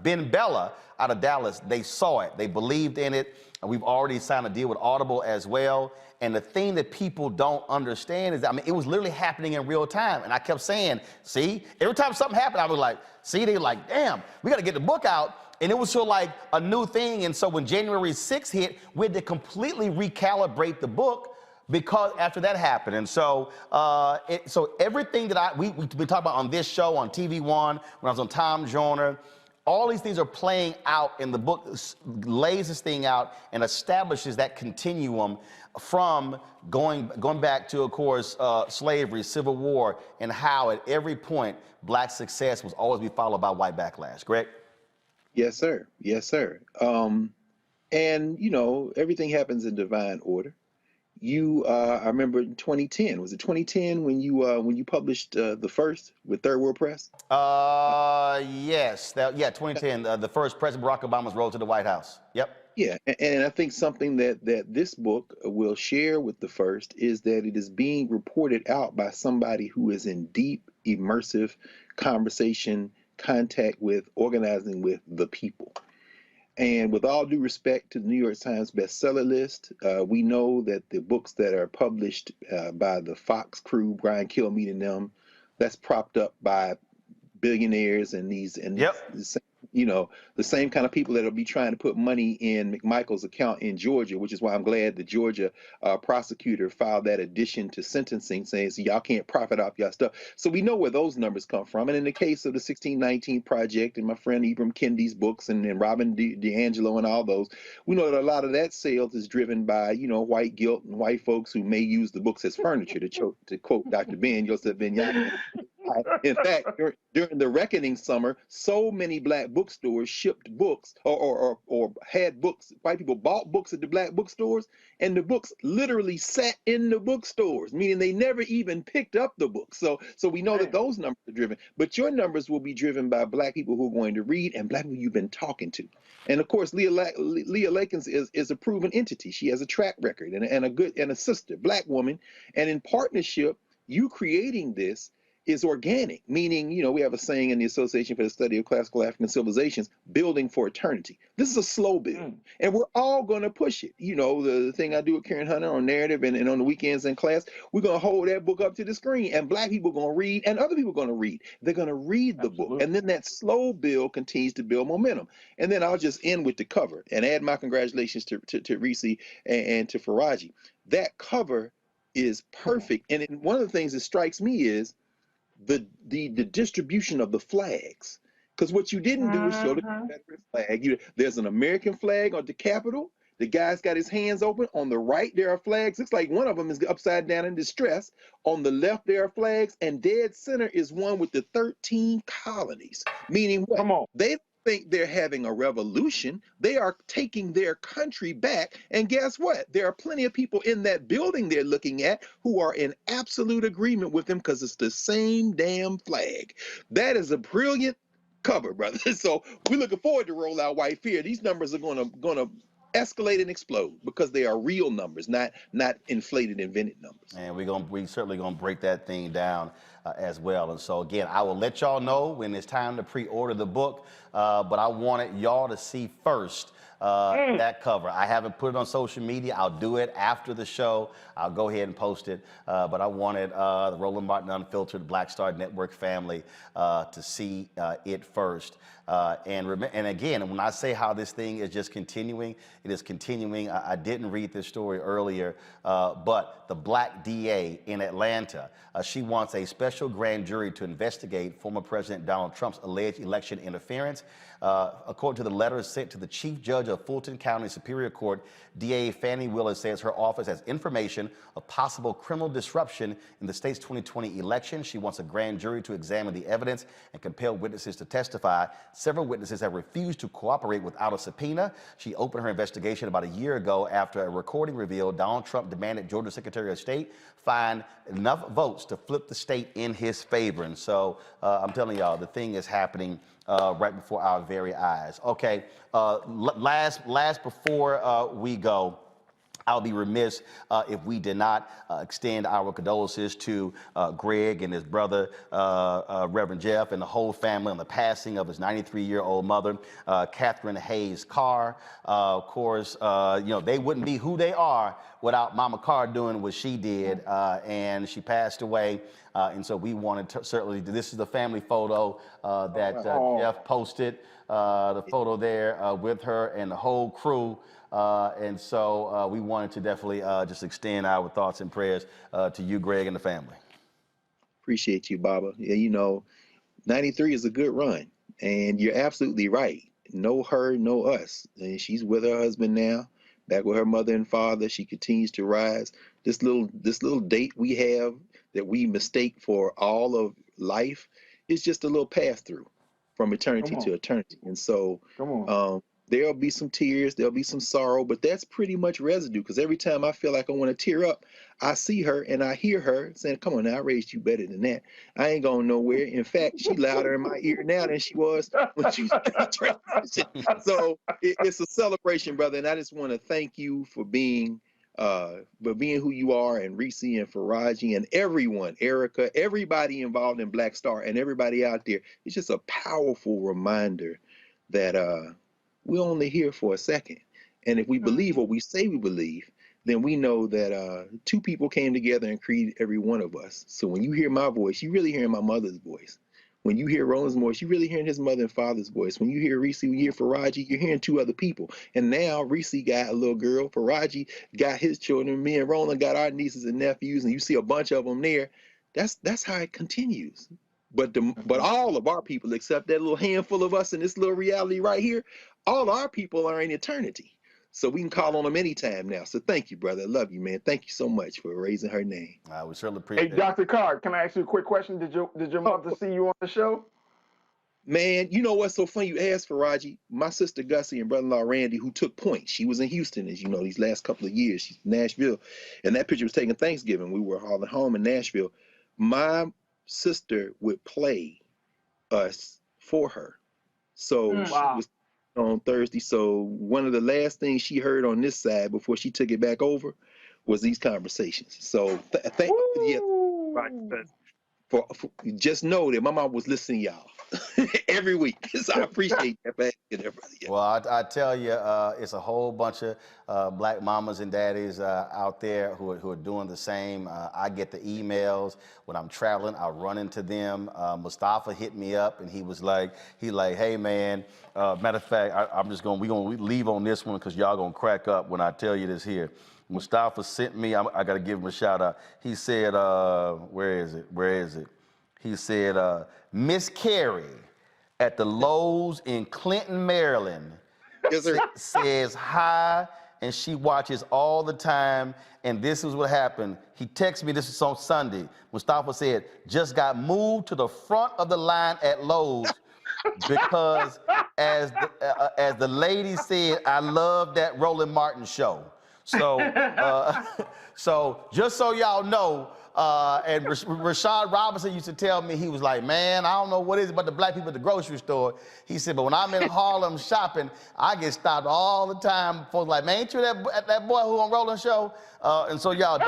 Ben Bella out of Dallas, they saw it. They believed in it. And we've already signed a deal with Audible as well. And the thing that people don't understand is that, I mean, it was literally happening in real time. And I kept saying, see, every time something happened, I was like, see, they like, damn, we got to get the book out. And it was sort of like a new thing. And so when January 6th hit, we had to completely recalibrate the book because after that happened. And so so everything that we've been talking about on this show, on TV One, when I was on Tom Joyner, all these things are playing out, and the book lays this thing out and establishes that continuum from going back to, of course, slavery, Civil War, and how at every point Black success was always be followed by white backlash. Greg? Yes, sir. Yes, sir. And, you know, everything happens in divine order. I remember in 2010, was it 2010 when you published the first with Third World Press? Yes, 2010, the first President Barack Obama's road to the White House. Yep. Yeah, and I think something that this book will share with the first is that it is being reported out by somebody who is in deep, immersive conversation, contact with, organizing with the people. And with all due respect to the New York Times bestseller list, we know that the books that are published by the Fox crew, Brian Kilmeade and them, that's propped up by billionaires and you know, the same kind of people that'll be trying to put money in McMichael's account in Georgia, which is why I'm glad the Georgia prosecutor filed that addition to sentencing saying, so y'all can't profit off y'all stuff. So we know where those numbers come from. And in the case of the 1619 Project and my friend Ibram Kendi's books and Robin DiAngelo and all those, we know that a lot of that sales is driven by, you know, white guilt and white folks who may use the books as furniture, to quote Dr. Ben Yosef Ben Yaakov. In fact, during the reckoning summer, so many black bookstores shipped books or had books. White people bought books at the black bookstores, and the books literally sat in the bookstores, meaning they never even picked up the books. So we know that those numbers are driven. But your numbers will be driven by black people who are going to read and black people you've been talking to. And of course, Leah Lakins is a proven entity. She has a track record and a sister, black woman. And in partnership, you creating this is organic, meaning, we have a saying in the Association for the Study of Classical African Civilizations, building for eternity. This is a slow build, and we're all going to push it. The thing I do with Karen Hunter on narrative and on the weekends in class, we're going to hold that book up to the screen, and black people are going to read, and other people are going to read. They're going to read the book, and then that slow build continues to build momentum. And then I'll just end with the cover and add my congratulations to Reese and to Faraji. That cover is perfect, and one of the things that strikes me is the distribution of the flags, because what you didn't do is show the Confederate flag. There's an American flag on the Capitol. The guy's got his hands open. On the right, there are flags. Looks like one of them is upside down in distress. On the left, there are flags, and dead center is one with the 13 colonies. Meaning what? Come on. They think they're having a revolution. They are taking their country back. And guess what? There are plenty of people in that building they're looking at who are in absolute agreement with them because it's the same damn flag. That is a brilliant cover, brother. So we're looking forward to Roll Out White Fear. These numbers are gonna escalate and explode because they are real numbers, not inflated, invented numbers. And we certainly gonna break that thing down as well. And so again, I will let y'all know when it's time to pre-order the book, but I wanted y'all to see first that cover. I haven't put it on social media. I'll do it after the show. I'll go ahead and post it. But I wanted the Roland Martin Unfiltered Black Star Network family to see it first. And again, when I say how this thing is just continuing, it is continuing. I didn't read this story earlier, but the black DA in Atlanta, she wants a special grand jury to investigate former President Donald Trump's alleged election interference. According to the letter sent to the Chief Judge of Fulton County Superior Court, DA Fannie Willis says her office has information of possible criminal disruption in the state's 2020 election. She wants a grand jury to examine the evidence and compel witnesses to testify. Several witnesses have refused to cooperate without a subpoena. She opened her investigation about a year ago after a recording revealed Donald Trump demanded Georgia Secretary of State find enough votes to flip the state in his favor. And so I'm telling y'all, the thing is happening right before our very eyes. Okay, last before we go, I'll be remiss if we did not extend our condolences to Greg and his brother, Reverend Jeff, and the whole family on the passing of his 93-year-old mother, Catherine Hayes Carr. Of course, they wouldn't be who they are without Mama Carr doing what she did, and she passed away. And so we wanted to certainly, this is the family photo that Jeff posted, the photo there with her and the whole crew. And so we wanted to definitely just extend our thoughts and prayers to you, Greg, and the family. Appreciate you, Baba. Yeah, 93 is a good run, and you're absolutely right. No her, no us. And she's with her husband now, back with her mother and father. She continues to rise. This little date we have that we mistake for all of life is just a little pass through from eternity to eternity. And so there'll be some tears, there'll be some sorrow, but that's pretty much residue, because every time I feel like I want to tear up, I see her and I hear her saying, come on now, I raised you better than that. I ain't going nowhere. In fact, she louder in my ear now than she was when she was in transition. So it's a celebration, brother, and I just want to thank you for being who you are, and Reese and Faraji and everyone, Erica, everybody involved in Black Star and everybody out there. It's just a powerful reminder that we're only here for a second. And if we believe what we say we believe, then we know that two people came together and created every one of us. So when you hear my voice, you really hearing my mother's voice. When you hear Roland's voice, you're really hearing his mother and father's voice. When you hear Reese, you hear Faraji, you're hearing two other people. And now Reese got a little girl, Faraji got his children, me and Roland got our nieces and nephews, and you see a bunch of them there. That's how it continues. But all of our people, except that little handful of us in this little reality right here, all our people are in eternity. so we can call on them anytime now. So thank you, brother. I love you, man. Thank you so much for raising her name. We certainly Hey, appreciate it. Dr. Carr, can I ask you a quick question? Did your mother see you on the show? Man, you know what's so funny? You asked, Faraji. My sister Gussie and brother-in-law Randy, who took point. She was in Houston, as you know, these last couple of years. She's in Nashville. And that picture was taken Thanksgiving. We were all at home in Nashville. My sister would play us for her. So she was on Thursday. So one of the last things she heard on this side before she took it back over was these conversations. So thank you. For just know that my mom was listening to y'all every week. So I appreciate that. Brother. Yeah. Well, I tell you, it's a whole bunch of black mamas and daddies out there who are doing the same. I get the emails when I'm traveling. I run into them. Mustafa hit me up and he like, hey man. Matter of fact, we're gonna leave on this one because y'all gonna crack up when I tell you this here. Mustafa sent me, I got to give him a shout out. He said, where is it? He said, Miss Carrie at the Lowe's in Clinton, Maryland says hi, and she watches all the time, and this is what happened. He texted me, this is on Sunday. Mustafa said, just got moved to the front of the line at Lowe's because as the lady said, I love that Roland Martin show. So, so just so y'all know, and Rashad Robinson used to tell me, he was like, man, I don't know what it is about the black people at the grocery store. He said, but when I'm in Harlem shopping, I get stopped all the time. Folks like, man, ain't you that boy who on Roland show? And so y'all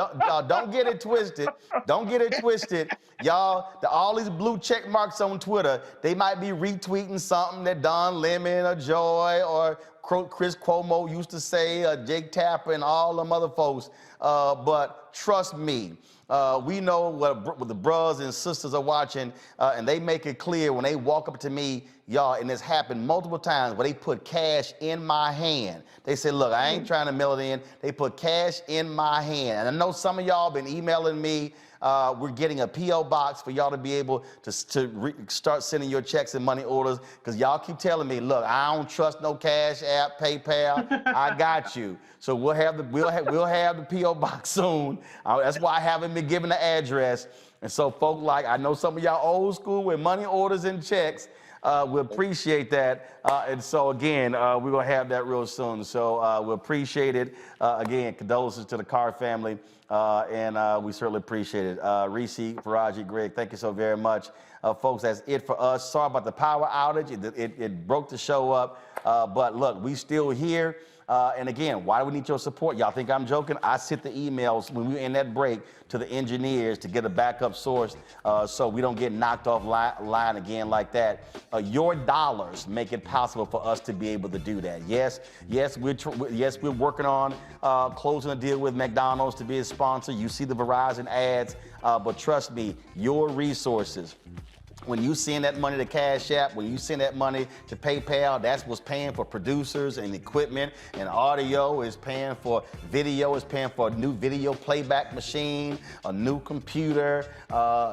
don't get it twisted. Don't get it twisted. Y'all, all these blue check marks on Twitter, they might be retweeting something that Don Lemon or Joy or Chris Cuomo used to say, Jake Tapper and all them other folks. But trust me, we know what the brothers and sisters are watching, and they make it clear when they walk up to me, y'all, and this happened multiple times where they put cash in my hand. They say, look, I ain't trying to mail it in. They put cash in my hand. And I know some of y'all been emailing me. We're getting a P.O. box for y'all to be able to start sending your checks and money orders, because y'all keep telling me, look, I don't trust no Cash App, PayPal. I got you. So we'll have the P.O. box soon. That's why I haven't been given the address. And so folk like, I know some of y'all old school with money orders and checks. We appreciate that. And so again, we're gonna have that real soon. So we appreciate it. Again, condolences to the Carr family. And we certainly appreciate it. Reese, Faraji, Greg, thank you so very much. Folks, that's it for us. Sorry about the power outage. It broke the show up. But look, we still here. And again, why do we need your support? Y'all think I'm joking? I sent the emails when we were in that break to the engineers to get a backup source so we don't get knocked off line again like that. Your dollars make it possible for us to be able to do that. Yes, we're working on closing a deal with McDonald's to be a sponsor. You see the Verizon ads, but trust me, your resources, when you send that money to Cash App, when you send that money to PayPal, that's what's paying for producers and equipment, and audio is paying for video, is paying for a new video playback machine, a new computer,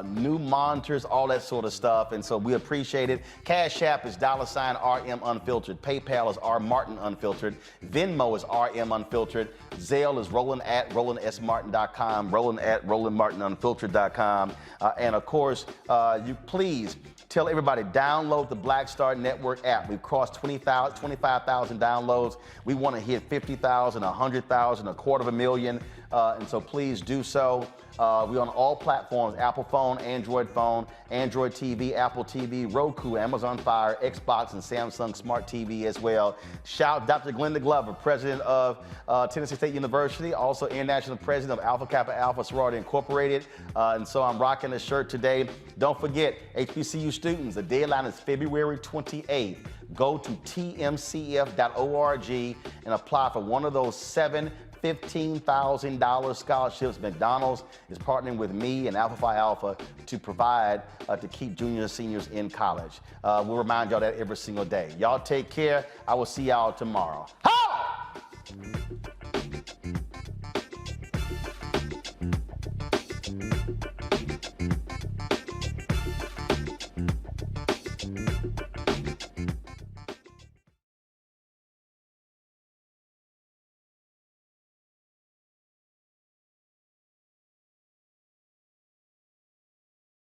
new monitors, all that sort of stuff. And so we appreciate it. Cash App is $RM Unfiltered. PayPal is R Martin Unfiltered. Venmo is RM Unfiltered. Zelle is Roland@RolandSMartin.com, Roland@RolandMartinUnfiltered.com. And of course, you please tell everybody, download the Black Star Network app. We've crossed 25,000 downloads. We want to hit 50,000, 100,000, 250,000. And so please do so. We're on all platforms: Apple phone, Android TV, Apple TV, Roku, Amazon Fire, Xbox, and Samsung Smart TV as well. Shout Dr. Glenda Glover, president of Tennessee State University, also international president of Alpha Kappa Alpha Sorority Incorporated. And so I'm rocking the shirt today. Don't forget, HBCU students, the deadline is February 28th. Go to tmcf.org and apply for one of those 7 $15,000 scholarships. McDonald's is partnering with me and Alpha Phi Alpha to provide to keep juniors and seniors in college. We'll remind y'all that every single day. Y'all take care. I will see y'all tomorrow. Ha!